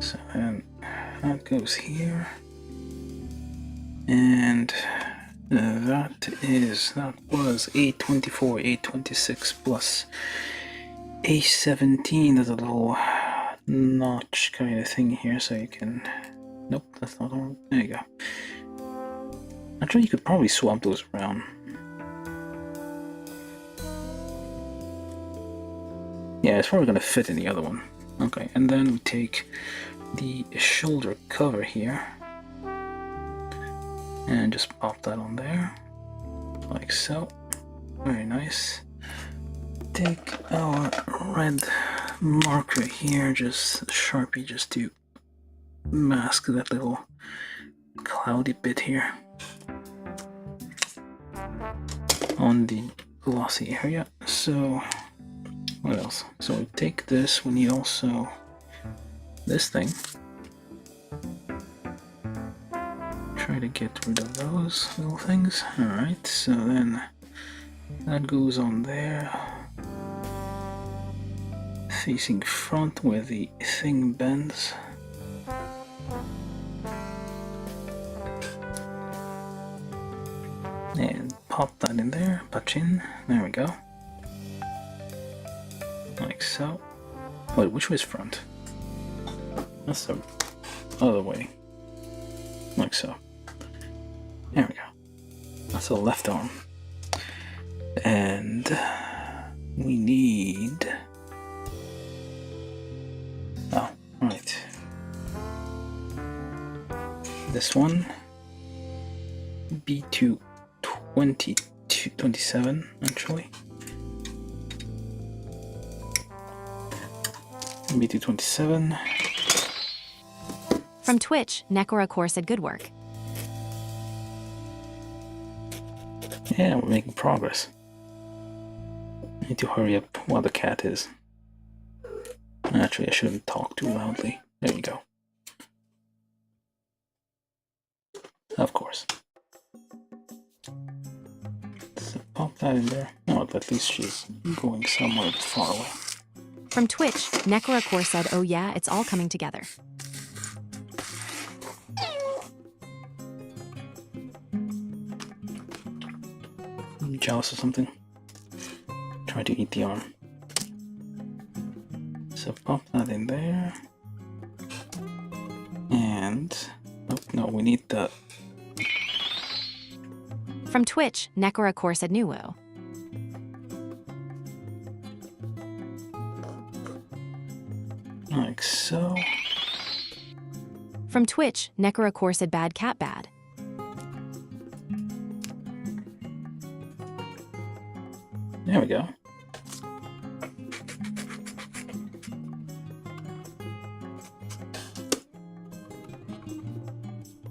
So then that goes here. And that was A24, A26 plus A17. There's a little notch kind of thing here, so you can. Nope, that's not all. There you go. Actually, you could probably swap those around. Yeah, it's probably gonna fit in the other one. Okay, and then we take the shoulder cover here and just pop that on there, like so. Very nice. Take our red marker here, just Sharpie, just to mask that little cloudy bit here on the glossy area. So what else? So we take this, we need also this thing. Try to get rid of those little things. Alright, so then that goes on there, facing front where the thing bends. And pop that in there, patchin. There we go. Like so. Wait, which way is front? That's the other way. Like so. There we go. That's the left arm. And we need... Oh, right. This one. B2 27 actually. B227. From Twitch, Nekora Core said good work. Yeah, we're making progress. Need to hurry up while the cat is. Actually, I shouldn't talk too loudly. There you go. Of course. So pop that in there. Oh, at least she's going somewhere far away. From Twitch, Nekora Core said, oh yeah, it's all coming together. I'm jealous of something. Try to eat the arm. So pop that in there. And... oh, no, we need the... From Twitch, Nekora Core said Nuwo. like so. From Twitch, Nekora Core said bad cat bad. There we go.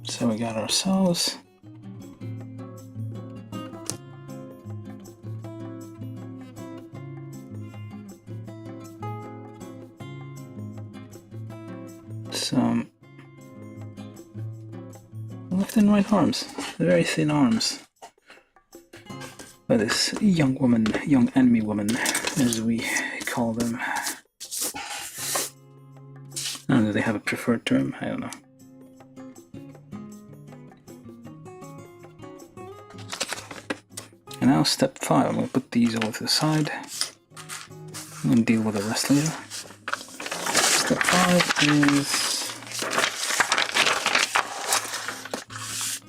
So we got ourselves some left and right arms, very thin arms by this young woman, young enemy woman, as we call them. I don't know, do they have a preferred term? I don't know. And now step 5, I'm going to put these over to the side. I'm going to deal with the rest later. Step 5 is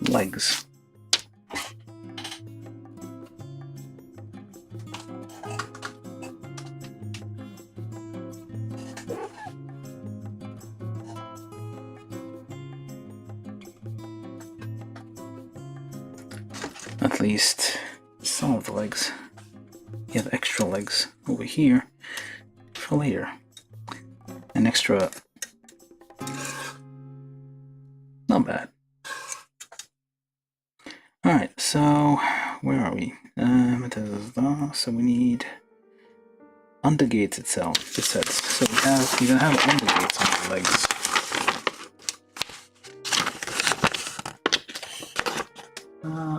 legs. At least some of the legs. You have extra legs over here for later. An extra... not bad. Alright, so where are we? So we need undergates itself, it says. So you're gonna have undergates on the legs.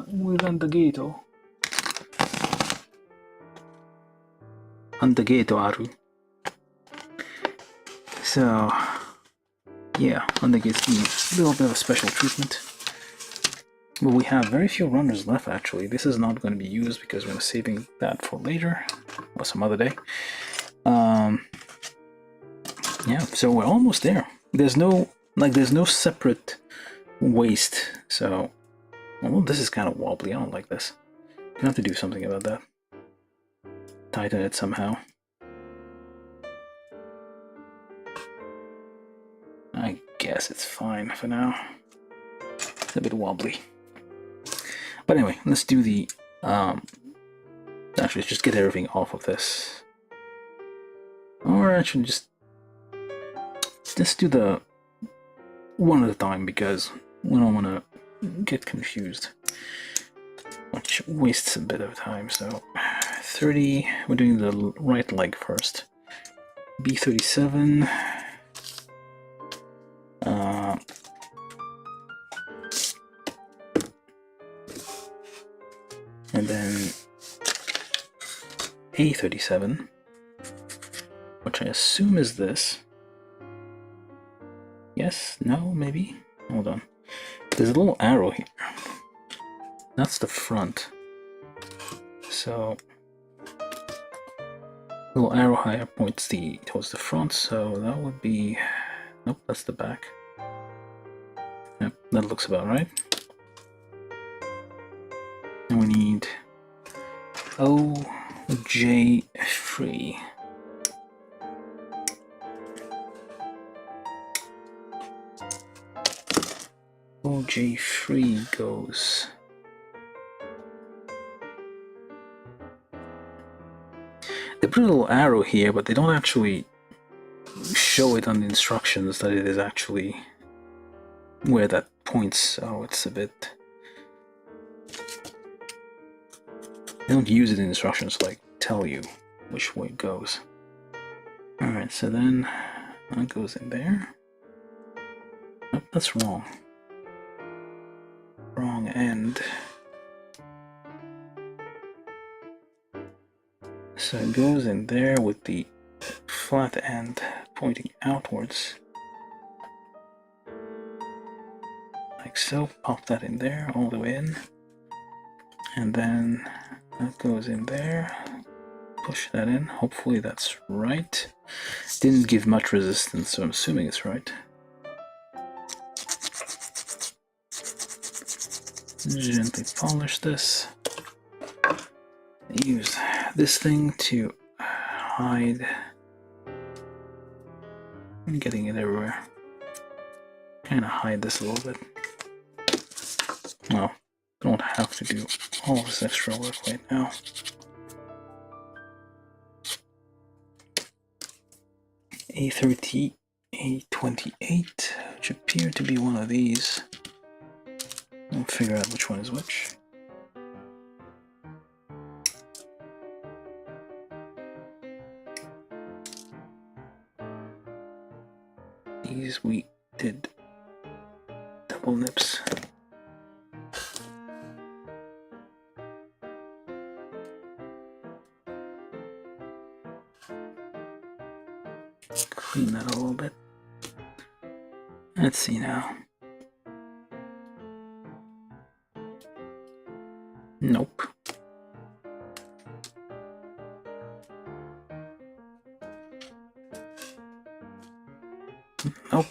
With undergato. Undergato aru. So yeah, undergates need a little bit of special treatment. But we have very few runners left actually. This is not going to be used because we're saving that for later or some other day. Yeah, so we're almost there. There's no separate waist, so Well, this is kind of wobbly. I don't like this. You have to do something about that. Tighten it somehow. I guess it's fine for now. It's a bit wobbly. But anyway, let's do the... actually, let's just get everything off of this. Or actually, just... let's do the... one at a time, because we don't want to get confused. Which wastes a bit of time, so... 30... we're doing the right leg first. B37... and then A37, which I assume is this. Yes? No? Maybe? Hold on. There's a little arrow here. That's the front. So, the little arrow higher points towards the front, so that would be... nope, that's the back. Yep, that looks about right. And we need OJ free. OJ free goes. They put a little arrow here, but they don't actually show it on the instructions that it is actually where that points, so it's a bit... they don't use it in instructions to like tell you which way it goes. Alright, so then that goes in there. Nope, that's wrong. Wrong end. So it goes in there with the flat end pointing outwards. Like so, pop that in there, all the way in. And then that goes in there. Push that in. Hopefully that's right. Didn't give much resistance, so I'm assuming it's right. Gently polish this. Use this thing to hide. I'm getting it everywhere. Kind of hide this a little bit. Well, don't have to do all this extra work right now. A30, A28, which appear to be one of these. We'll figure out which one is which. These we did double nips. Clean that a little bit. Let's see now. Nope. Nope.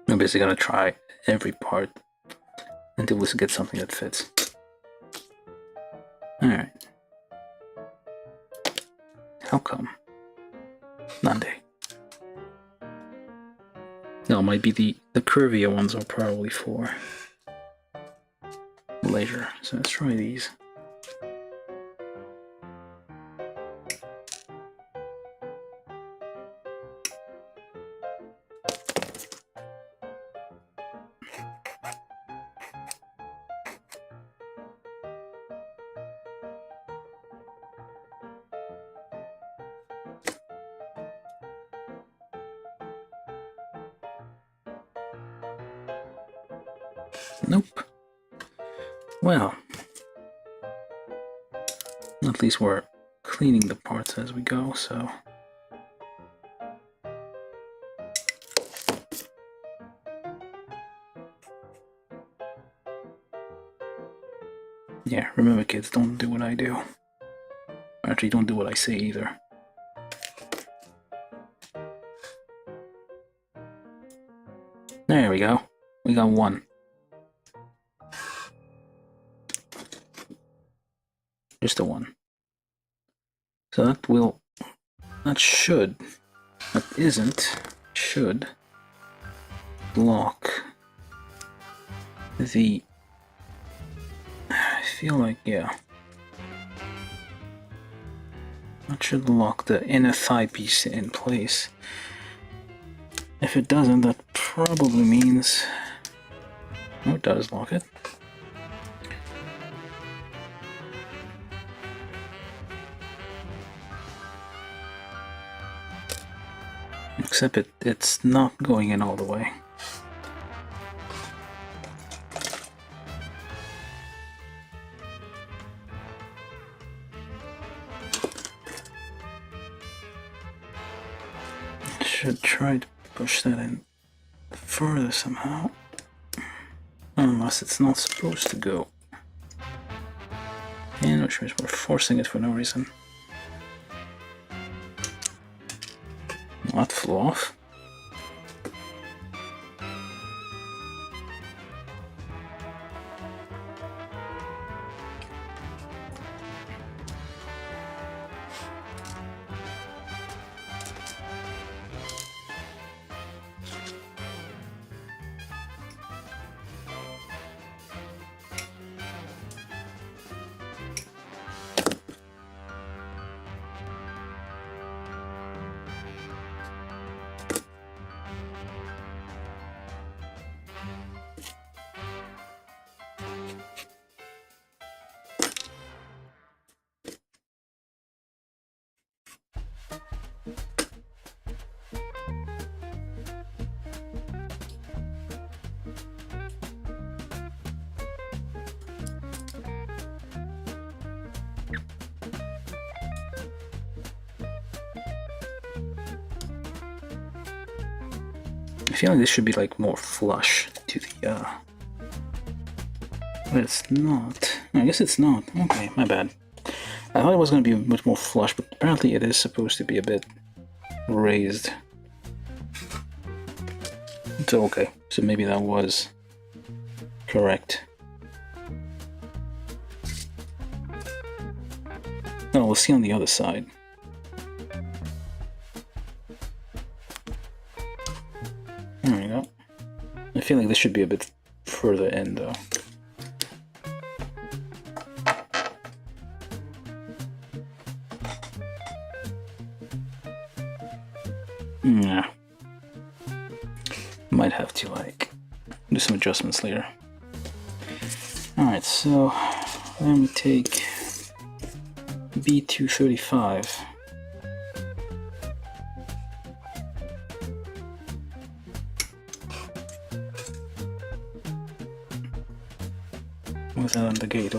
I'm basically gonna try every part until we get something that fits. Alright. How come? Bandai. No, it might be the curvier ones are probably for later. So let's try these. Nope. Well, at least we're cleaning the parts as we go, so... Yeah, remember kids, don't do what I do. Actually, don't do what I say either. There we go. We got one. Just a one. So that will... That should... That isn't... Should... block... the... I feel like, yeah. That should lock the inner thigh piece in place. If it doesn't, that probably means... Oh, it does lock it. Except it's not going in all the way. Should try to push that in further somehow. Unless it's not supposed to go. And which means we're forcing it for no reason. Well, that flew off. I feel like this should be like more flush to the but it's not. I guess it's not. Okay, my bad. I thought it was going to be much more flush, but apparently it is supposed to be a bit raised. So okay, so maybe that was correct. No, we'll see on the other side. There we go. I feel like this should be a bit further in though. Yeah. Might have to like do some adjustments later. Alright, so let me take B235. With that on the gate.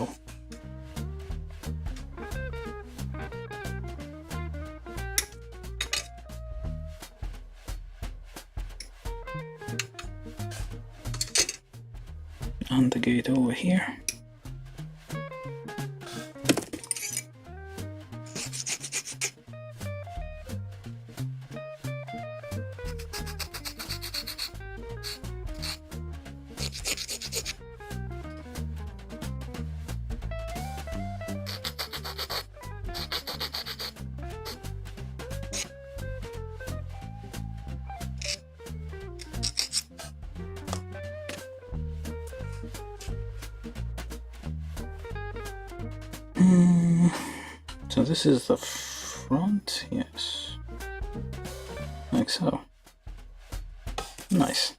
On the gate over here. So this is the front, yes, like so. Nice.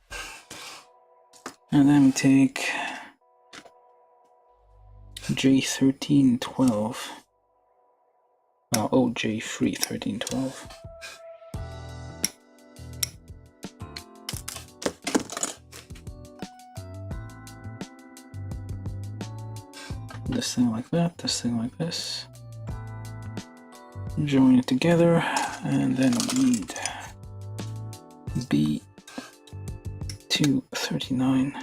And then we take J1312. Oh, J31312. This thing like that, this thing like this. join it together, and then we need B239.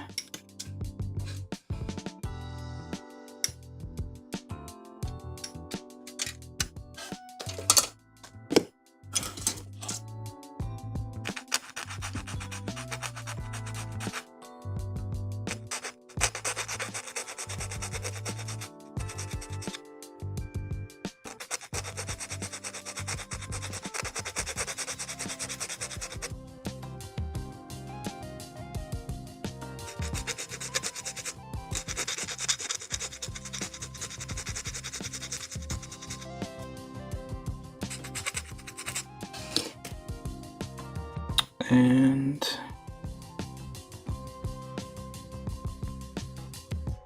And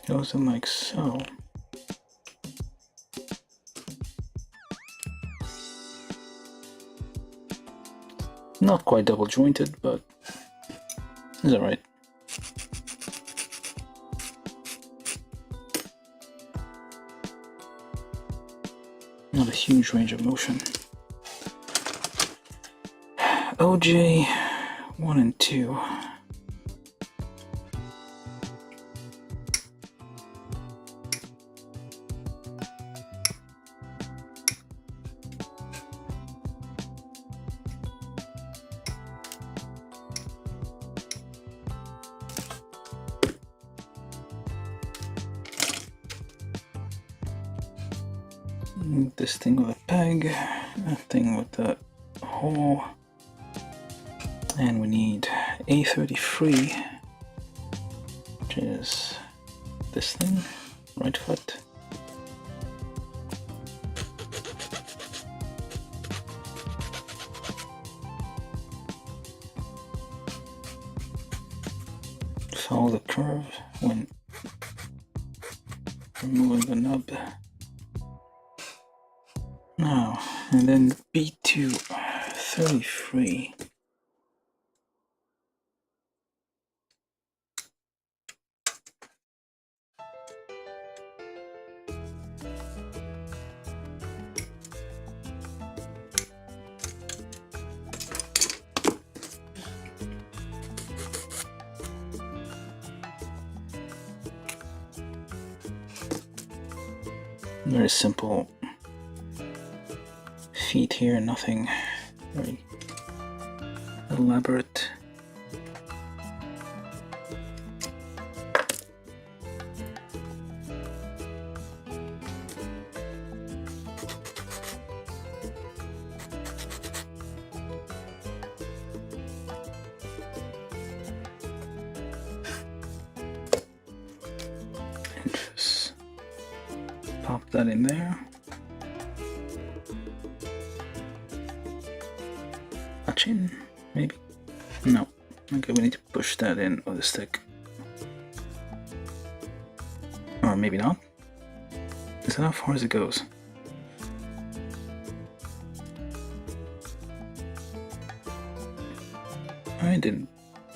goes in like so. Not quite double jointed, but it's alright. Not a huge range of motion. OJ 1 and 2. This thing with a peg, that thing with the hole. And we need A33, which is this thing, right foot. Follow the curve when removing the nub. Now, and then B233. Very simple feet here, nothing very elaborate. And just pop that in there. In, maybe? No. Okay, we need to push that in with a stick. Or maybe not. Is that how far as it goes?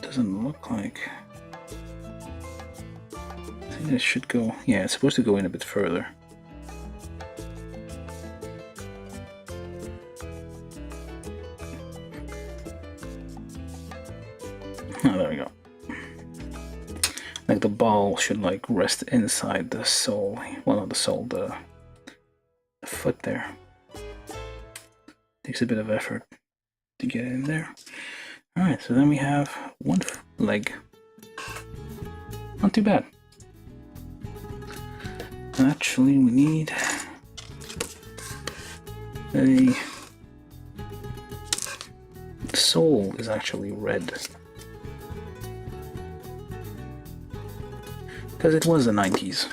Doesn't look like. I think it should go. Yeah, it's supposed to go in a bit further. Oh, there we go. Like the ball should like rest inside the sole. Well, not the sole, the foot there. Takes a bit of effort to get in there. Alright, so then we have one leg. Not too bad. Actually, we need a... The sole is actually red. Because it was the 90s.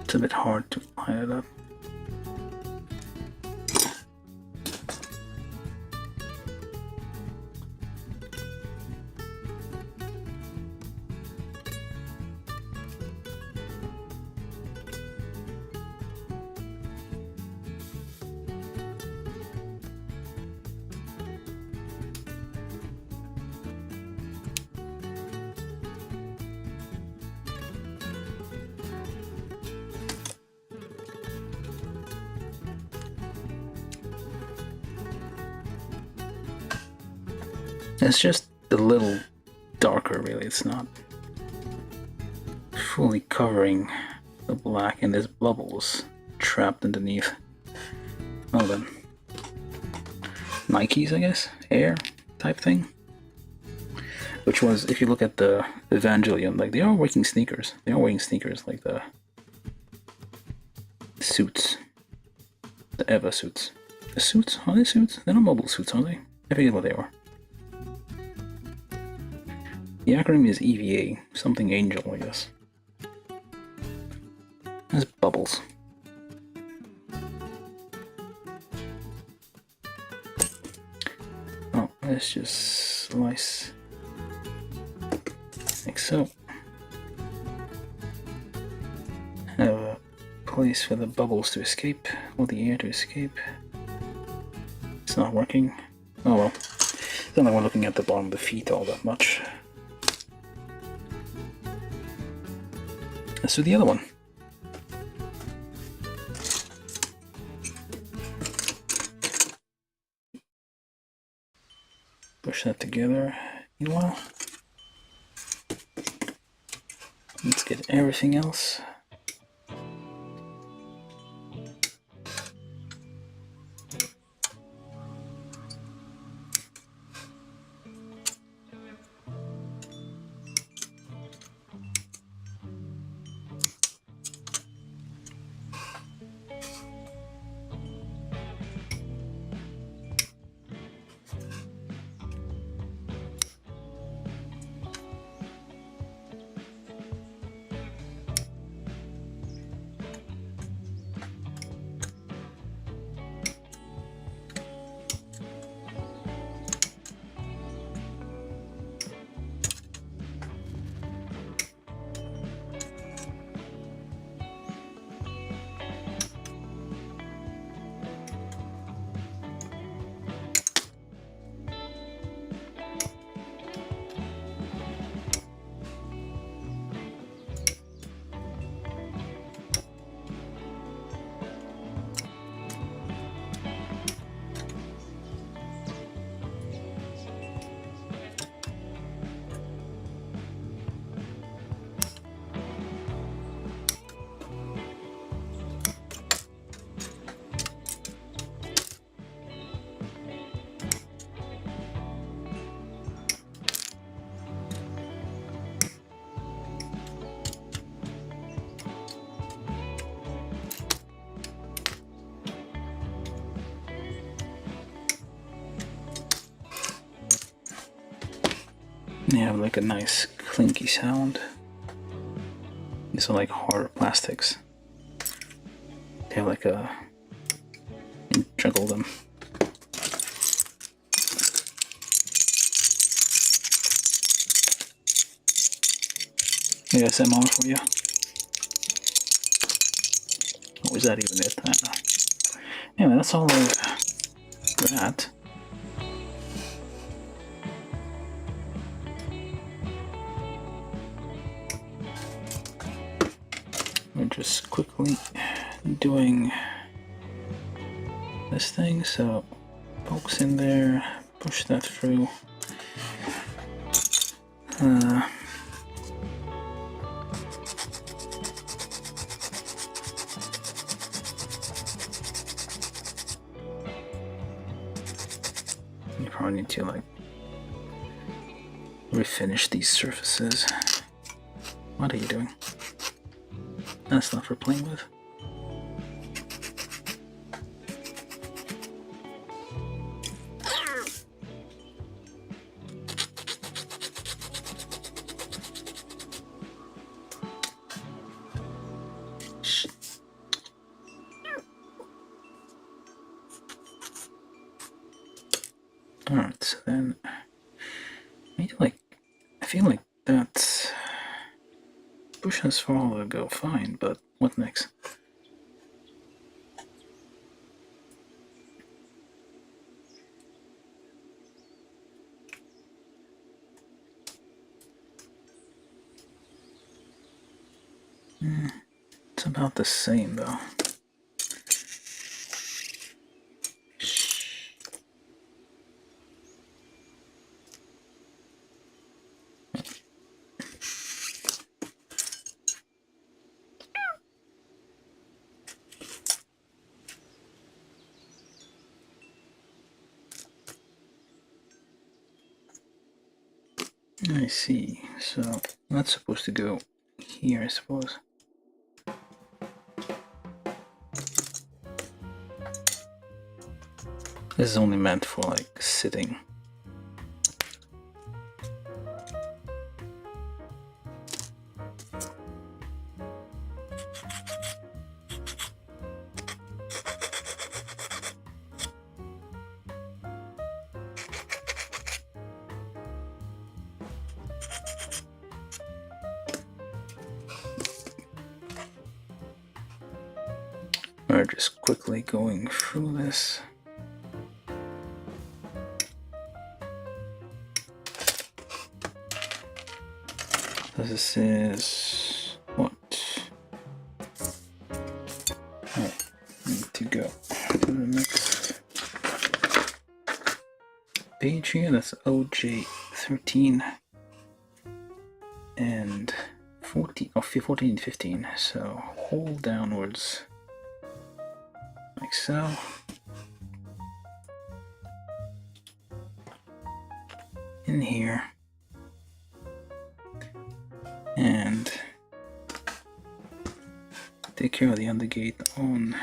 It's a bit hard to line it up. It's just a little darker, really. It's not fully covering the black, and there's bubbles trapped underneath. Oh, then Nikes, I guess, Air type thing. Which was, if you look at the Evangelion, like they are wearing sneakers. They are wearing sneakers, like the suits, the Eva suits. The suits? Are they suits? They're not mobile suits, are they? I forget what they are. The acronym is EVA, something angel, I guess. There's bubbles. Oh, let's just slice like so. Have a place for the bubbles to escape, or the air to escape. It's not working. Oh well. It's not like we're looking at the bottom of the feet all that much. Let's do the other one. Push that together. Meanwhile, let's get everything else. They have like a nice clinky sound. These are like hard plastics. They have like a... juggle them. ASMR for you. Or is that even it? Anyway, that's all that. We're just quickly doing this thing, so pokes in there, push that through. You probably need to like refinish these surfaces. What are you doing? That's not for playing with. Alright, so then I feel like that's push as far to go fine, but what next? It's about the same though. I see. So that's supposed to go here, I suppose. This is only meant for like sitting. We're just quickly going through this. This is what? Oh, need to go to the next page here. That's OJ13 and 14 and 15. So hold downwards like so. In here. And take care of the undergate on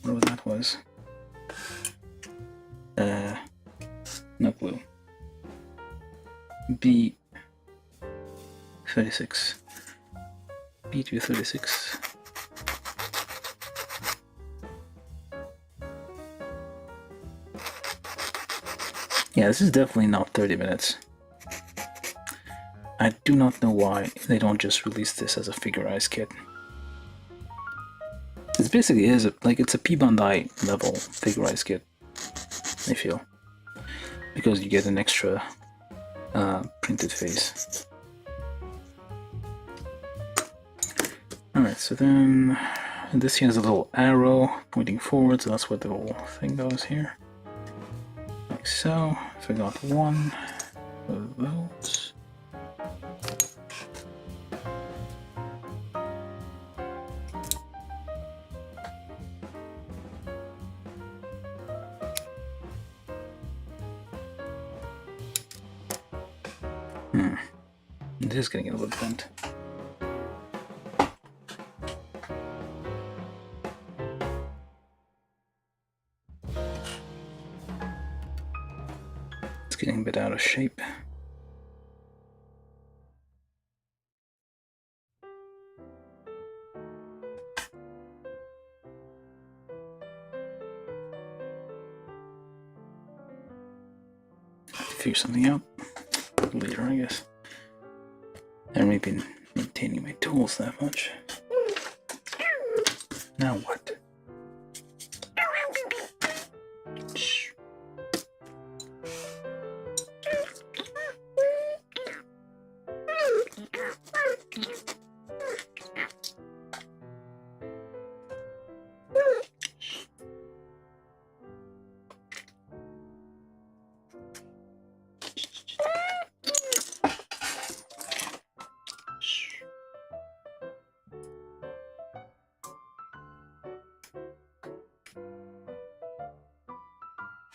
whatever that was. No clue. B36. B236. Yeah, this is definitely not 30 minutes. I do not know why they don't just release this as a figurized kit. It basically is it's a Bandai level figurized kit, I feel, because you get an extra printed face. Alright, so then this here has a little arrow pointing forward, so that's where the whole thing goes here. Like so. Forgot one of those. It is getting a little bent. It's getting a bit out of shape. Have to figure something out later, I guess. I haven't been maintaining my tools that much. Now what? Shh.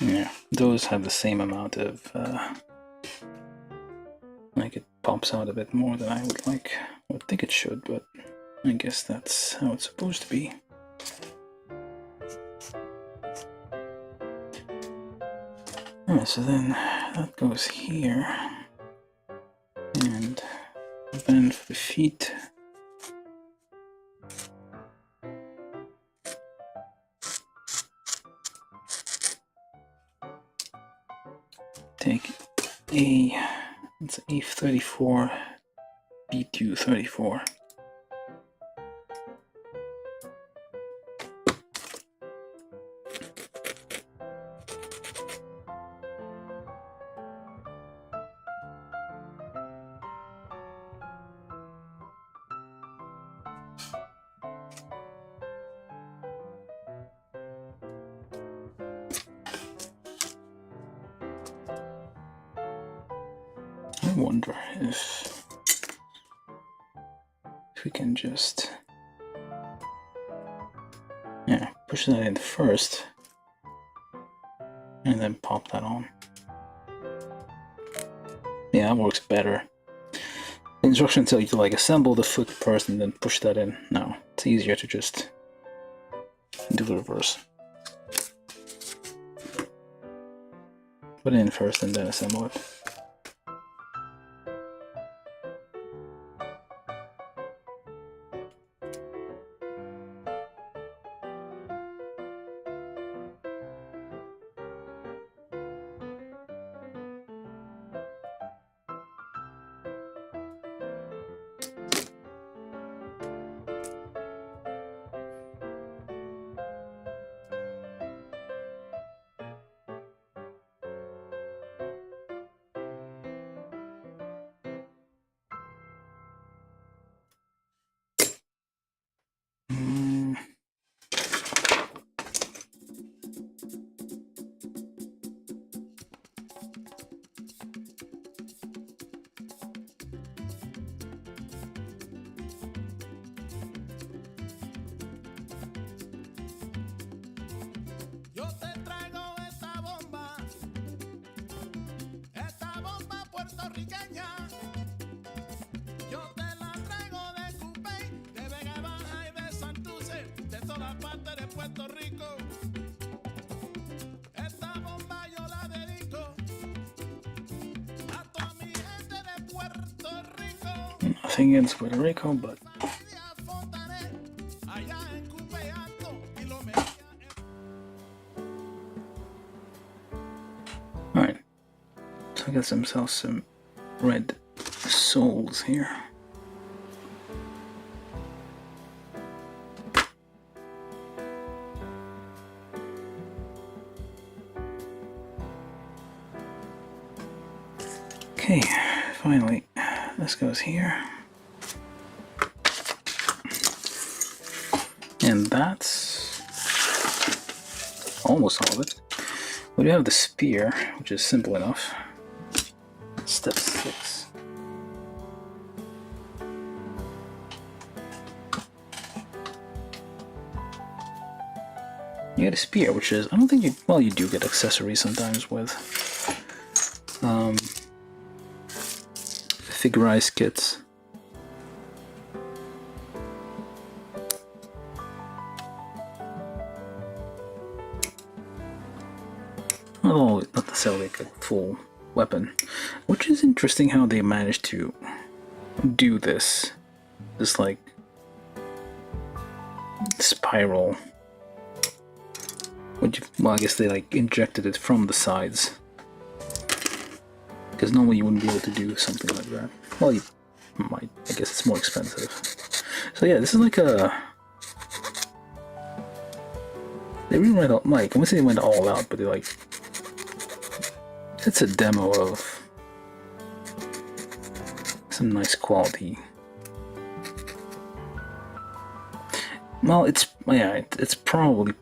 Yeah, those have the same amount of, like it pops out a bit more than I would like. I would think it should, but I guess that's how it's supposed to be. Alright, so then that goes here. And then for the feet. Take it's A34, B234. I wonder if we can just push that in first and then pop that on. Yeah, that works better. The instructions tell you to like assemble the foot first and then push that in. No, it's easier to just do the reverse. Put it in first and then assemble it. Nothing against Puerto Rico, but alright. So I got themselves some red soles here. Okay, finally, this goes here. And that's almost all of it. We do have the spear, which is simple enough. Step 6. You get a spear, which is, I don't think you, well, you do get accessories sometimes with figurized kits. Although not necessarily like a full weapon, which is interesting how they managed to do this like spiral. Well, I guess they like injected it from the sides, because normally you wouldn't be able to do something like that. Well, you might. I guess it's more expensive. So yeah, this is like a. They really went out, like, I wouldn't say they went all out, but they like. It's a demo of some nice quality. Well, it's probably,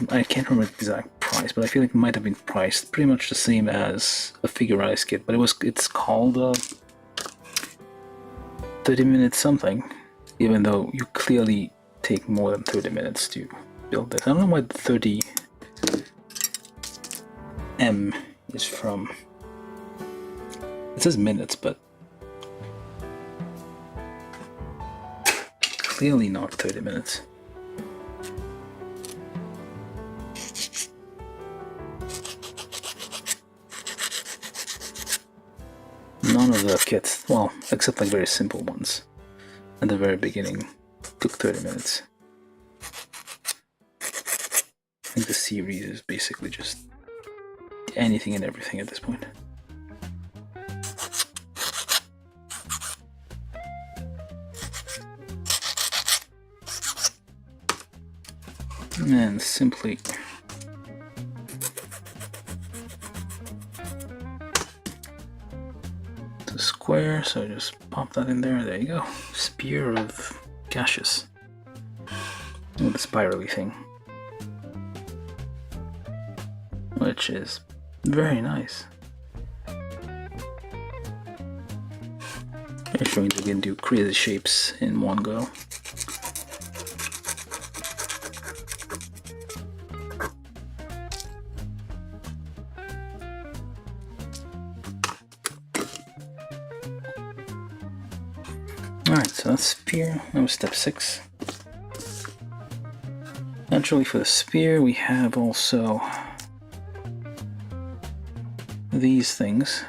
I can't remember the exact price, but I feel like it might have been priced pretty much the same as a figurized kit, but it's called 30 minutes something, even though you clearly take more than 30 minutes to build this. I don't know why the 30M is from. It says minutes, but clearly not 30 minutes. None of the kits, well, except like very simple ones at the very beginning, took 30 minutes. I think the series is basically just anything and everything at this point. And simply the square, so just pop that in there. There you go. Spear of Cassius. With the spirally thing, which is very nice. They're showing they can do crazy shapes in one go. Alright, so that's spear. That was step 6. Naturally, for the spear, we have also these things.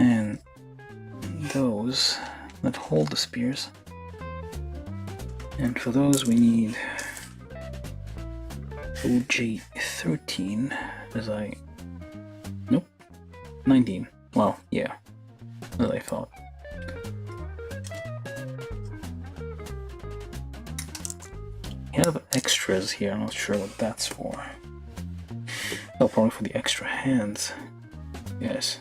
And those that hold the spears. And for those, we need OJ13, as I... Nope. 19. Well, yeah. As I thought. We have extras here, I'm not sure what that's for. Oh, probably for the extra hands. Yes.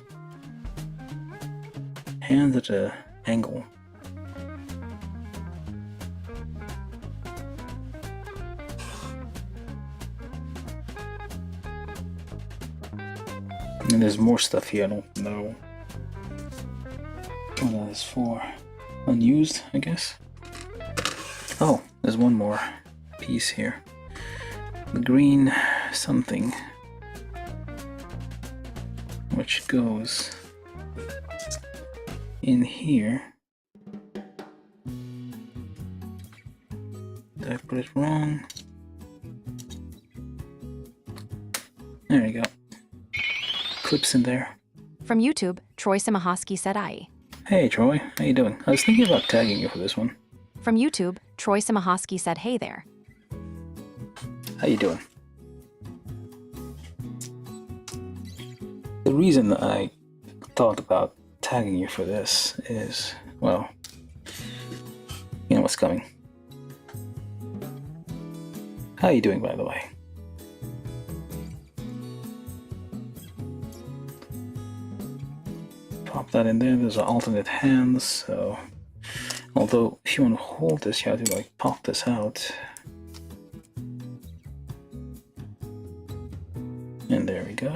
Hands at an angle. And there's more stuff here, I don't know what that is for. Unused, I guess? Oh, there's one more piece here. The green something, which goes in here. Did I put it wrong? There you go. Clips in there. From YouTube, Troy Simahoski said I. Hey Troy, how you doing? I was thinking about tagging you for this one. From YouTube, Troy Simahoski said hey there. How you doing? The reason I thought about tagging you for this is, well, you know what's coming. How you doing, by the way? Pop that in there. There's alternate hands, so although if you want to hold this, you have to like pop this out. And there we go.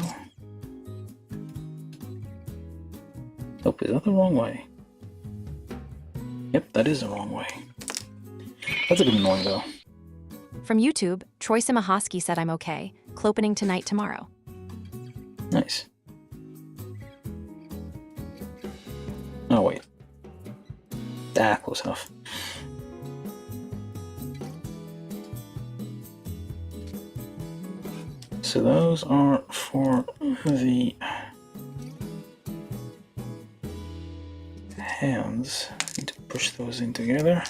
Oh, is that the wrong way? Yep, that is the wrong way. That's a bit annoying though. From YouTube, Troy Simahoski said I'm okay. Clopening tonight tomorrow. Nice. Oh wait. Ah, close enough. So those are for the hands. Need to push those in together.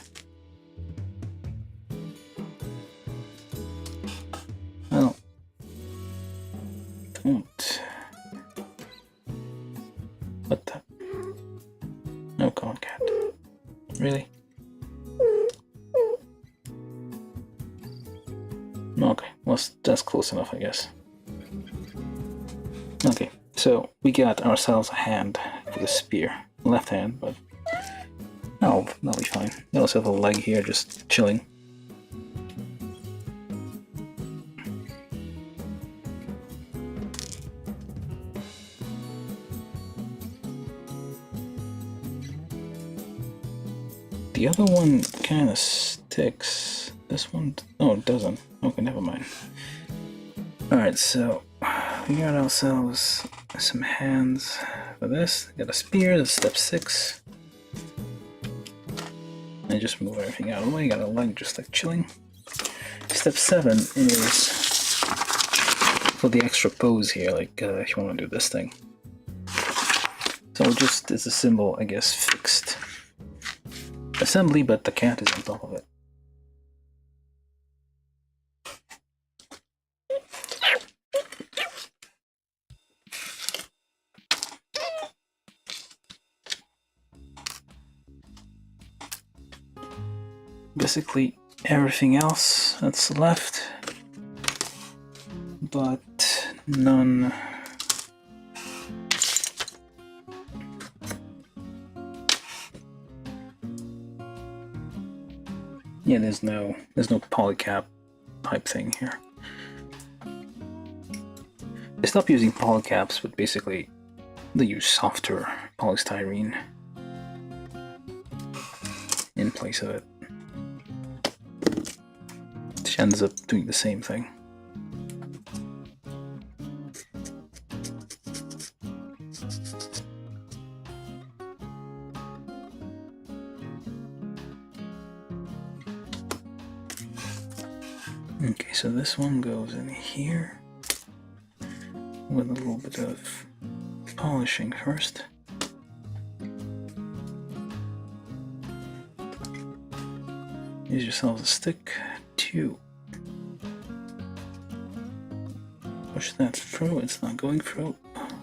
Well, don't. What the? No, come on, cat. Really? Okay, well, that's close enough, I guess. Okay, so we got ourselves a hand for the spear. Left hand, but oh, that'll be fine. We also have a leg here just chilling. The other one kind of sticks. This one, oh, it doesn't. Okay, never mind. Alright, so we got ourselves some hands for this. Got a spear, that's step 6. And just move everything out of the way. Got a leg just like chilling. Step 7 is for the extra pose here, like if you want to do this thing. So just, it's a symbol, I guess, fixed assembly, but the cat is on top of it. Basically everything else that's left, but none. Yeah, there's no polycap type thing here. They stopped using polycaps, but basically they use softer polystyrene in place of it, which ends up doing the same thing. Okay, so this one goes in here with a little bit of polishing first. Use yourselves a stick to push that through. It's not going through.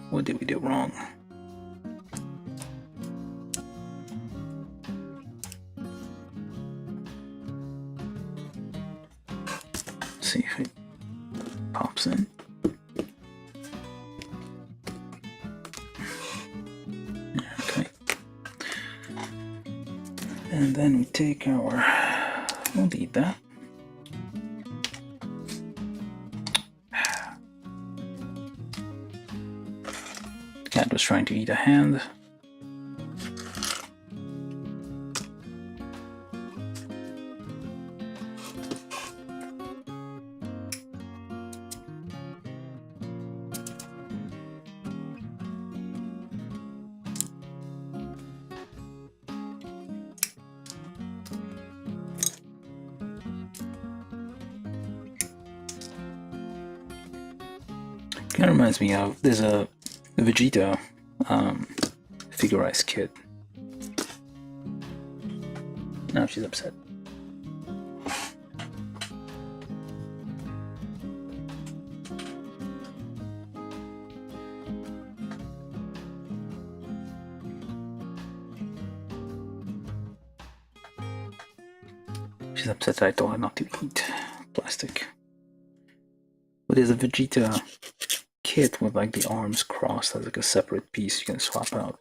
What did we do wrong? See if it pops in. Okay. And then we take our, we'll eat that. The cat was trying to eat a hand. Kind of reminds me of, there's a Vegeta figurized kit. Now she's upset. She's upset that I told her not to eat plastic. But there's a Vegeta kit with like the arms crossed as like a separate piece you can swap out.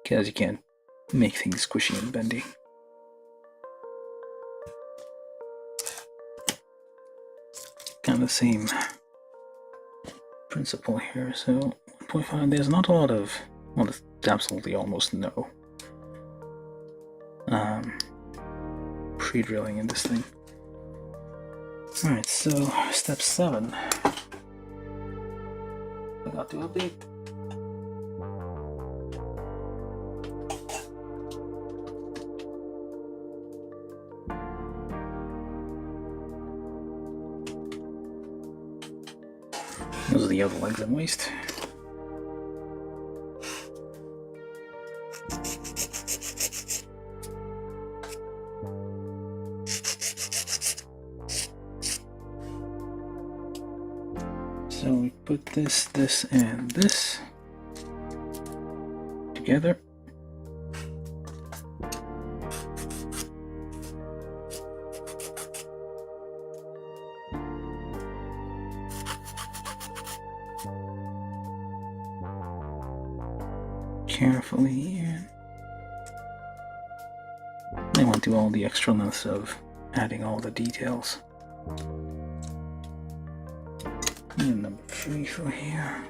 Because you can't make things squishy and bendy. Kind of the same principle here. So 1.5, there's not a lot of, well, there's absolutely almost no pre-drilling in this thing. Alright, so step 7. Forgot to update. Those are the other legs and waist. So we put this, and this together. Carefully, and I want to do all the extraness of adding all the details. And number 3 for here.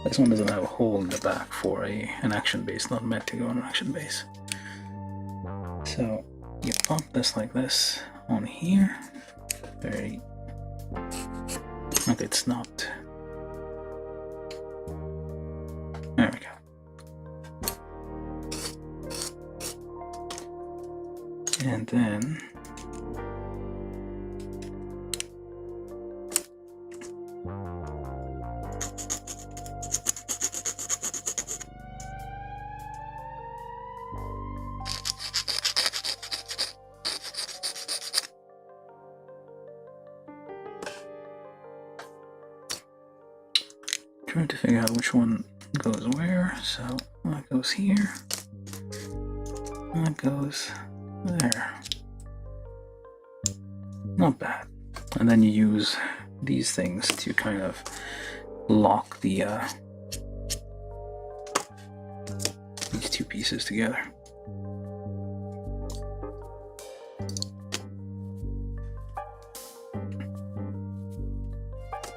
This one doesn't have a hole in the back for an action base, not meant to go on an action base. So you pop this like this on here. Okay, it's not. There we go. And then trying to figure out which one goes where. So that goes here, that goes there. Not bad. And then you use these things to kind of lock the these two pieces together.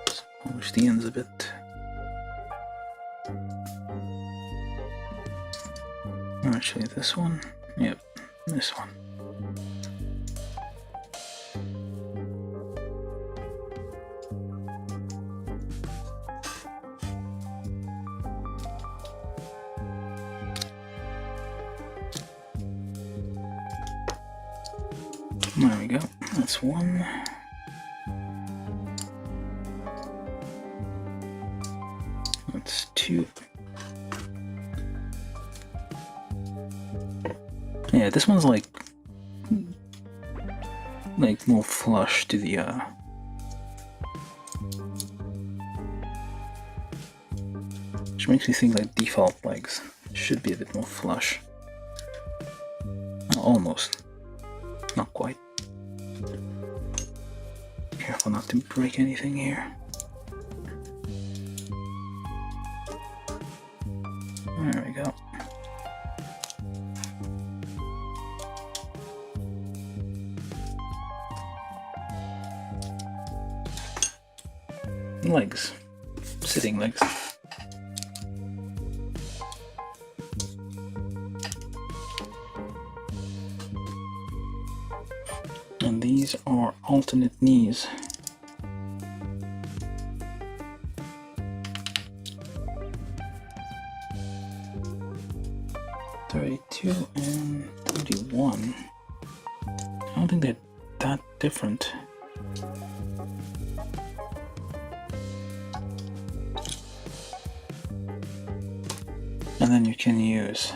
Just polish the ends a bit. Actually, this one. Yep, this one. There we go. That's one. That's two. Yeah, this one's like more flush to the which makes me think like default legs should be a bit more flush. Almost. Not quite. Careful not to break anything here. There we go. Legs. Sitting legs. And these are alternate knees. $32 and $31. I don't think they're that different. And then you can use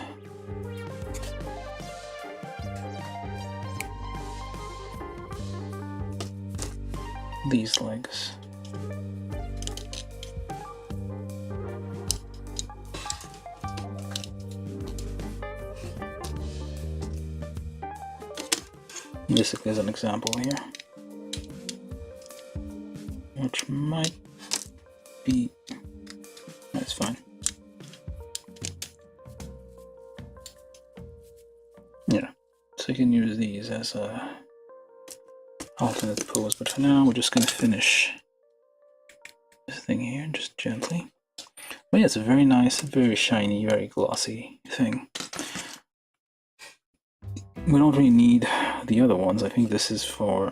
these legs. This is an example here, which might be, that's fine. Yeah, so you can use these as a alternate pose, but for now we're just going to finish this thing here just gently. But yeah, it's a very nice, very shiny, very glossy thing. We don't really need the other ones. I think this is for,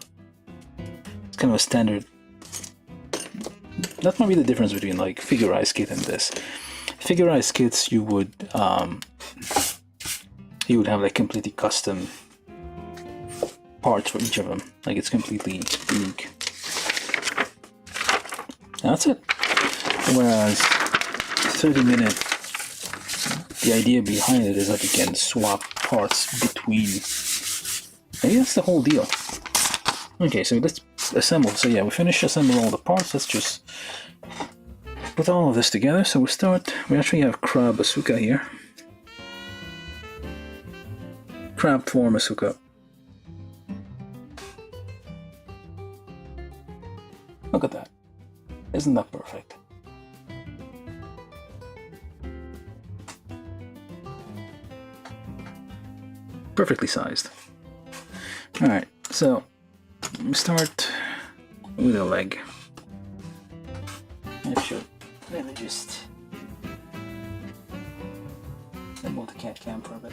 it's kind of a standard. That might be the difference between like figurized kit and this. Figurized kits you would have like completely custom parts for each of them. Like it's completely unique. And that's it. Whereas 30-minute, the idea behind it is that you can swap parts between. Maybe that's the whole deal. Okay, so let's assemble. So yeah, we finished assembling all the parts. Let's just put all of this together. So we actually have Crab Asuka here. Crab form Asuka. Look at that. Isn't that perfect? Perfectly sized. Alright, so we start with a leg. I should really just move the cat cam for a bit.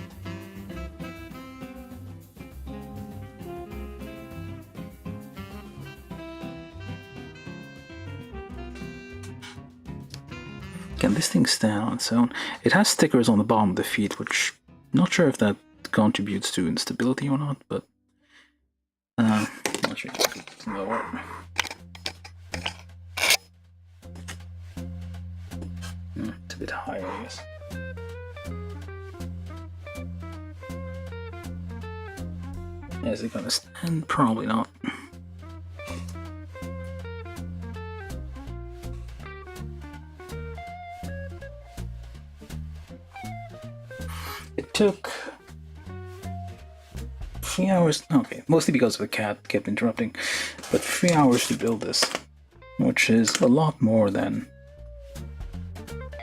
Can this thing stand on its own? It has stickers on the bottom of the feet, which I'm not sure if that contributes to instability or not, but I'll show you lower. It's a bit higher, I guess. Is it gonna stand? Probably not. It took 3 hours, okay, mostly because the cat kept interrupting, but 3 hours to build this, which is a lot more than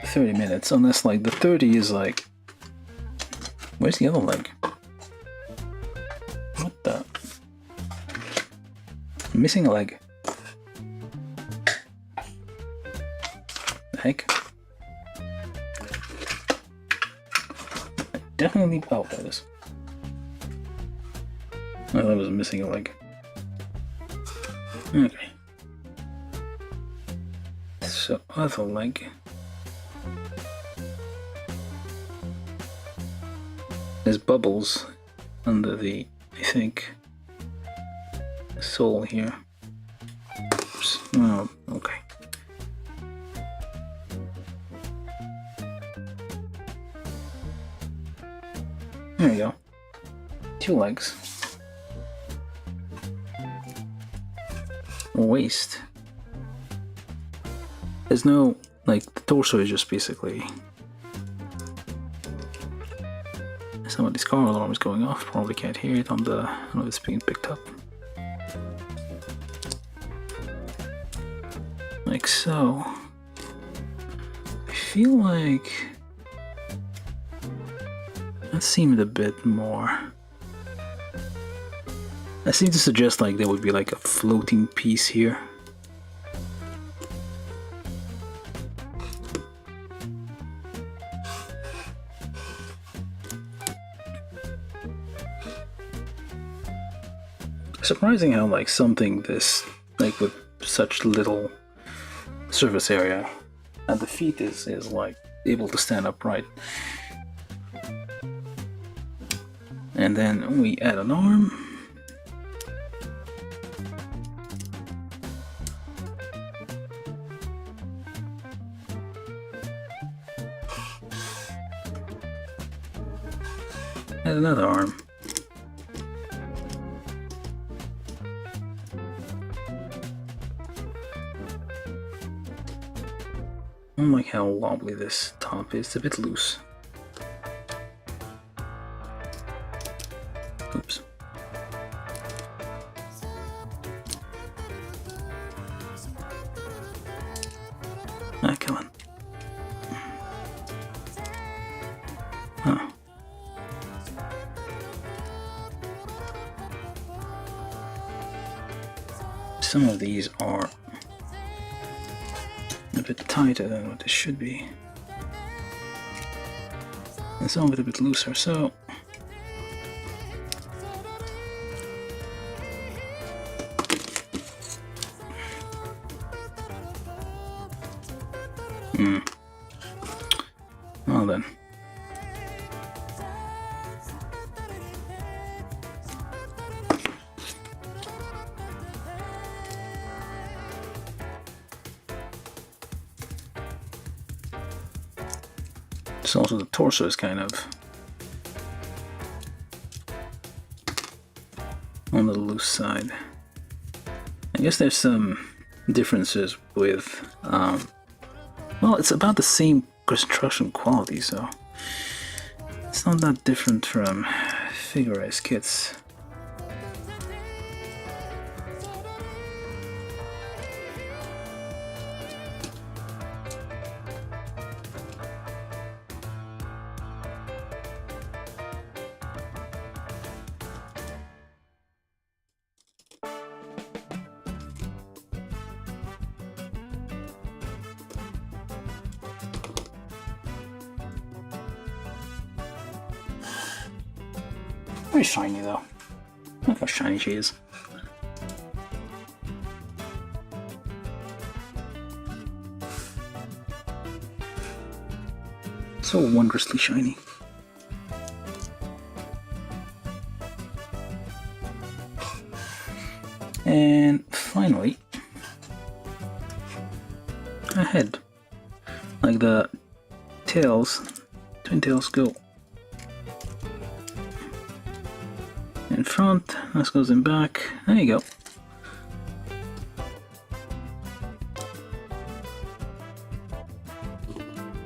30 minutes, unless like the 30 is like, where's the other leg? What the? I'm missing a leg. The heck? Definitely, oh, there it is. Oh, that was missing a leg. Okay. So, other leg. There's bubbles under the, I think, sole here. Oops. Oh, okay. There you go. 2 legs. Waist. There's no, like, the torso is just basically... Somebody's car alarm is going off. Probably can't hear it on the... I don't know if it's being picked up. Like so. I feel like... That seemed a bit more... I seem to suggest like there would be like a floating piece here. Surprising how like something this, like with such little surface area at the feet is like able to stand upright. And then we add an arm. Add another arm. I don't like how wobbly this top is. It's a bit loose. Oops. Ah, come on. Huh. Some of these are a bit tighter than what they should be, and some of it a bit looser, so well then. So also the torso is kind of on the loose side. I guess there's some differences with, well, it's about the same construction quality, so it's not that different from figurized kits. Very shiny though. Look how shiny she is. So wondrously shiny. And finally, a head. Like the tails, twin tails go in front, this goes in back. There you go.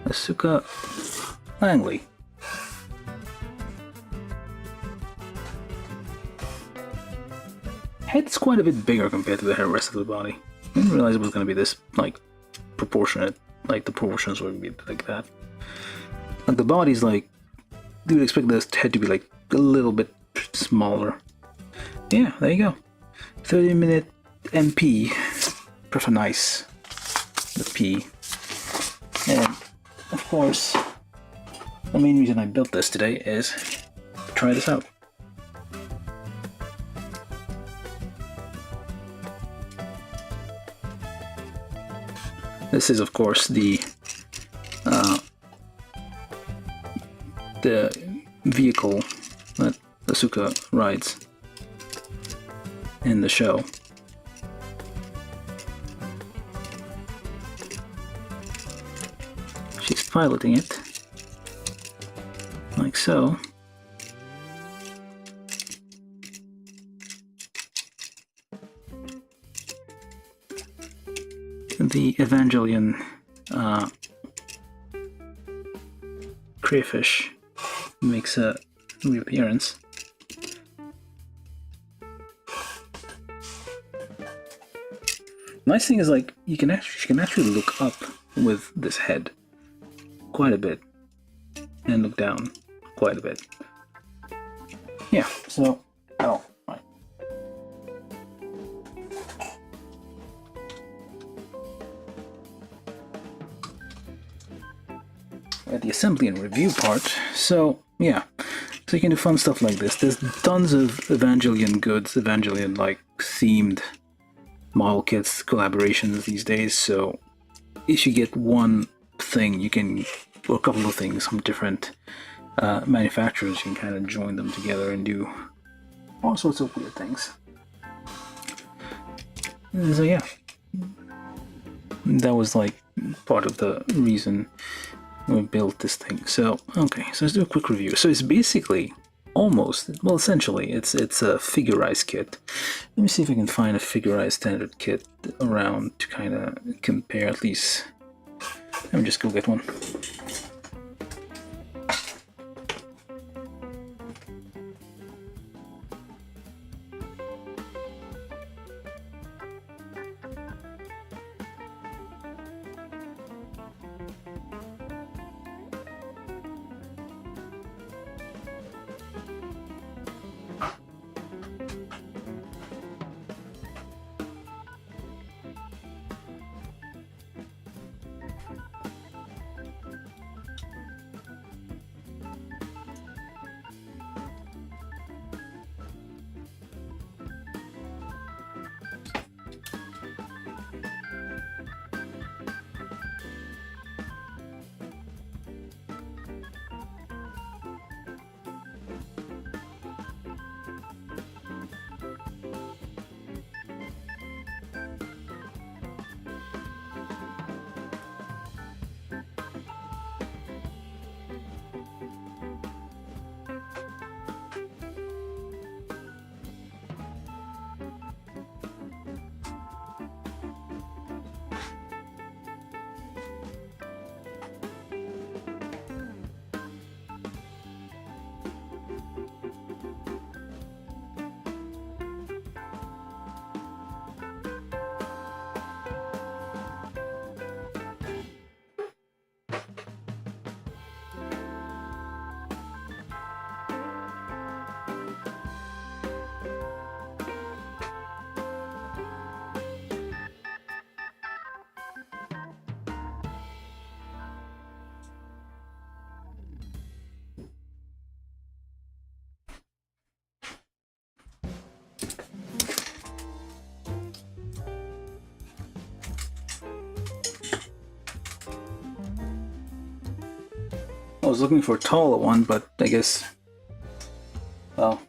Asuka Langley. Head's quite a bit bigger compared to the rest of the body. I didn't realize it was going to be this, like, proportionate. Like, the proportions would be like that. Like, the body's like, you would expect this head to be like a little bit smaller. Yeah, there you go. 30-minute MP. Prefernice. The P. And, of course, the main reason I built this today is to try this out. This is, of course, the vehicle that Asuka rides. in the show. She's piloting it, like so. The Evangelion crayfish makes a reappearance. Nice thing is, like, you can actually look up with this head quite a bit and look down quite a bit. Yeah, so right. At the assembly and review part, so yeah, so you can do fun stuff like this. There's tons of Evangelion goods, Evangelion like themed model kits, collaborations these days, so if you get one thing, you can, or a couple of things from different manufacturers, you can kind of join them together and do all sorts of weird things. So yeah, that was like part of the reason we built this thing. So okay, so let's do a quick review. So it's basically almost, well, essentially it's a figurized kit. Let me see if I can find a figurized standard kit around to kind of compare at least. Let me just go get one. I was looking for a taller one, but I guess, well,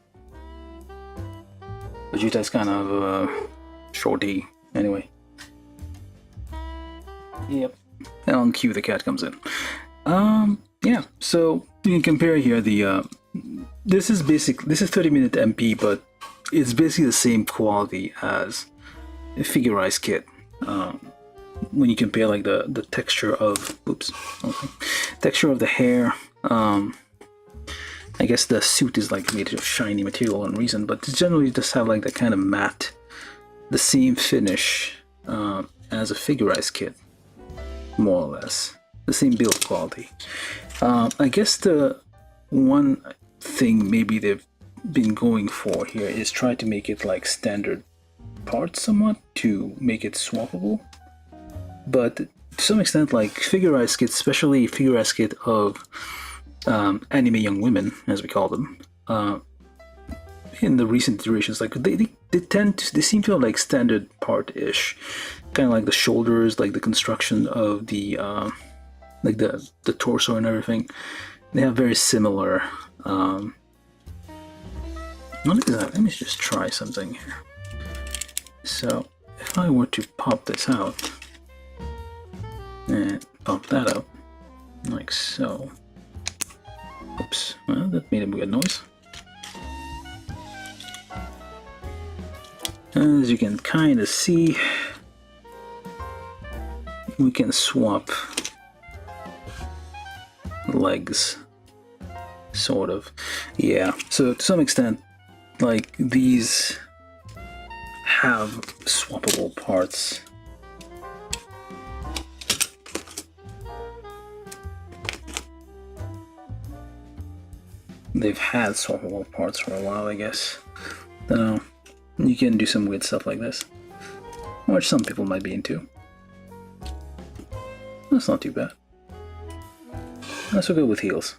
Vegeta's kind of shorty anyway. Yep. And on cue the cat comes in. Yeah, so you can compare here the this is 30-minute MP, but it's basically the same quality as a figurized kit. When you compare like the texture of texture of the hair, I guess the suit is like made of shiny material and reason, but it generally just have like that kind of matte, the same finish as a figurized kit, more or less the same build quality. I guess the one thing maybe they've been going for here is try to make it like standard parts somewhat to make it swappable. But to some extent, like figurized kits, especially figurized kit of anime young women, as we call them, in the recent iterations, like they seem to have like standard part-ish, kind of like the shoulders, like the construction of the like the torso and everything. They have very similar. Let me just try something here. So if I were to pop this out and pop that out like so. Oops, well, that made a weird noise. As you can kind of see, we can swap legs, sort of. Yeah, so to some extent, like, these have swappable parts. They've had swappable parts for a while, I guess. Don't know. You can do some weird stuff like this, which some people might be into. That's not too bad. That's so good with heels.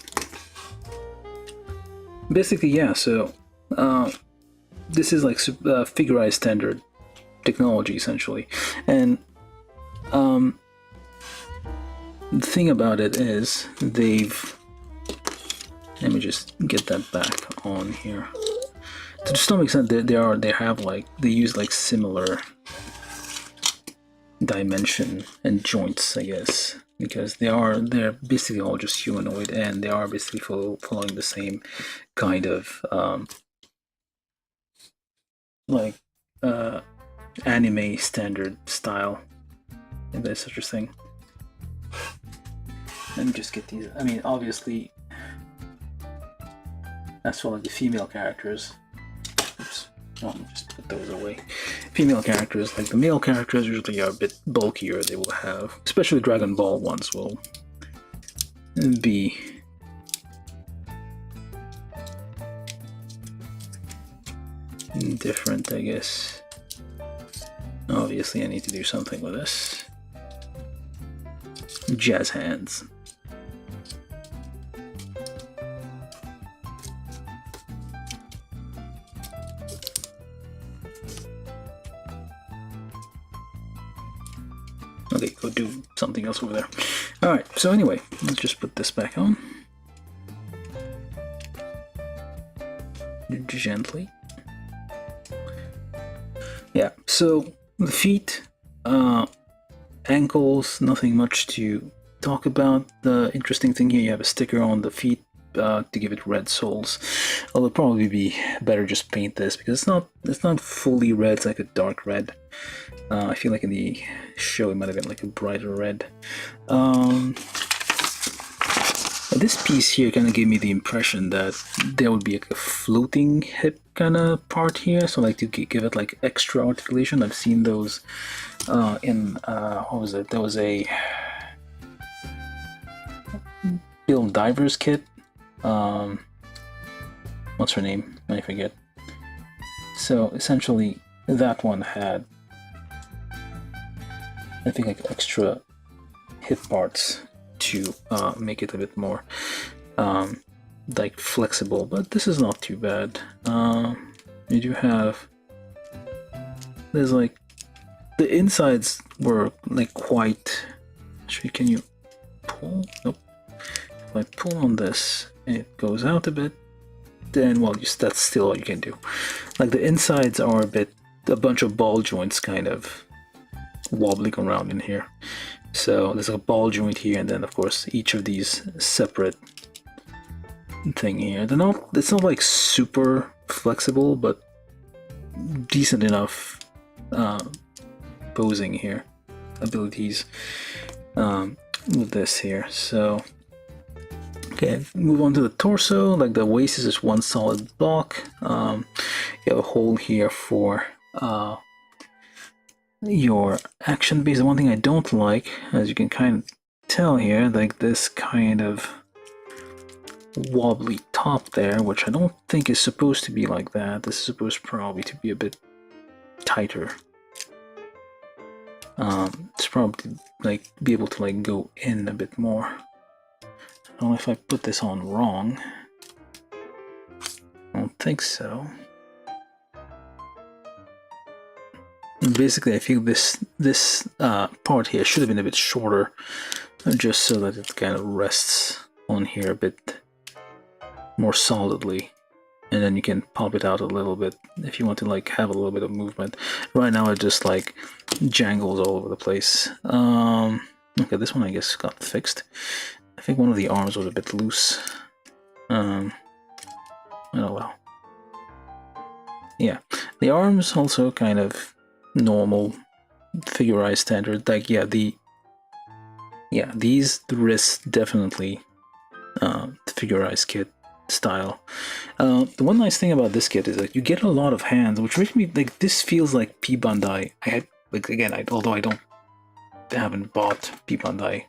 Basically, yeah, so this is like figurized standard technology, essentially. And the thing about it is they've... Let me just get that back on here. To some extent, they use like similar dimension and joints, I guess, because they're basically all just humanoid, and they are basically following the same kind of anime standard style, if there's such a thing. Let me just get these. I mean, obviously, that's for like the female characters. Oops. Oh, let me just put those away. Female characters, like the male characters, usually are a bit bulkier. They will have, especially Dragon Ball ones, will be different, I guess. Obviously, I need to do something with this. Jazz hands. Okay, go do something else over there. Alright, so anyway, let's just put this back on. Gently. Yeah, so the feet, ankles, nothing much to talk about. The interesting thing here, you have a sticker on the feet to give it red soles. Although probably be better just paint this, because it's not fully red, it's like a dark red. I feel like in the show it might have been like a brighter red. This piece here kind of gave me the impression that there would be like a floating hip kind of part here, so like to give it like extra articulation. I've seen those in what was it? There was a Build Divers kit. What's her name? I forget. So essentially, that one had, I think, like extra hip parts to make it a bit more like flexible, but this is not too bad. You do have, there's like, the insides were like quite, actually, can you pull? Nope. If I pull on this, it goes out a bit, then, well, that's still all you can do. Like, the insides are a bunch of ball joints kind of wobbling around in here. So there's a ball joint here, and then of course each of these separate thing here. It's not like super flexible, but decent enough posing here abilities with this here. So okay, move on to the torso. Like, the waist is just one solid block. You have a hole here for your action base. The one thing I don't like, as you can kind of tell here, like this kind of wobbly top there, which I don't think is supposed to be like that. This is supposed probably to be a bit tighter. It's probably to, like, be able to like go in a bit more. I don't know if I put this on wrong. I don't think so. Basically, I feel this part here should have been a bit shorter, just so that it kind of rests on here a bit more solidly. and then you can pop it out a little bit if you want to like have a little bit of movement. Right now it just like jangles all over the place. Okay, this one I guess got fixed. I think one of the arms was a bit loose. Oh well. Yeah, the arms also kind of normal, figurized standard. Like these wrists definitely figurized kit style. The one nice thing about this kit is that you get a lot of hands, which makes me like this feels like P Bandai. I had like again, although I haven't bought P Bandai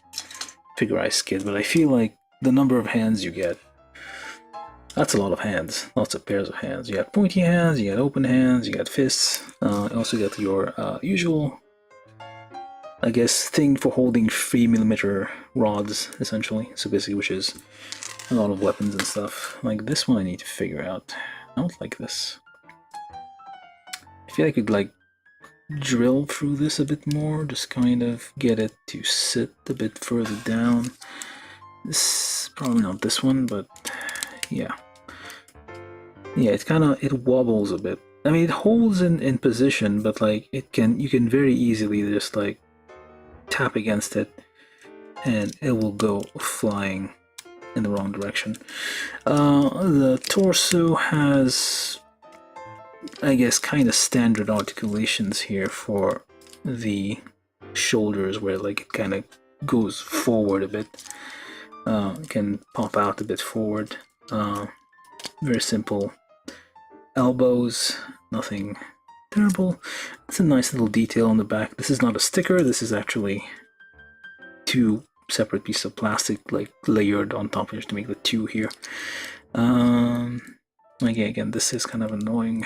figurized kit, but I feel like the number of hands you get, that's a lot of hands. Lots of pairs of hands. You got pointy hands, you got open hands, you got fists. You also got your usual, I guess, thing for holding 3mm rods, essentially. So basically, which is a lot of weapons and stuff. Like this one I need to figure out. I don't like this. I feel I could like drill through this a bit more, just kind of get it to sit a bit further down. This probably not this one, but yeah. Yeah, it wobbles a bit. I mean, it holds in position, but like you can very easily just like tap against it and it will go flying in the wrong direction. The torso has, I guess, kind of standard articulations here for the shoulders, where like it kind of goes forward a bit. Can pop out a bit forward. Very simple. Elbows, nothing terrible. It's a nice little detail on the back. This is not a sticker, this is actually two separate pieces of plastic like layered on top of it to make the two here. Like again, this is kind of annoying.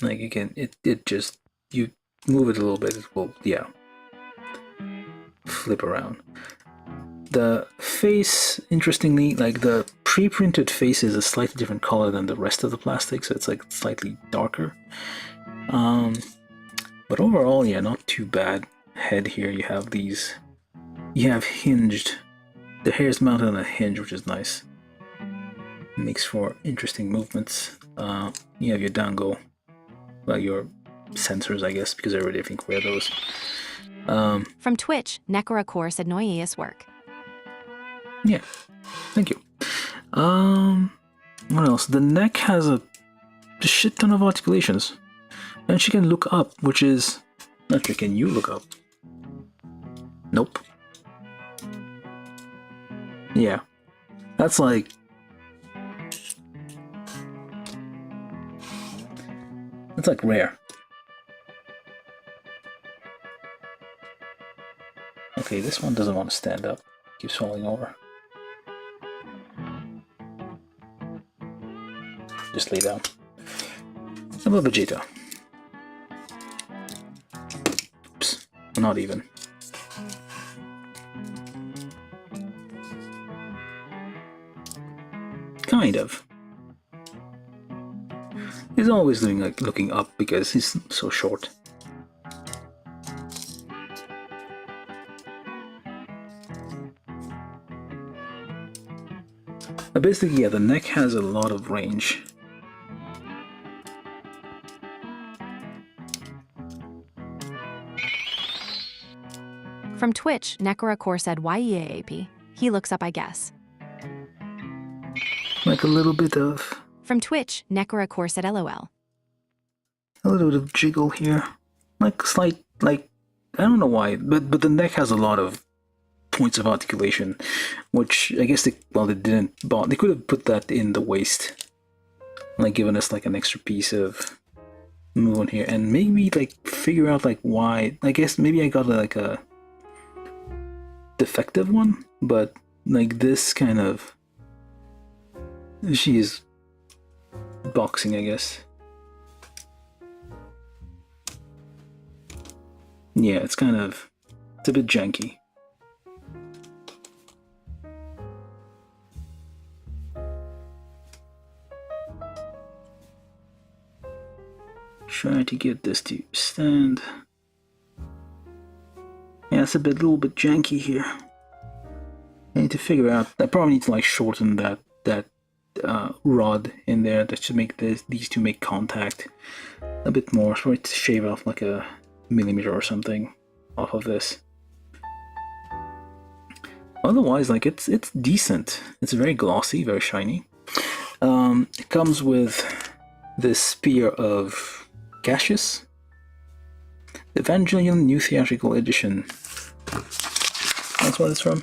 Like again, it just, you move it a little bit, it will, yeah, flip around. The face, interestingly, like the pre-printed face is a slightly different color than the rest of the plastic, so it's like slightly darker. But overall, yeah, not too bad. Head here, you have hinged, the hair is mounted on a hinge, which is nice. Makes for interesting movements. You have your dango, well, your sensors, I guess, because everybody I think wear those. From Twitch, Nekora Core said Noias work. Yeah, thank you. What else? The neck has a shit ton of articulations. And she can look up, which is... Actually, can you look up? Nope. Yeah. That's like... That's like rare. Okay, this one doesn't want to stand up. Keeps falling over. Just lay down. How about Vegeta? Oops, not even. Kind of. He's always doing like looking up because he's so short. But basically, yeah, the neck has a lot of range. From Twitch, Nekora Core said YEAAP. He looks up, I guess. Like a little bit of... From Twitch, Nekora Core said LOL. A little bit of jiggle here. Like slight, like, I don't know why, but the neck has a lot of points of articulation, which I guess they didn't, but they could have put that in the waist. Like given us like an extra piece of movement here, and maybe like figure out like why. I guess maybe I got like a defective one, but like this kind of, she's boxing, I guess. Yeah, it's kind of, it's a bit janky. Try to get this to stand. Yeah, it's a little bit janky here. I need to figure out, I probably need to like shorten that rod in there that should make these two make contact a bit more, so to shave off like a millimeter or something off of this. Otherwise, like it's decent. It's very glossy, very shiny. It comes with this spear of Cassius. Evangelion New Theatrical Edition. That's what it's from.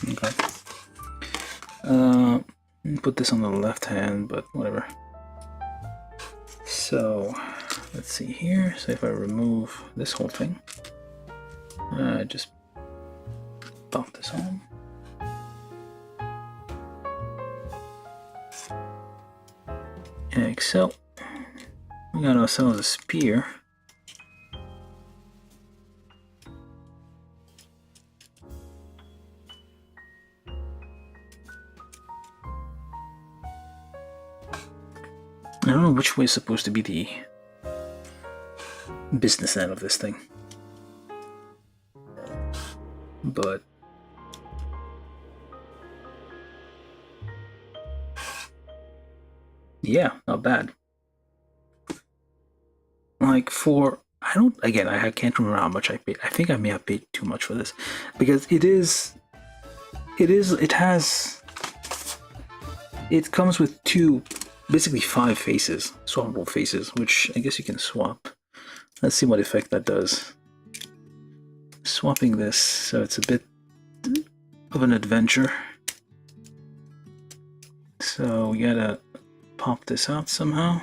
Okay. Put this on the left hand, but whatever. So let's see here. So if I remove this whole thing, just pop this on. So we got ourselves a spear. I don't know which way is supposed to be the business end of this thing, but yeah, not bad. Like for, I can't remember how much I paid. I think I may have paid too much for this, because it comes with basically 5 faces, swappable faces, which I guess you can swap. Let's see what effect that does. Swapping this, so it's a bit of an adventure. So we gotta pop this out somehow.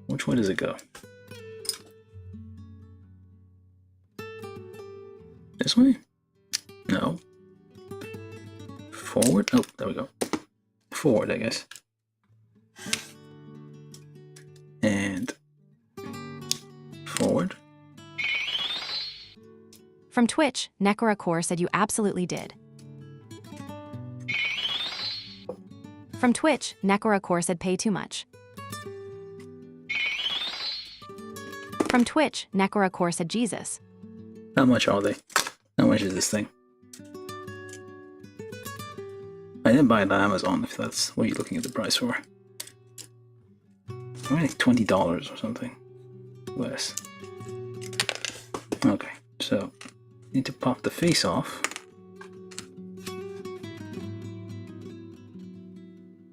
Which way does it go? This way? No. Forward? Oh, there we go. Forward, I guess. And forward. From Twitch, Nekora Core said you absolutely did. From Twitch, Nekora Core said pay too much. From Twitch, Nekora Core said Jesus. How much are they? How much is this thing? I didn't buy it on Amazon, if that's what you're looking at the price for. Like $20 or something. Less. Okay, so need to pop the face off,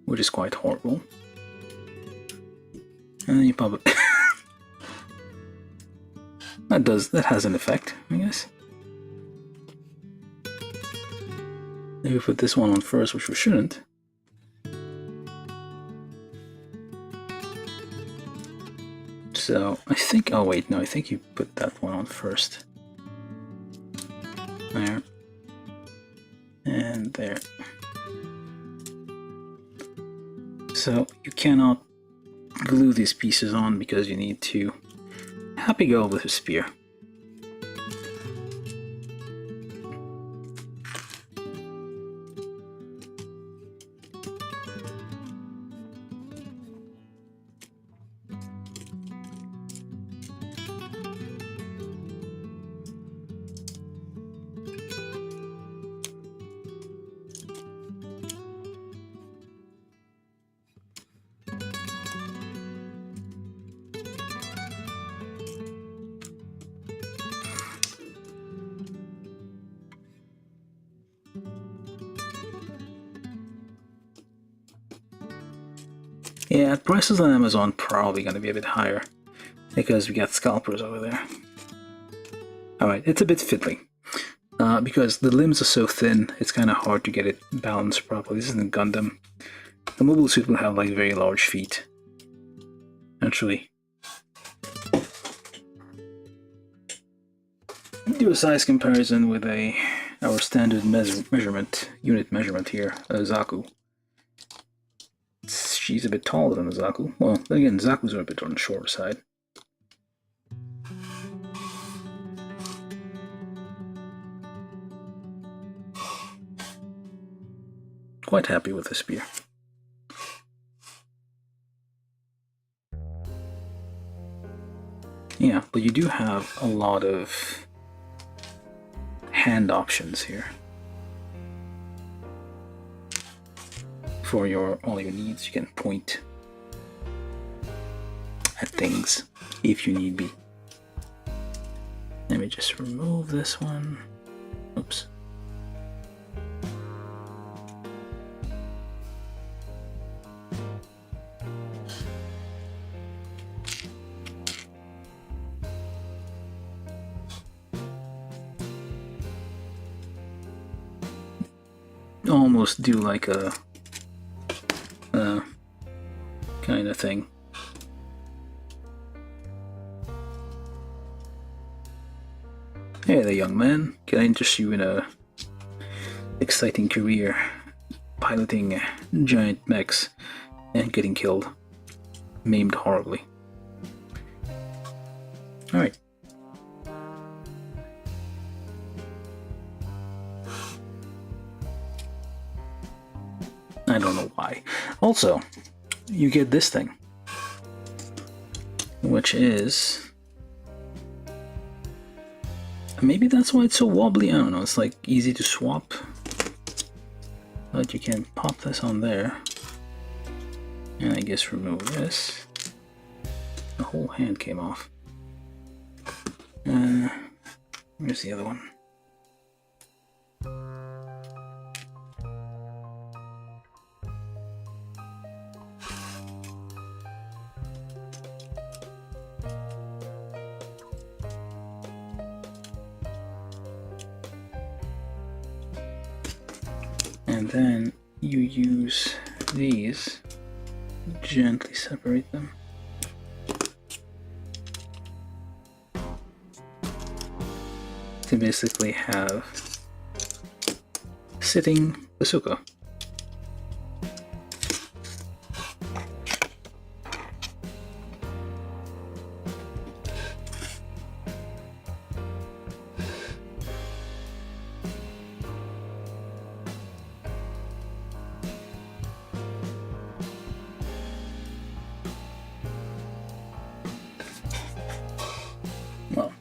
which is quite horrible. And then you pop it. That has an effect, I guess. Maybe put this one on first, which we shouldn't. So I think, oh wait, no, I think you put that one on first. There. And there. So you cannot glue these pieces on because you need to happy go with a spear. Yeah, prices on Amazon probably going to be a bit higher because we got scalpers over there. Alright, it's a bit fiddly because the limbs are so thin, it's kind of hard to get it balanced properly. This isn't Gundam. The mobile suit will have like very large feet. Actually, do a size comparison with our standard unit measurement here, Zaku. She's a bit taller than the Zaku. Well, then again, Zaku's are a bit on the shorter side. Quite happy with the spear. Yeah, but you do have a lot of hand options here. for all your needs. You can point at things if you need be. Let me just remove this one. Oops. Almost do like a kind of thing. Hey there, young man. Can I interest you in a exciting career piloting giant mechs and getting killed, maimed horribly? Alright. I don't know why. Also, you get this thing, which is... maybe that's why it's so wobbly, I don't know, it's like easy to swap. But you can pop this on there, and I guess remove this. The whole hand came off. Where's the other one? And then you use these, gently separate them. To basically have sitting Asuka. Well,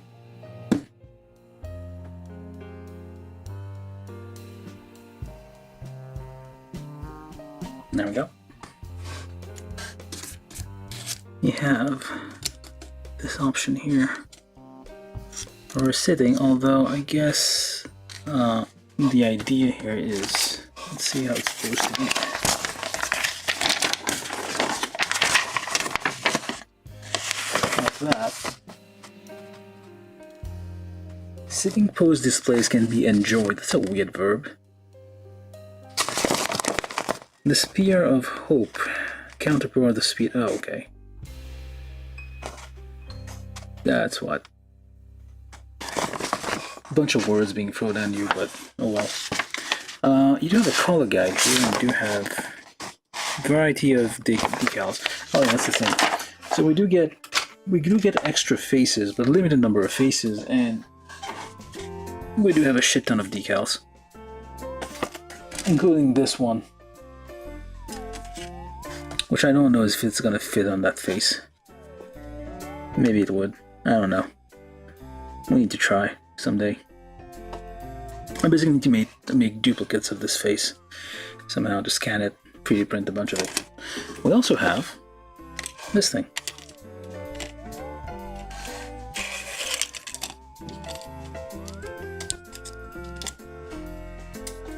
there we go. You have this option here for sitting, although I guess the idea here is, let's see how it's supposed to be. Like that. Sitting pose displays can be enjoyed. That's a weird verb. The Spear of Hope. Counterpower the speed. Oh, okay. That's what. A bunch of words being thrown at you, but oh well. You do have a color guide here, and you do have a variety of decals. Oh, yeah, that's the thing. So we do get extra faces, but a limited number of faces, and we do have a shit ton of decals, including this one, which I don't know if it's gonna fit on that face. Maybe it would. I don't know. We need to try someday. I basically need to make duplicates of this face somehow, to scan it, 3D print a bunch of it. We also have this thing.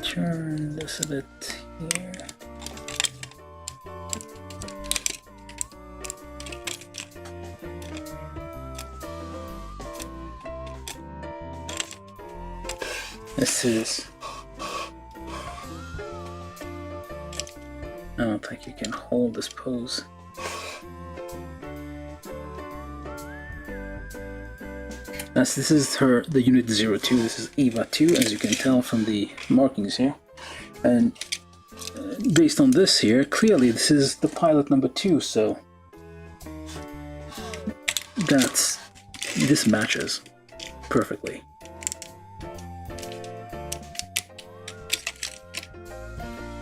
Turn this a bit here. This is... I don't think you can hold this pose. This is the Unit 02, this is Eva 2, as you can tell from the markings here. And based on this here, clearly this is the pilot number 2, so this matches perfectly.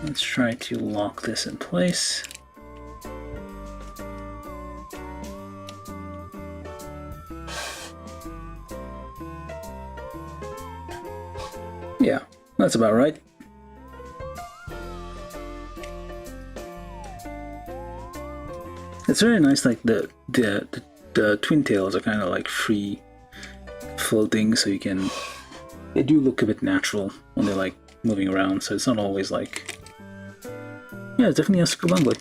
Let's try to lock this in place. Yeah, that's about right. It's very nice. Like the twin tails are kind of like free floating, so you can. They do look a bit natural when they're like moving around. So it's not always like. Yeah, it's definitely Asuka Langley.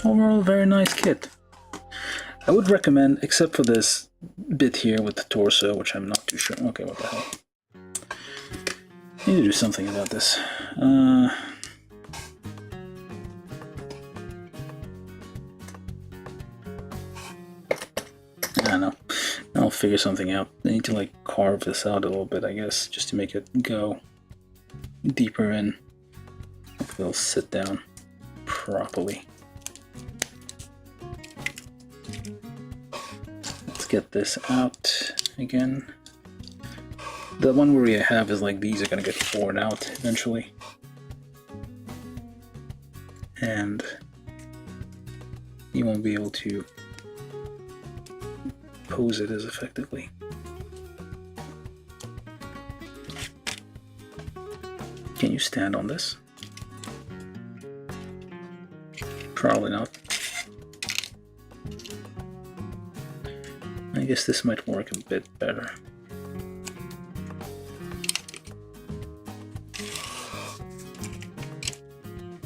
Overall, very nice kit. I would recommend, except for this bit here with the torso, which I'm not too sure. Okay, what the hell? I need to do something about this. I don't know. I'll figure something out. I need to like carve this out a little bit, I guess, just to make it go deeper in. Hopefully it'll sit down properly. Let's get this out again. The one worry I have is like these are gonna get worn out eventually. And you won't be able to pose it as effectively. Can you stand on this? Probably not. I guess this might work a bit better.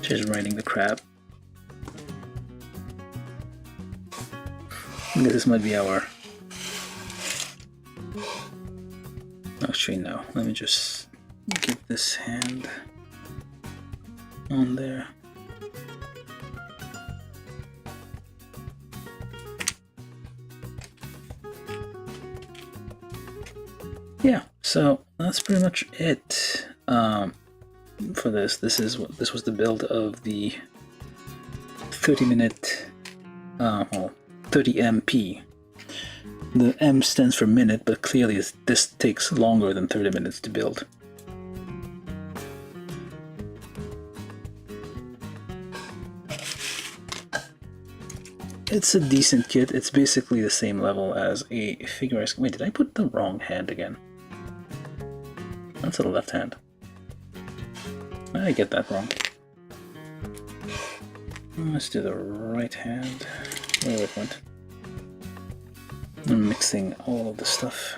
Just riding the crab. I guess this might be our... Actually, no. Let me just get this hand on there. Yeah, so that's pretty much it for this. This was the build of the 30-minute, well, 30 MP. The M stands for minute, but clearly this takes longer than 30 minutes to build. It's a decent kit. It's basically the same level as a figure. Wait, did I put the wrong hand again? That's the left hand. Why did I get that wrong? Let's do the right hand. Where it went. I'm mixing all of the stuff.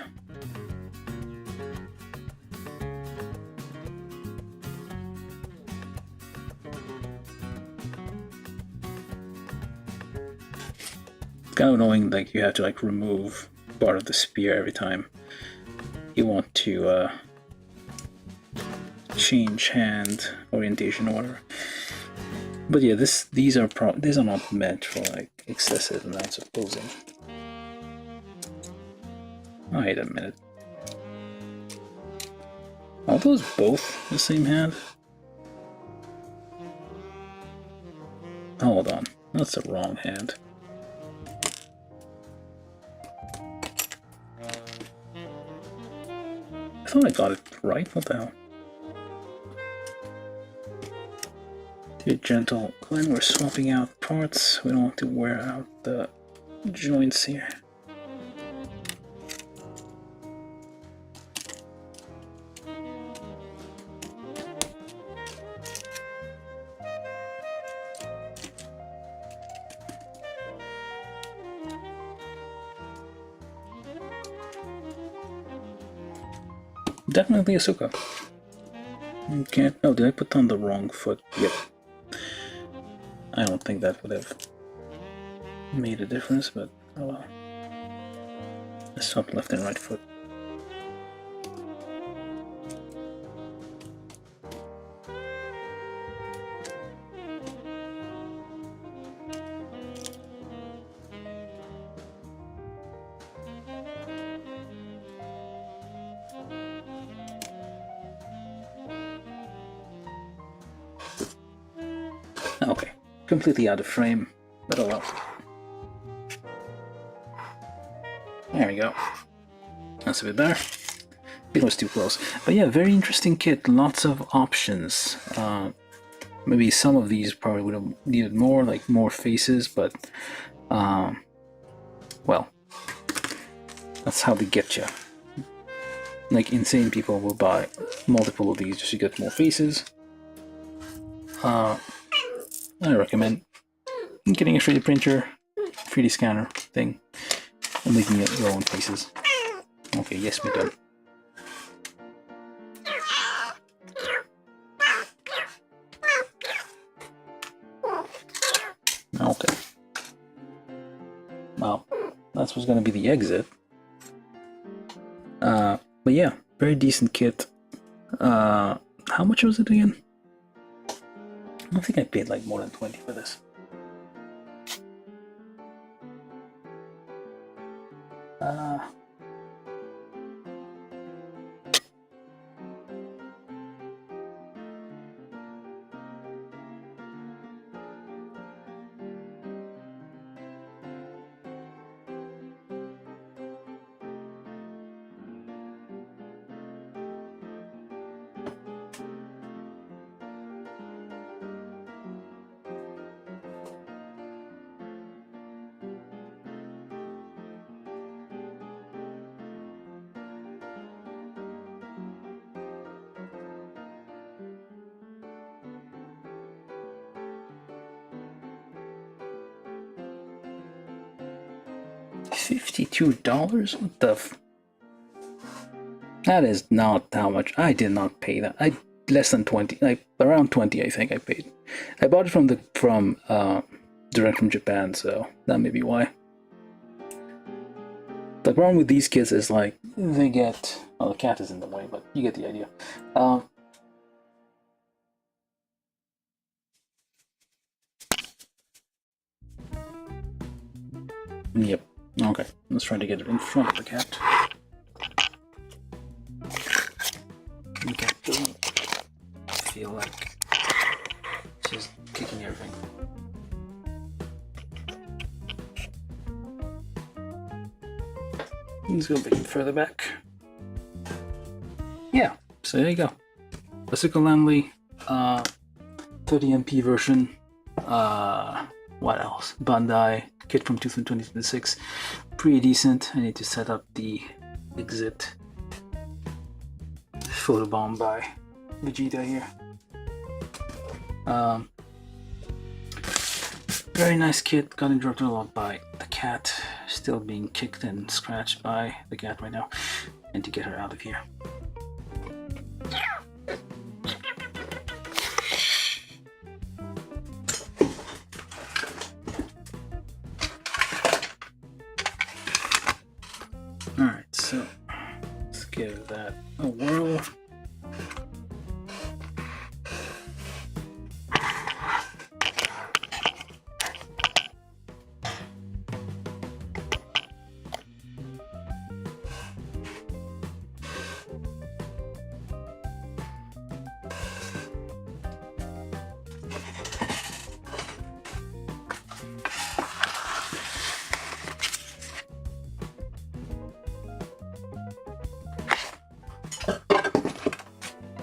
It's kind of annoying, like you have to like remove part of the spear every time you want to change hand orientation or whatever. But yeah, these are not meant for like excessive amounts of posing. Wait a minute. Are those both the same hand? Hold on, that's the wrong hand. I thought I got it right. What the hell? Be gentle when we're swapping out parts. We don't want to wear out the joints here. Definitely Asuka. Okay. Oh, did I put on the wrong foot? Yep. I don't think that would have made a difference, but oh well. I swapped left and right foot. Okay, completely out of frame, but oh well. There we go. That's a bit better. It was too close. But yeah, very interesting kit. Lots of options. Maybe some of these probably would have needed more, like more faces, but well, that's how they get you. like insane people will buy multiple of these just to get more faces. I recommend getting a 3D printer, 3D scanner thing, and making it your own faces. Okay, yes, we're done. Okay. Well, that's what's gonna be the exit. But yeah, very decent kit. How much was it again? I don't think I paid like more than 20 for this. $52? What the that is not how much. I did not pay that. I less than 20, like around 20 I think I paid. I bought it from direct from Japan, so that may be why. The problem with these kits is like they get, well, the cat is in the way, but you get the idea. Yep. Okay, let's try to get it in front of the cat. The cat doesn't feel like she's kicking everything. Let's go a bit further back. Yeah, so there you go. Asuka Langley, 30MP version. What else? Bandai kit from 2026. Pretty decent. I need to set up the exit photobomb by Vegeta here. Very nice kit. Got interrupted a lot by the cat. Still being kicked and scratched by the cat right now. And to get her out of here. Alright, so let's give that a whirl.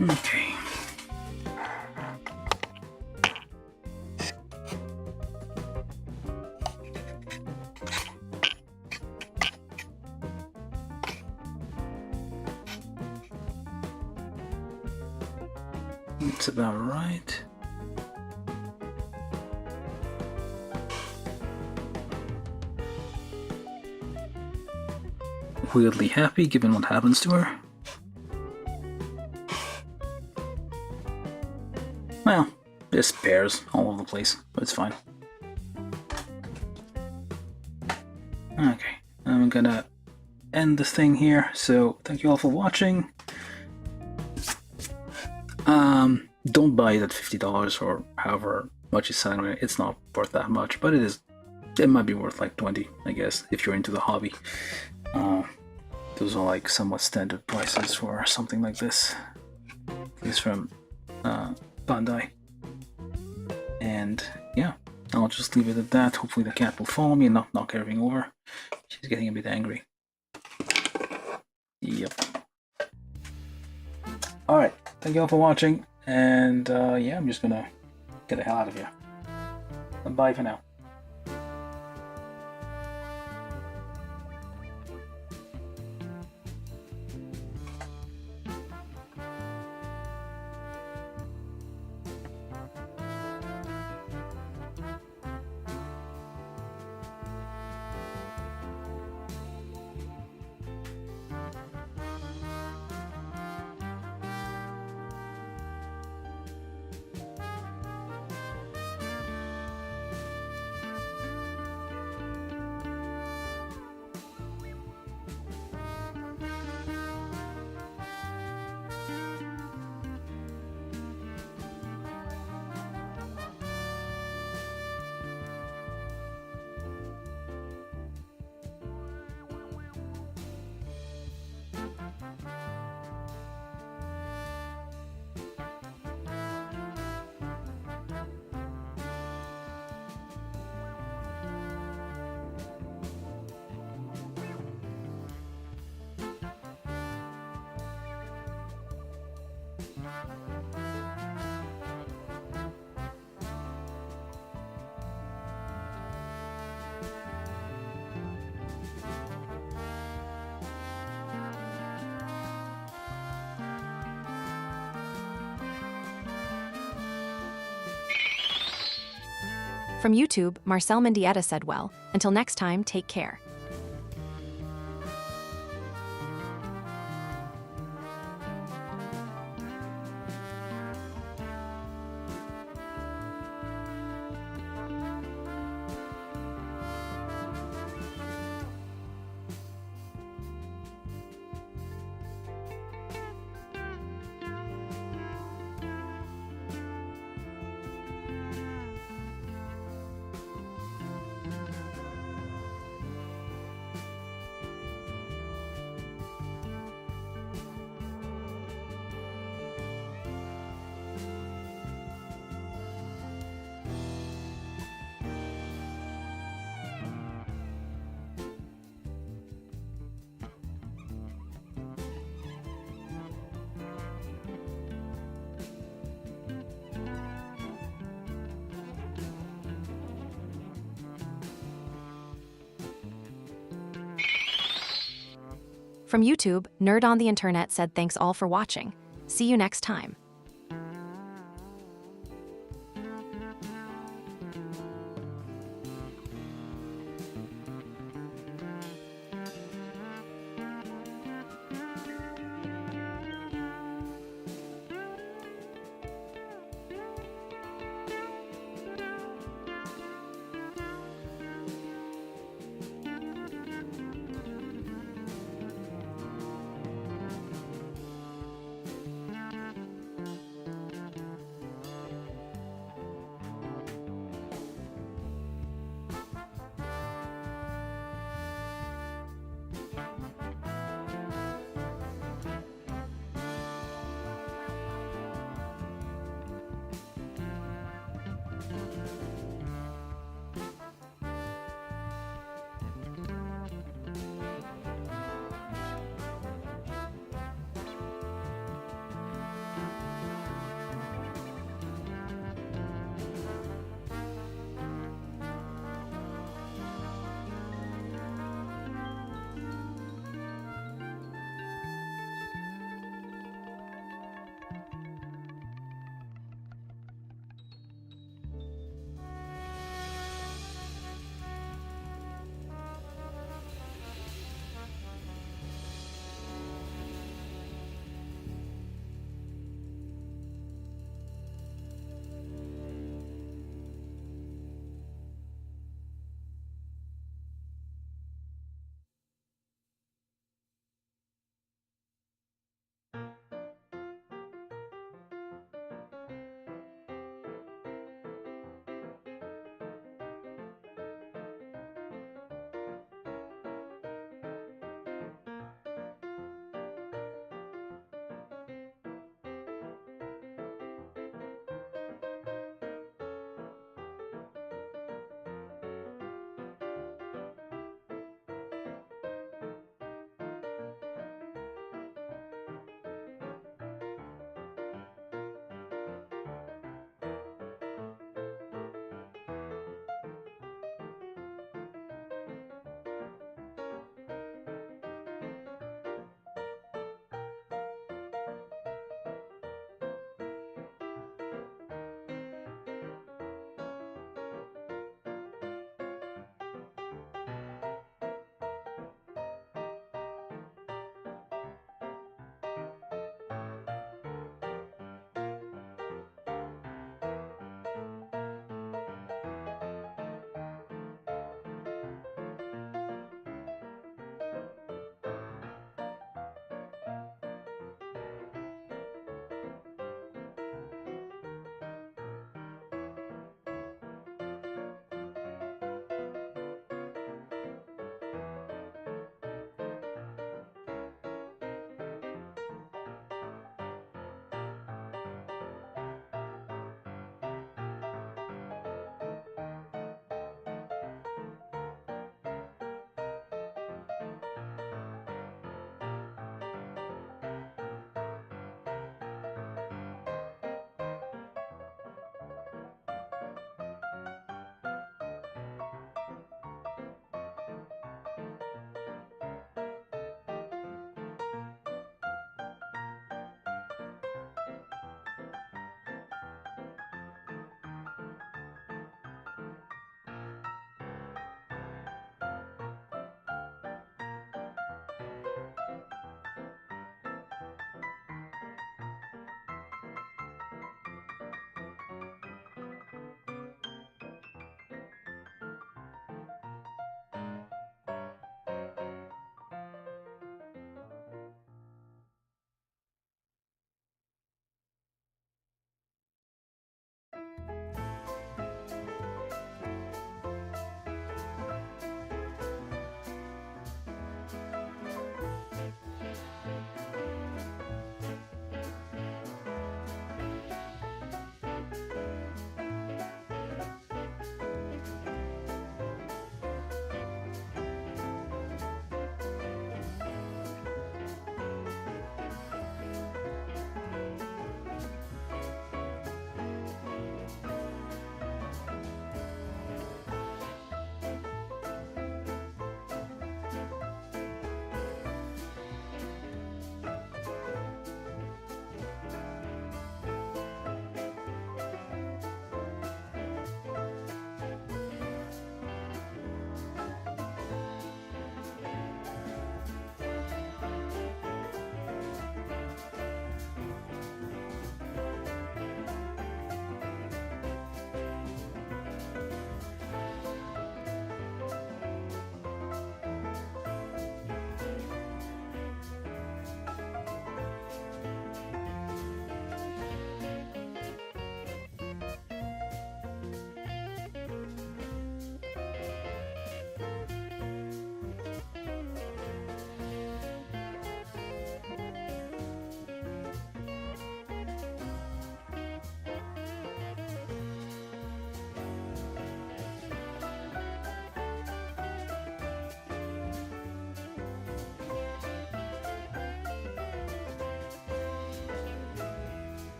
Okay. That's about right. Weirdly happy given what happens to her. Well, there's spares all over the place, but it's fine. Okay, I'm gonna end this thing here, so thank you all for watching. Don't buy it at $50 or however much it's selling right. It's not worth that much, but it might be worth like 20, I guess, if you're into the hobby. Those are like somewhat standard prices for something like this. It's from Bandai. And yeah, I'll just leave it at that. Hopefully the cat will follow me and not knock everything over. She's getting a bit angry. Yep. Alright, thank you all for watching. And yeah, I'm just gonna get the hell out of here. Bye for now. From YouTube, Marcel Mendieta said, well, until next time, take care. From YouTube, Nerd on the Internet said thanks all for watching. See you next time.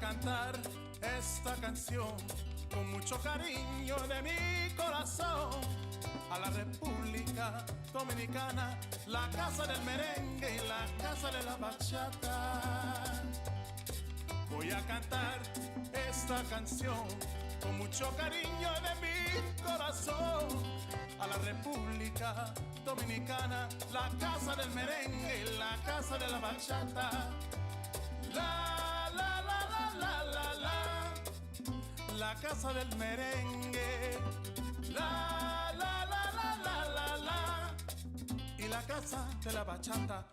cantar esta canción con mucho cariño de mi corazón a la República Dominicana, la casa del merengue y la casa de la bachata. Voy a cantar esta canción con mucho cariño de mi corazón a la República Dominicana, la casa del merengue y la casa de la bachata. La, la, la, la, la, la, la, la casa del merengue. La, la, la, la, la, la, la, y la casa de la bachata.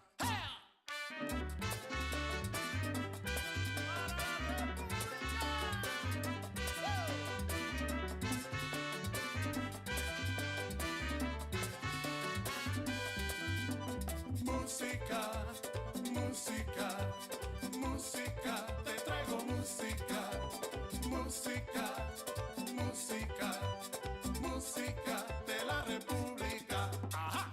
Música, música, música, te traigo música, música, música, música de la República. ¡Ajá!